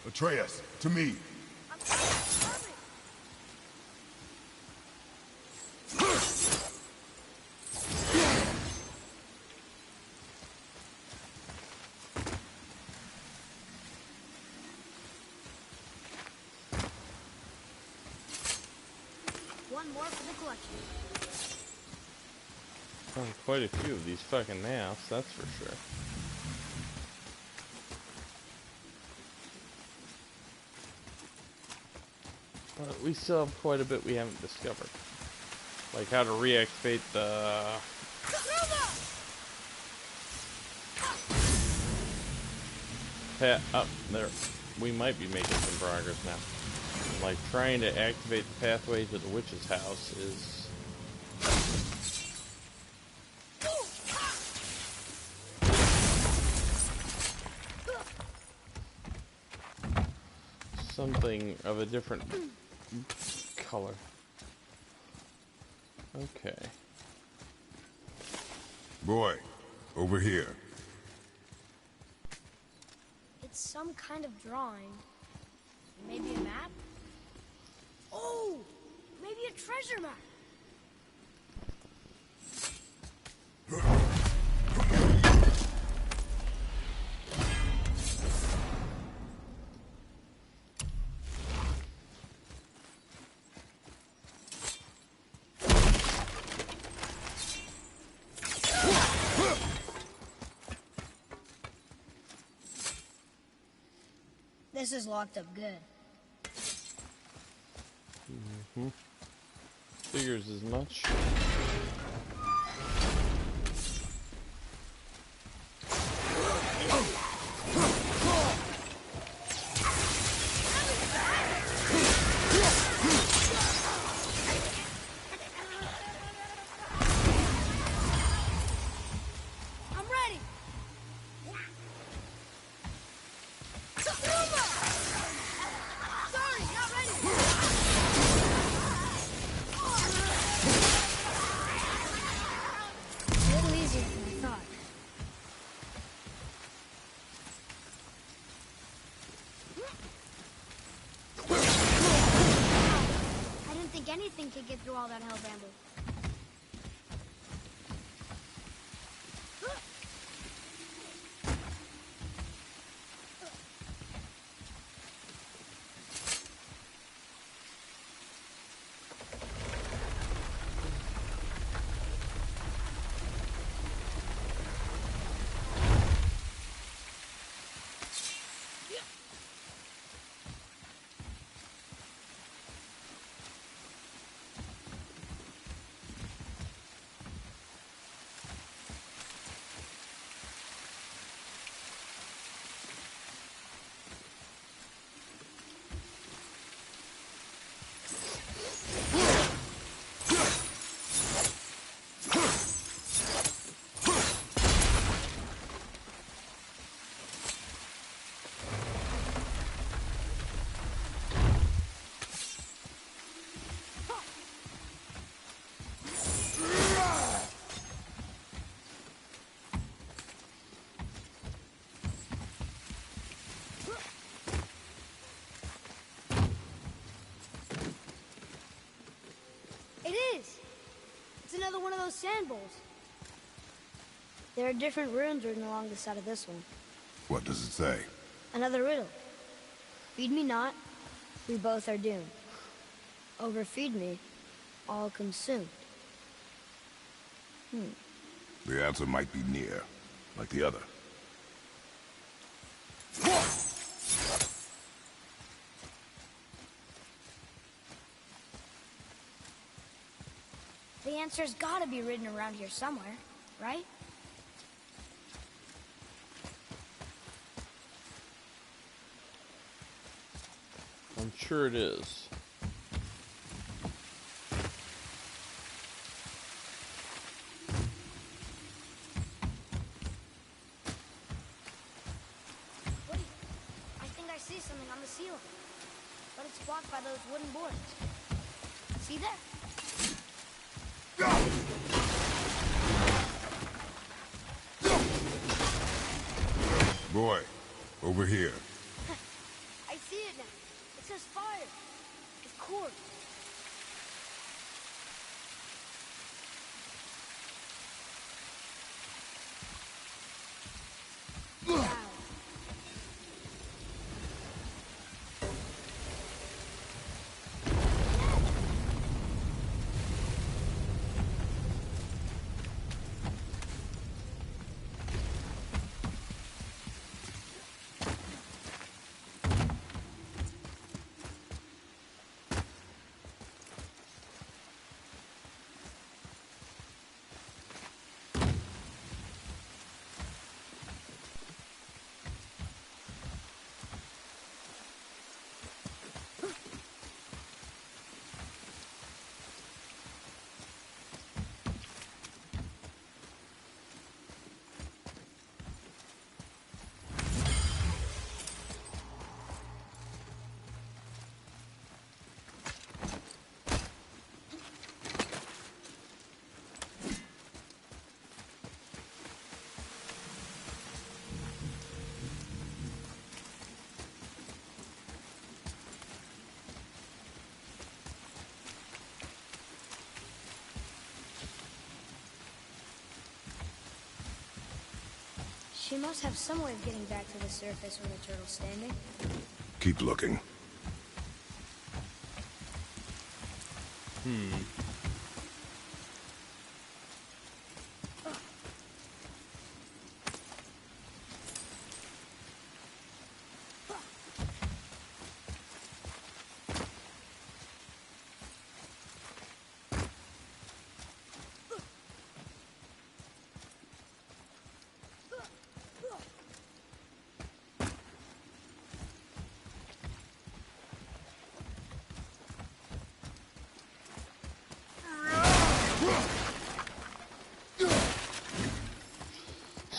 Atreus, to me. One more for the collection. Found quite a few of these fucking maps, that's for sure. But we still have quite a bit we haven't discovered. Like how to reactivate the... up there. We might be making some progress now. Like trying to activate the pathway to the witch's house is... something of a different color. Okay. Boy, over here. It's some kind of drawing. Maybe a map? Oh! Maybe a treasure map! This is locked up good. Figures as much. I'm ready. Sorry, not ready. A little easier than I thought. I didn't think anything could get through all that hell bramble. It is! It's another one of those sand bowls. There are different runes written along the side of this one. What does it say? Another riddle. Feed me not, we both are doomed. Overfeed me, all consumed. The answer might be near, like the other. The answer's gotta be written around here somewhere, right? I'm sure it is. Wait, I think I see something on the ceiling. But it's blocked by those wooden boards. See there? Boy, over here. I see it now. It says fire. Of course. Wow. She must have some way of getting back to the surface where the turtle's standing. Keep looking.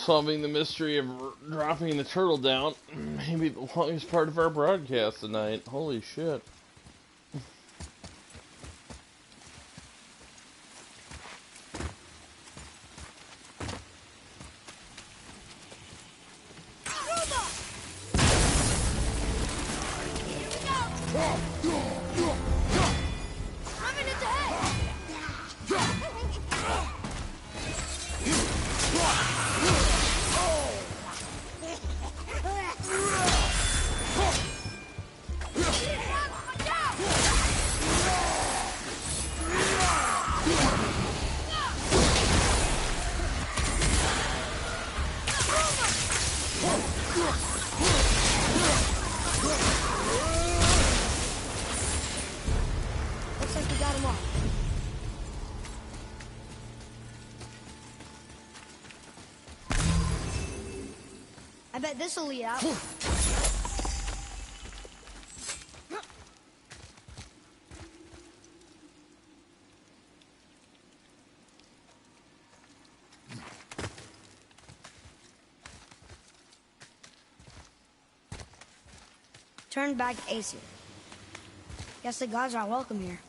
solving the mystery of dropping the turtle down. Maybe the longest part of our broadcast tonight. Holy shit. I bet this'll lead out. Turn back Aesir. Guess the gods aren't welcome here.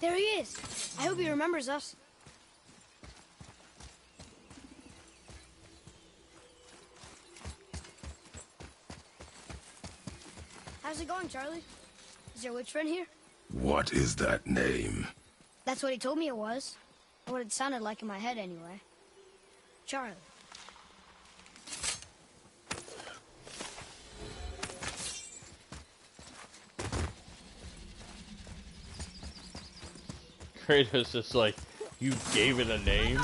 There he is. I hope he remembers us. How's it going, Charlie? Is your witch friend here? What is that name? That's what he told me it was. Or what it sounded like in my head, anyway. Charlie. Kratos is like, you gave it a name?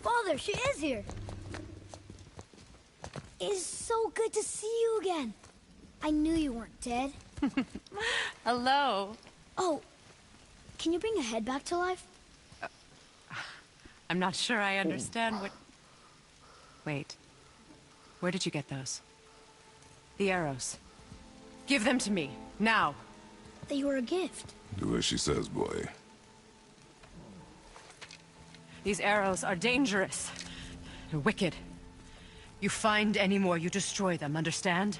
Father, she is here. It's so good to see you again. I knew you weren't dead. Hello. Oh, can you bring a head back to life? I'm not sure I understand what... Wait. Where did you get those? The arrows. Give them to me, now. They were a gift. Do as she says, boy. These arrows are dangerous. They're wicked. You find any more, you destroy them, understand?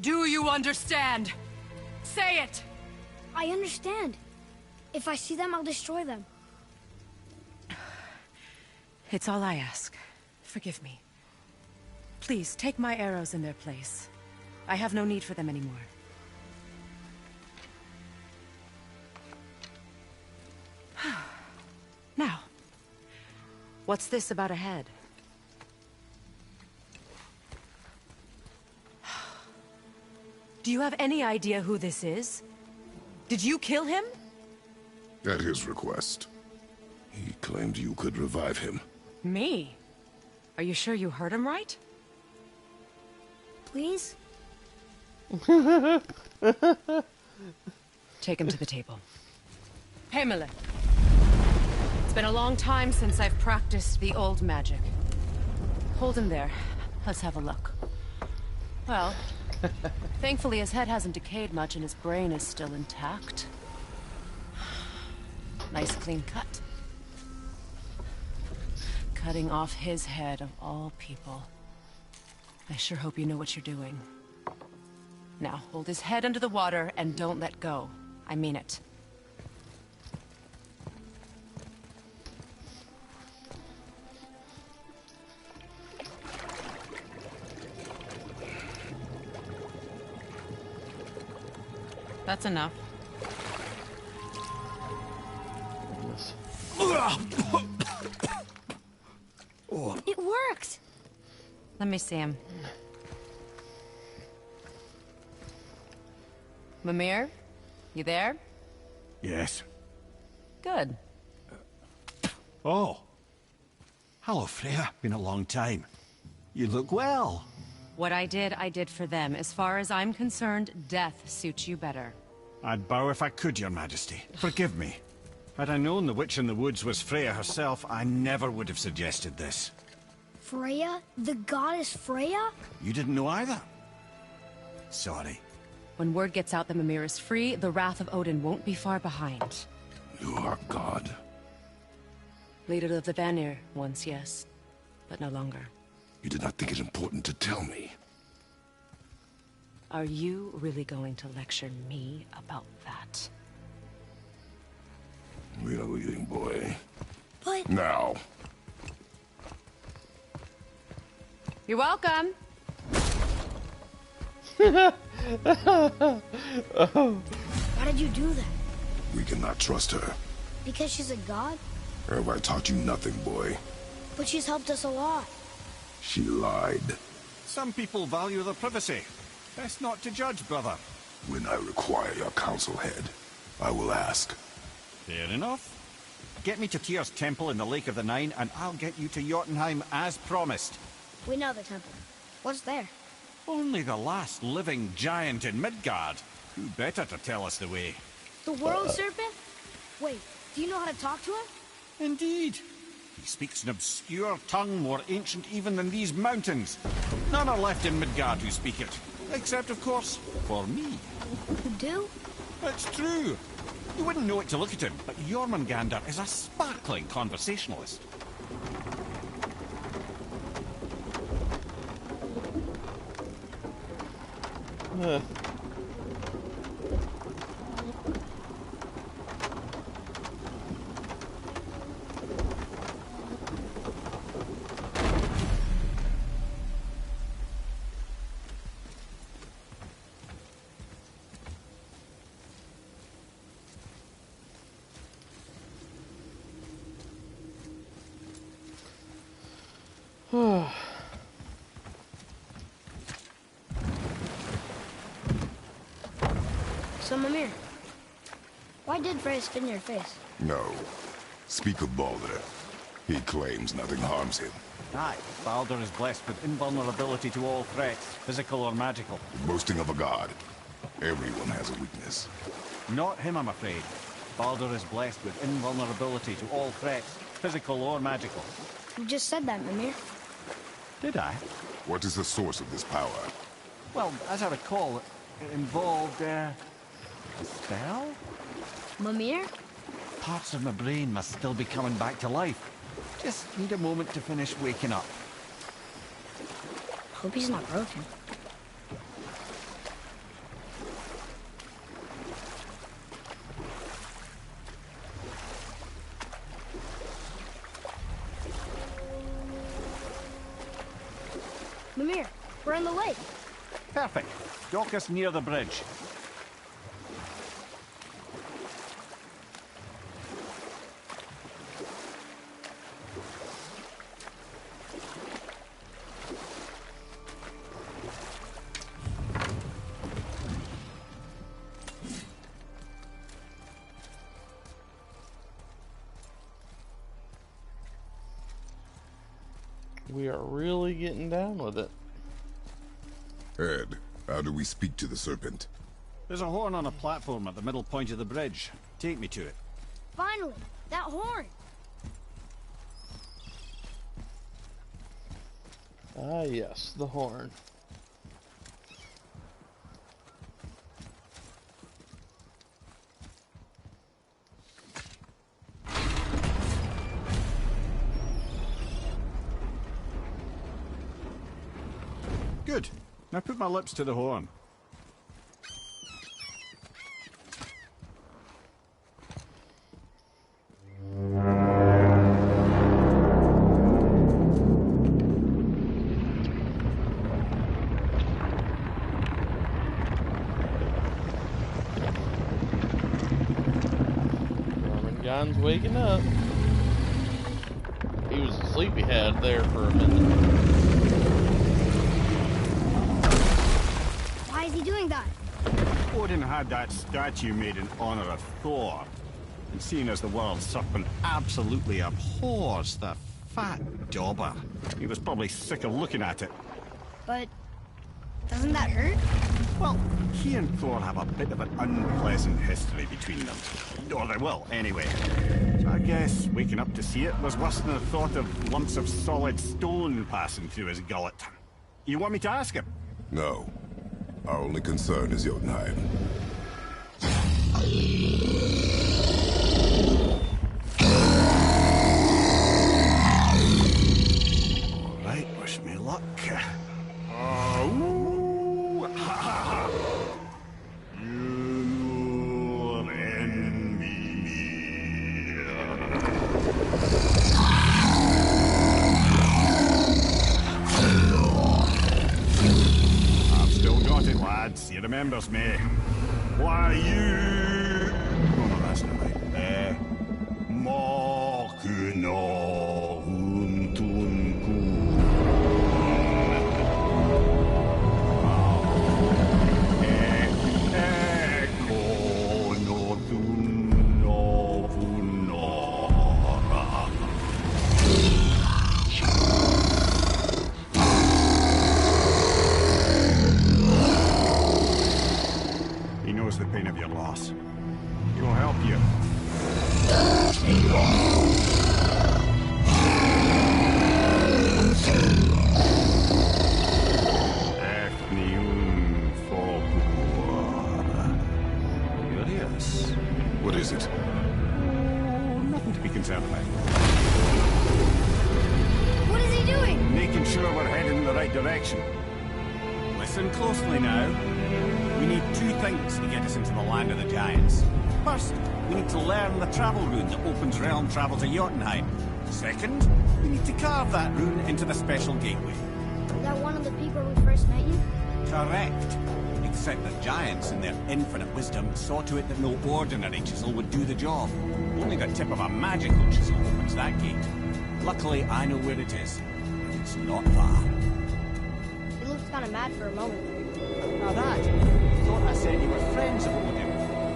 Do you understand? Say it! I understand. If I see them, I'll destroy them. It's all I ask. Forgive me. Please, take my arrows in their place. I have no need for them anymore. Now, what's this about a head? Do you have any idea who this is? Did you kill him? At his request. He claimed you could revive him. Me? Are you sure you heard him right? Please? Take him to the table. Pamela. been a long time since I've practiced the old magic. Hold him there. Let's have a look. Well, thankfully his head hasn't decayed much and his brain is still intact. Nice clean cut. Cutting off his head of all people. I sure hope you know what you're doing. Now, hold his head under the water and don't let go. I mean it. That's enough. It worked! Let me see him. Mymir? You there? Yes. Good. Oh. Hello, Freya. Been a long time. You look well. What I did for them. As far as I'm concerned, death suits you better. I'd bow if I could, Your Majesty. Forgive me. Had I known the witch in the woods was Freya herself, I never would have suggested this. Freya? The goddess Freya? You didn't know either? Sorry. When word gets out that Mymir is free, the wrath of Odin won't be far behind. You are God. Leader of the Vanir, once, yes. But no longer. You did not think it important to tell me. Are you really going to lecture me about that? We are leaving, boy. But... Now. You're welcome! Why did you do that? We cannot trust her. Because she's a god? Have I taught you nothing, boy? But she's helped us a lot. She lied. Some people value their privacy. Best not to judge, brother. When I require your council head, I will ask. Fair enough. Get me to Tyr's temple in the Lake of the Nine, and I'll get you to Jotunheim as promised. We know the temple. What's there? Only the last living giant in Midgard. Who better to tell us the way? The world serpent? Wait, do you know how to talk to him? Indeed. He speaks an obscure tongue more ancient even than these mountains. None are left in Midgard who speak it. Except, of course, for me. You do? It's true. You wouldn't know it to look at him, but Jormungandr is a sparkling conversationalist. So, Mymir, why did Freya spit in your face? No. Speak of Baldur. He claims nothing harms him. Aye, Baldur is blessed with invulnerability to all threats, physical or magical. Boasting of a god. Everyone has a weakness. Not him, I'm afraid. Baldur is blessed with invulnerability to all threats, physical or magical. You just said that, Mymir. Did I? What is the source of this power? Well, as I recall, it involved, a spell? Mymir? Parts of my brain must still be coming back to life. Just need a moment to finish waking up. Hope he's not broken. Mymir, we're in the lake. Perfect. Dock us near the bridge. We are really getting down with it. Ed, how do we speak to the serpent? There's a horn on a platform at the middle point of the bridge. Take me to it. Finally, that horn. Ah, yes, the horn. Good. Now put my lips to the horn. John's waking up. He was a sleepyhead there for a minute. Why is he doing that? Odin had that statue made in honor of Thor. And seeing as the world serpent absolutely abhors the fat dauber, he was probably sick of looking at it. But doesn't that hurt? Well, he and Thor have a bit of an unpleasant history between them. Or they will, anyway. So I guess waking up to see it was worse than the thought of lumps of solid stone passing through his gullet. You want me to ask him? No. Our only concern is Jotunheim. All right, wish me luck. He remembers me. Why you? Oh no, that's not right. Mokno Huntunku. Eko no tunno punora. He knows the pain of your loss. He will help you. Curious. What is it? Oh, nothing to be concerned about. What is he doing? Making sure we're heading in the right direction. Listen closely now. We need two things to get us into the land of the giants. First, we need to learn the travel rune that opens realm travel to Jotunheim. Second, we need to carve that rune into the special gateway. Is that one of the people we first met you? Correct. Except the giants, in their infinite wisdom, saw to it that no ordinary chisel would do the job. Only the tip of a magical chisel opens that gate. Luckily, I know where it is. It's not far. He looked kind of mad for a moment. Now that, thought I said you were friends of Odin.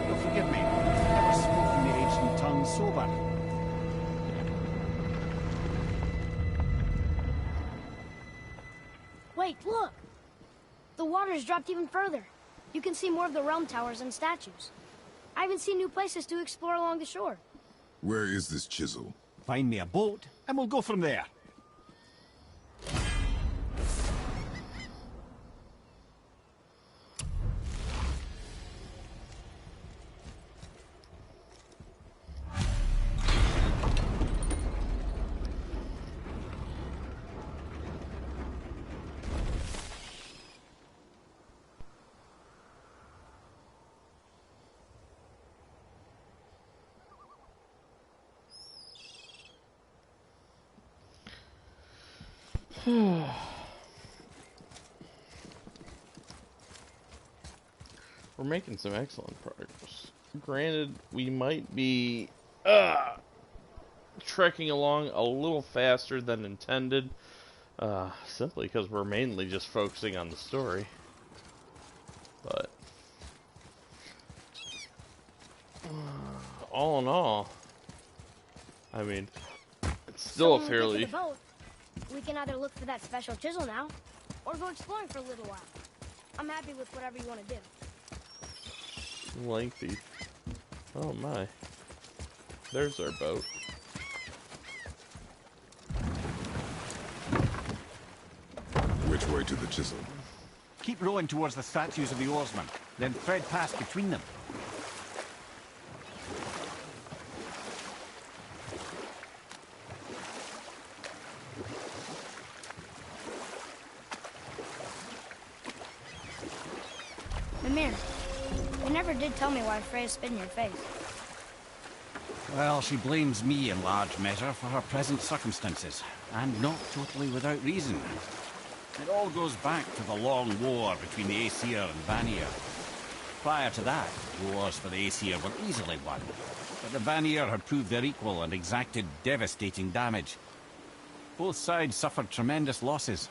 You'll forgive me. Never spoken the ancient tongue sober. Wait, look! The water's dropped even further. You can see more of the realm towers and statues. I even see new places to explore along the shore. Where is this chisel? Find me a boat, and we'll go from there. We're making some excellent progress. Granted, we might be trekking along a little faster than intended, simply because we're mainly just focusing on the story. But all in all, I mean, it's still a fairly... We can either look for that special chisel now, or go exploring for a little while. I'm happy with whatever you want to do. Lengthy. Oh my. There's our boat. way to the chisel? Keep rowing towards the statues of the oarsmen, then thread past between them. Mymir, you never did tell me why Freya spit in your face. Well, she blames me in large measure for her present circumstances, and not totally without reason. It all goes back to the long war between the Aesir and Vanir. Prior to that, wars for the Aesir were easily won, but the Vanir had proved their equal and exacted devastating damage. Both sides suffered tremendous losses,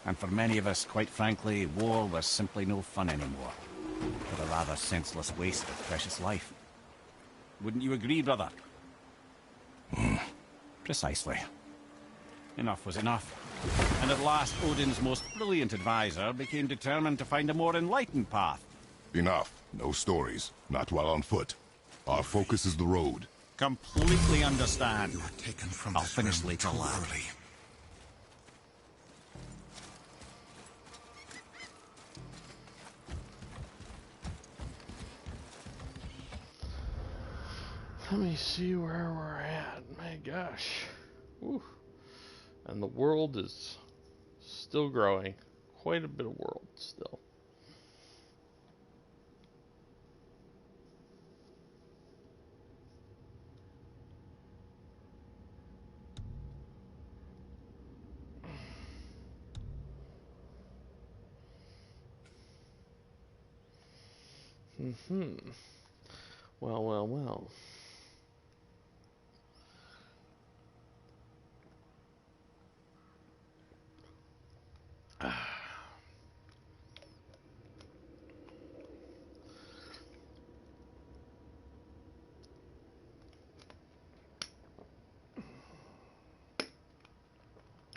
and for many of us, quite frankly, war was simply no fun anymore, but a rather senseless waste of precious life. Wouldn't you agree, brother? Precisely. Enough was enough. And at last, Odin's most brilliant advisor became determined to find a more enlightened path. Enough. No stories. Not while on foot. Our focus is the road. Completely understand. You were taken from I'll this finish realm later, too lad. early. Let me see where we're at. My gosh. Woo. And the world is still growing. Quite a bit of world still. Well, well, well.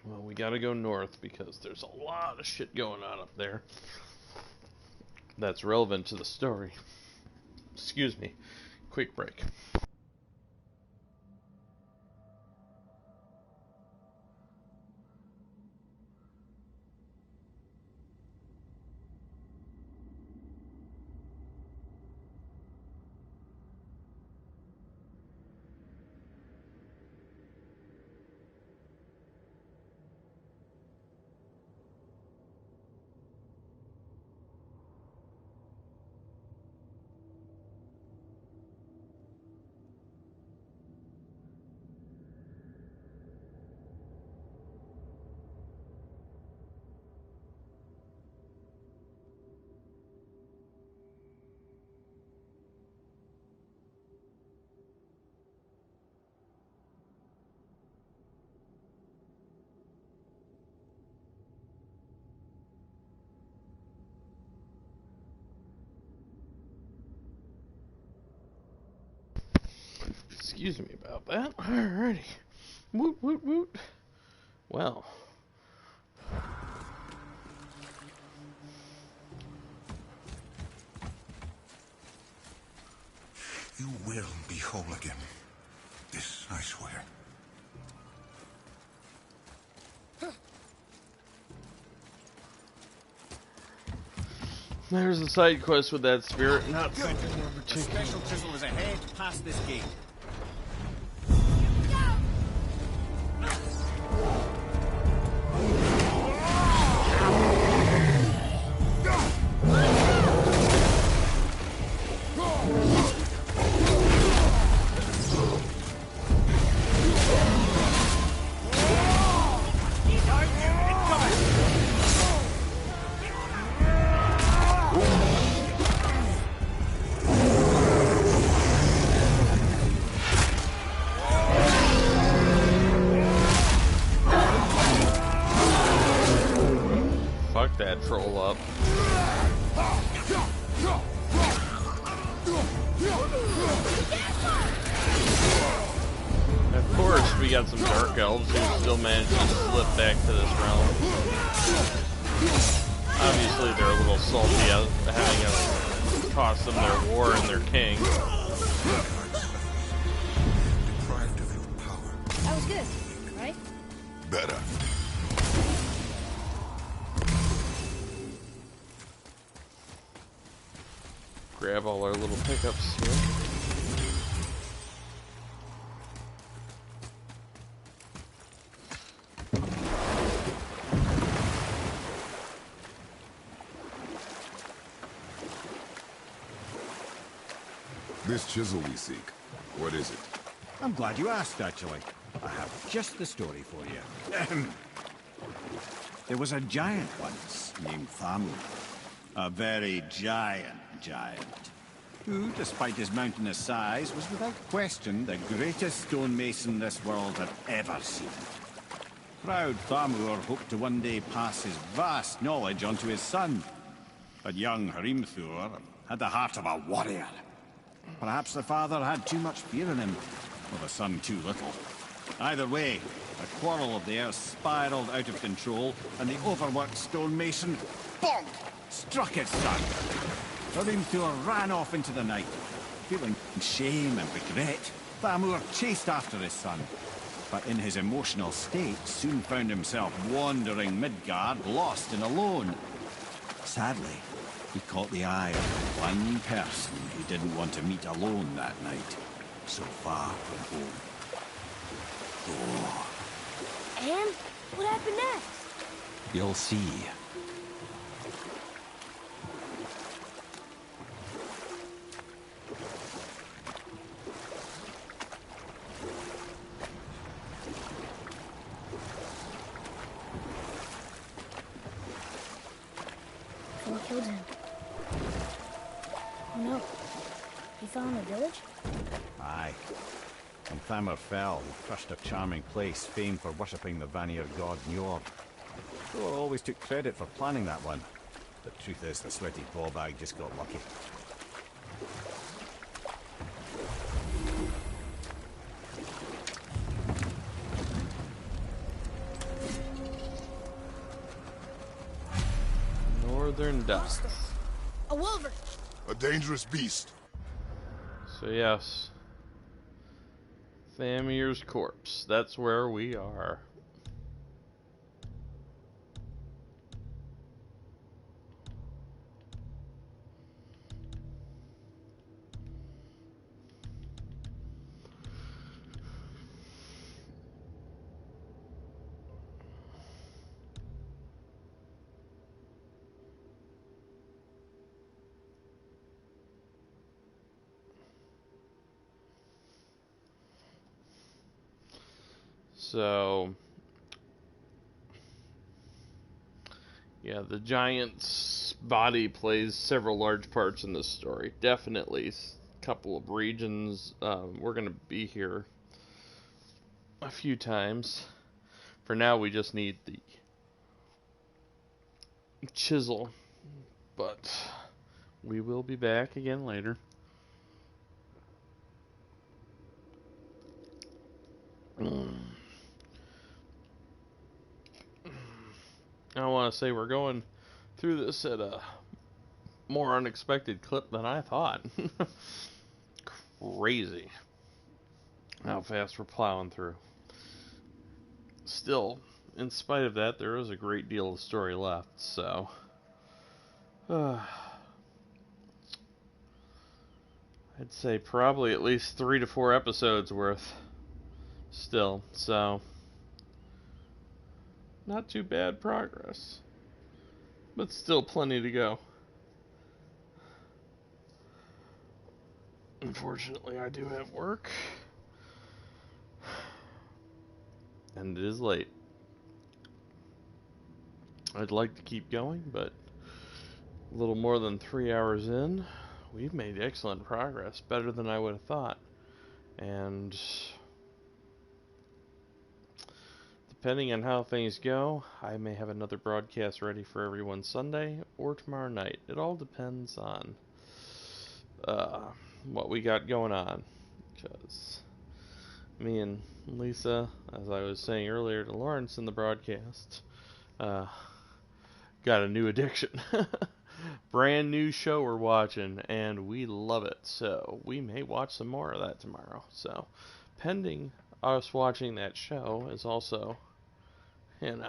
Well, we gotta go north because there's a lot of shit going on up there that's relevant to the story. Excuse me. Quick break. Excuse me about that. Alrighty. Woot, woot, woot. Well. You will be whole again. This I swear. There's a side quest with that spirit, not something more The particular. special chisel is ahead, past this gate. Fuck that troll up. Of course, we got some dark elves who still managed to slip back to this realm. Obviously, they're a little salty at having us cost them their war and their king. Deprived of your power. That was good, right? Better. grab all our little pickups here. This chisel we seek, what is it? I'm glad you asked, actually. I have just the story for you. There was a giant once named Thamur. A very giant, who, despite his mountainous size, was without question the greatest stonemason this world had ever seen. Proud Thamur hoped to one day pass his vast knowledge onto his son. But young Hrimthur had the heart of a warrior. Perhaps the father had too much fear in him, or the son too little. Either way, a quarrel of theirs spiraled out of control, and the overworked stonemason, bonk, struck his son. Hrimthur ran off into the night. Feeling shame and regret, Thamur chased after his son. But in his emotional state, soon found himself wandering Midgard, lost and alone. Sadly, he caught the eye of one person he didn't want to meet alone that night, so far from home. Oh. And what happened next? You'll see. What killed him? Oh no. He fell in the village? Aye. When Thamur fell, he crushed a charming place famed for worshipping the Vanir god Njord. Thor always took credit for planning that one. The truth is, the sweaty ballbag just got lucky. Northern Ducks. A wolverine! A dangerous beast. So yes, Thamir's corpse. That's where we are. So, yeah, the giant's body plays several large parts in this story. Definitely a couple of regions. We're going to be here a few times. For now, we just need the chisel, but we will be back again later. I want to say we're going through this at a more unexpected clip than I thought. Crazy how fast we're plowing through. Still, in spite of that, there is a great deal of story left, so I'd say probably at least 3 to 4 episodes worth still, so not too bad progress, but still plenty to go. Unfortunately, I do have work, and it is late. I'd like to keep going, but a little more than 3 hours in, we've made excellent progress, better than I would have thought, and depending on how things go, I may have another broadcast ready for everyone Sunday or tomorrow night. It all depends on what we got going on. Because me and Lisa, as I was saying earlier to Lawrence in the broadcast, got a new addiction. Brand new show we're watching, and we love it. So we may watch some more of that tomorrow. So pending us watching that show is also, going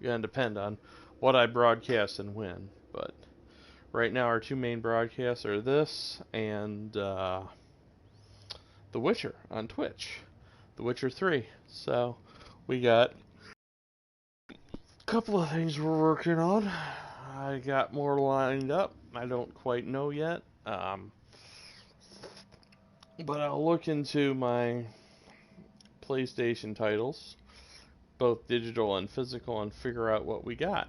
to depend on what I broadcast and when. But right now our two main broadcasts are this and The Witcher on Twitch. The Witcher 3. So we got a couple of things we're working on. I got more lined up. I don't quite know yet. But I'll look into my PlayStation titles, both digital and physical, and figure out what we got.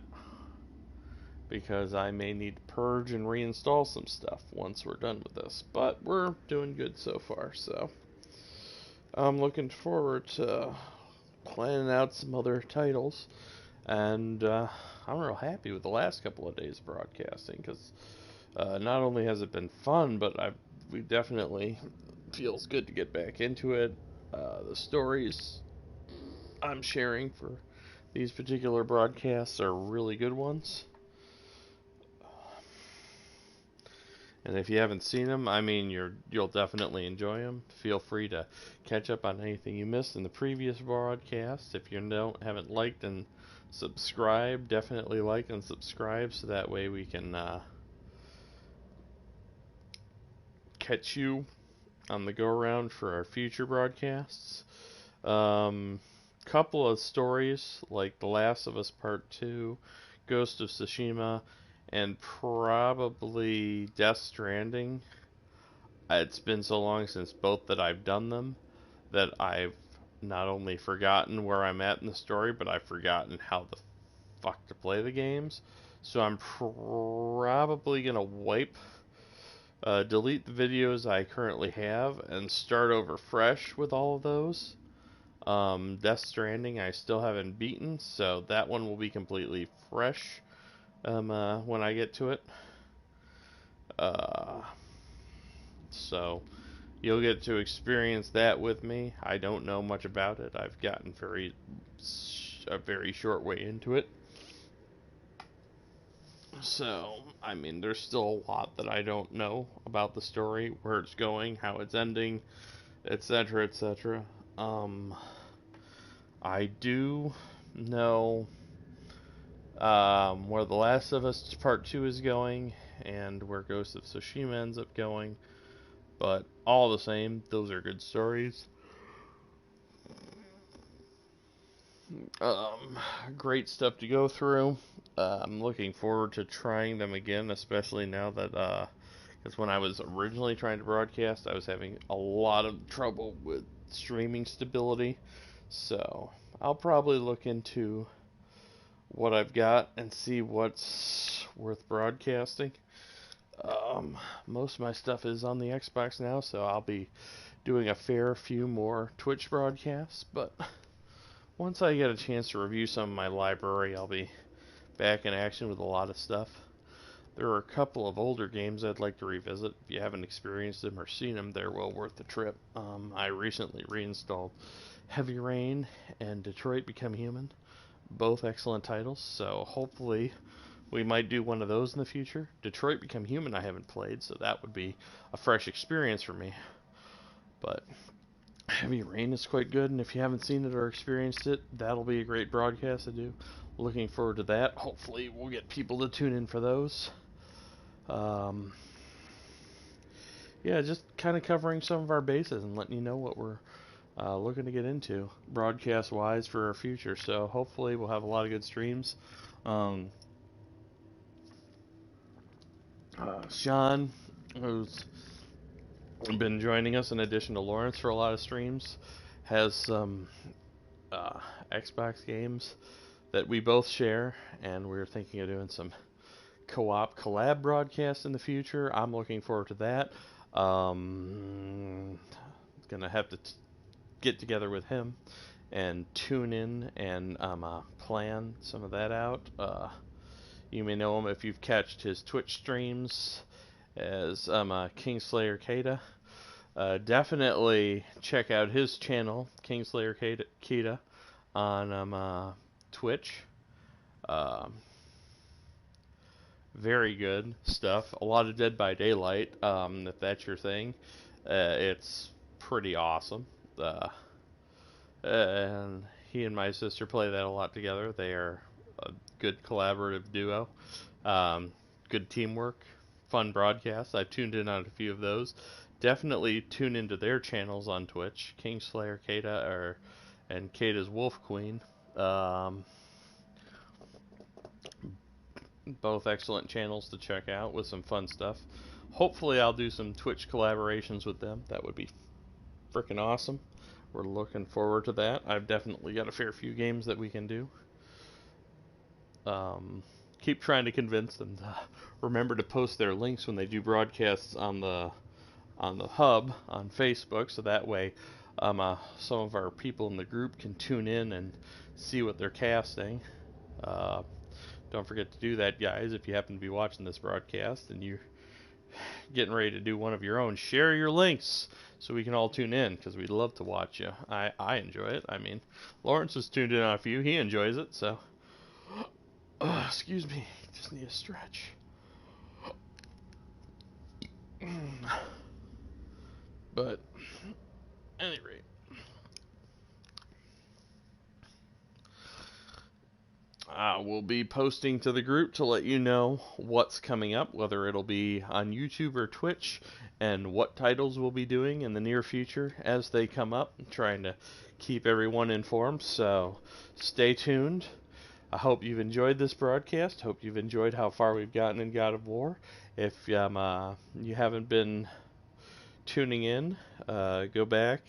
Because I may need to purge and reinstall some stuff once we're done with this. But we're doing good so far, so I'm looking forward to planning out some other titles. And I'm real happy with the last couple of days of broadcasting, because not only has it been fun, but we definitely feels good to get back into it. The stories I'm sharing for these particular broadcasts are really good ones. And if you haven't seen them, I mean, you'll definitely enjoy them. Feel free to catch up on anything you missed in the previous broadcast. If you haven't liked and subscribed, definitely like and subscribe so that way we can catch you on the go around for our future broadcasts. Couple of stories like The Last of Us Part 2, Ghost of Tsushima, and probably Death Stranding. It's been so long since both that I've done them that I've not only forgotten where I'm at in the story, but I've forgotten how the fuck to play the games. So I'm probably gonna delete the videos I currently have and start over fresh with all of those. Death Stranding I still haven't beaten, so that one will be completely fresh when I get to it. So you'll get to experience that with me. I don't know much about it. I've gotten a very short way into it. So, I mean, there's still a lot that I don't know about the story, where it's going, how it's ending, etc., etc. I do know where The Last of Us Part 2 is going, and where Ghost of Tsushima ends up going. But all the same, those are good stories. Great stuff to go through. I'm looking forward to trying them again, especially now that, because when I was originally trying to broadcast, I was having a lot of trouble with streaming stability. So I'll probably look into what I've got and see what's worth broadcasting. Most of my stuff is on the Xbox now, so I'll be doing a fair few more Twitch broadcasts, but once I get a chance to review some of my library, I'll be back in action with a lot of stuff. There are a couple of older games I'd like to revisit. If you haven't experienced them or seen them, they're well worth the trip. I recently reinstalled Heavy Rain and Detroit Become Human. Both excellent titles, so hopefully we might do one of those in the future. Detroit Become Human I haven't played, so that would be a fresh experience for me. But Heavy Rain is quite good, and if you haven't seen it or experienced it, that'll be a great broadcast to do. Looking forward to that. Hopefully we'll get people to tune in for those. Yeah, just kind of covering some of our bases and letting you know what we're looking to get into broadcast-wise for our future. So hopefully we'll have a lot of good streams. Sean, who's been joining us in addition to Lawrence for a lot of streams, has some Xbox games that we both share, and we're thinking of doing some co-op collab broadcasts in the future. I'm looking forward to that. Gonna have to get together with him and tune in and plan some of that out. You may know him if you've catched his Twitch streams as Kingslayer Kata. Definitely check out his channel, Kingslayer Kata, on Twitch. Very good stuff. A lot of Dead by Daylight, if that's your thing. It's pretty awesome. And he and my sister play that a lot together. They are a good collaborative duo. good teamwork, fun broadcasts. I've tuned in on a few of those. Definitely tune into their channels on Twitch, Kingslayer Kata and Kata's Wolf Queen. Both excellent channels to check out with some fun stuff. Hopefully I'll do some Twitch collaborations with them. That would be freaking awesome. We're looking forward to that. I've definitely got a fair few games that we can do. Keep trying to convince them to remember to post their links when they do broadcasts on the hub on Facebook, so that way some of our people in the group can tune in and see what they're casting. Don't forget to do that, guys. If you happen to be watching this broadcast and you're getting ready to do one of your own, share your links so we can all tune in, because we'd love to watch you. I enjoy it. I mean, Lawrence has tuned in on a few. He enjoys it, so... excuse me. Just need a stretch. But, at any rate, we'll be posting to the group to let you know what's coming up, whether it'll be on YouTube or Twitch, and what titles we'll be doing in the near future as they come up. I'm trying to keep everyone informed, so stay tuned. I hope you've enjoyed this broadcast. Hope you've enjoyed how far we've gotten in God of War. If you haven't been tuning in, go back.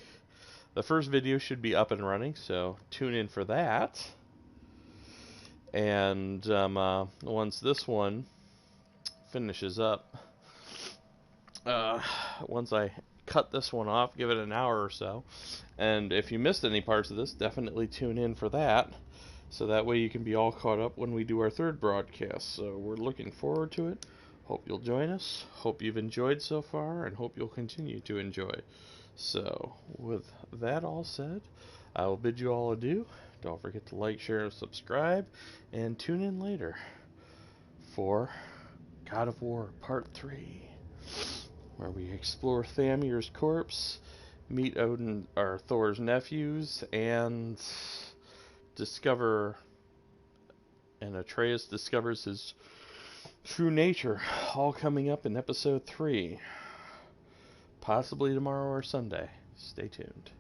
The first video should be up and running, so tune in for that. And once this one finishes up, once I cut this one off, give it an hour or so. And if you missed any parts of this, definitely tune in for that. So that way you can be all caught up when we do our third broadcast. So we're looking forward to it. Hope you'll join us. Hope you've enjoyed so far, and hope you'll continue to enjoy. So with that all said, I will bid you all adieu. Don't forget to like, share, and subscribe, and tune in later for God of War Part 3, where we explore Thamir's corpse, meet Odin, or Thor's nephews, and Atreus discovers his true nature, all coming up in episode 3, possibly tomorrow or Sunday. Stay tuned.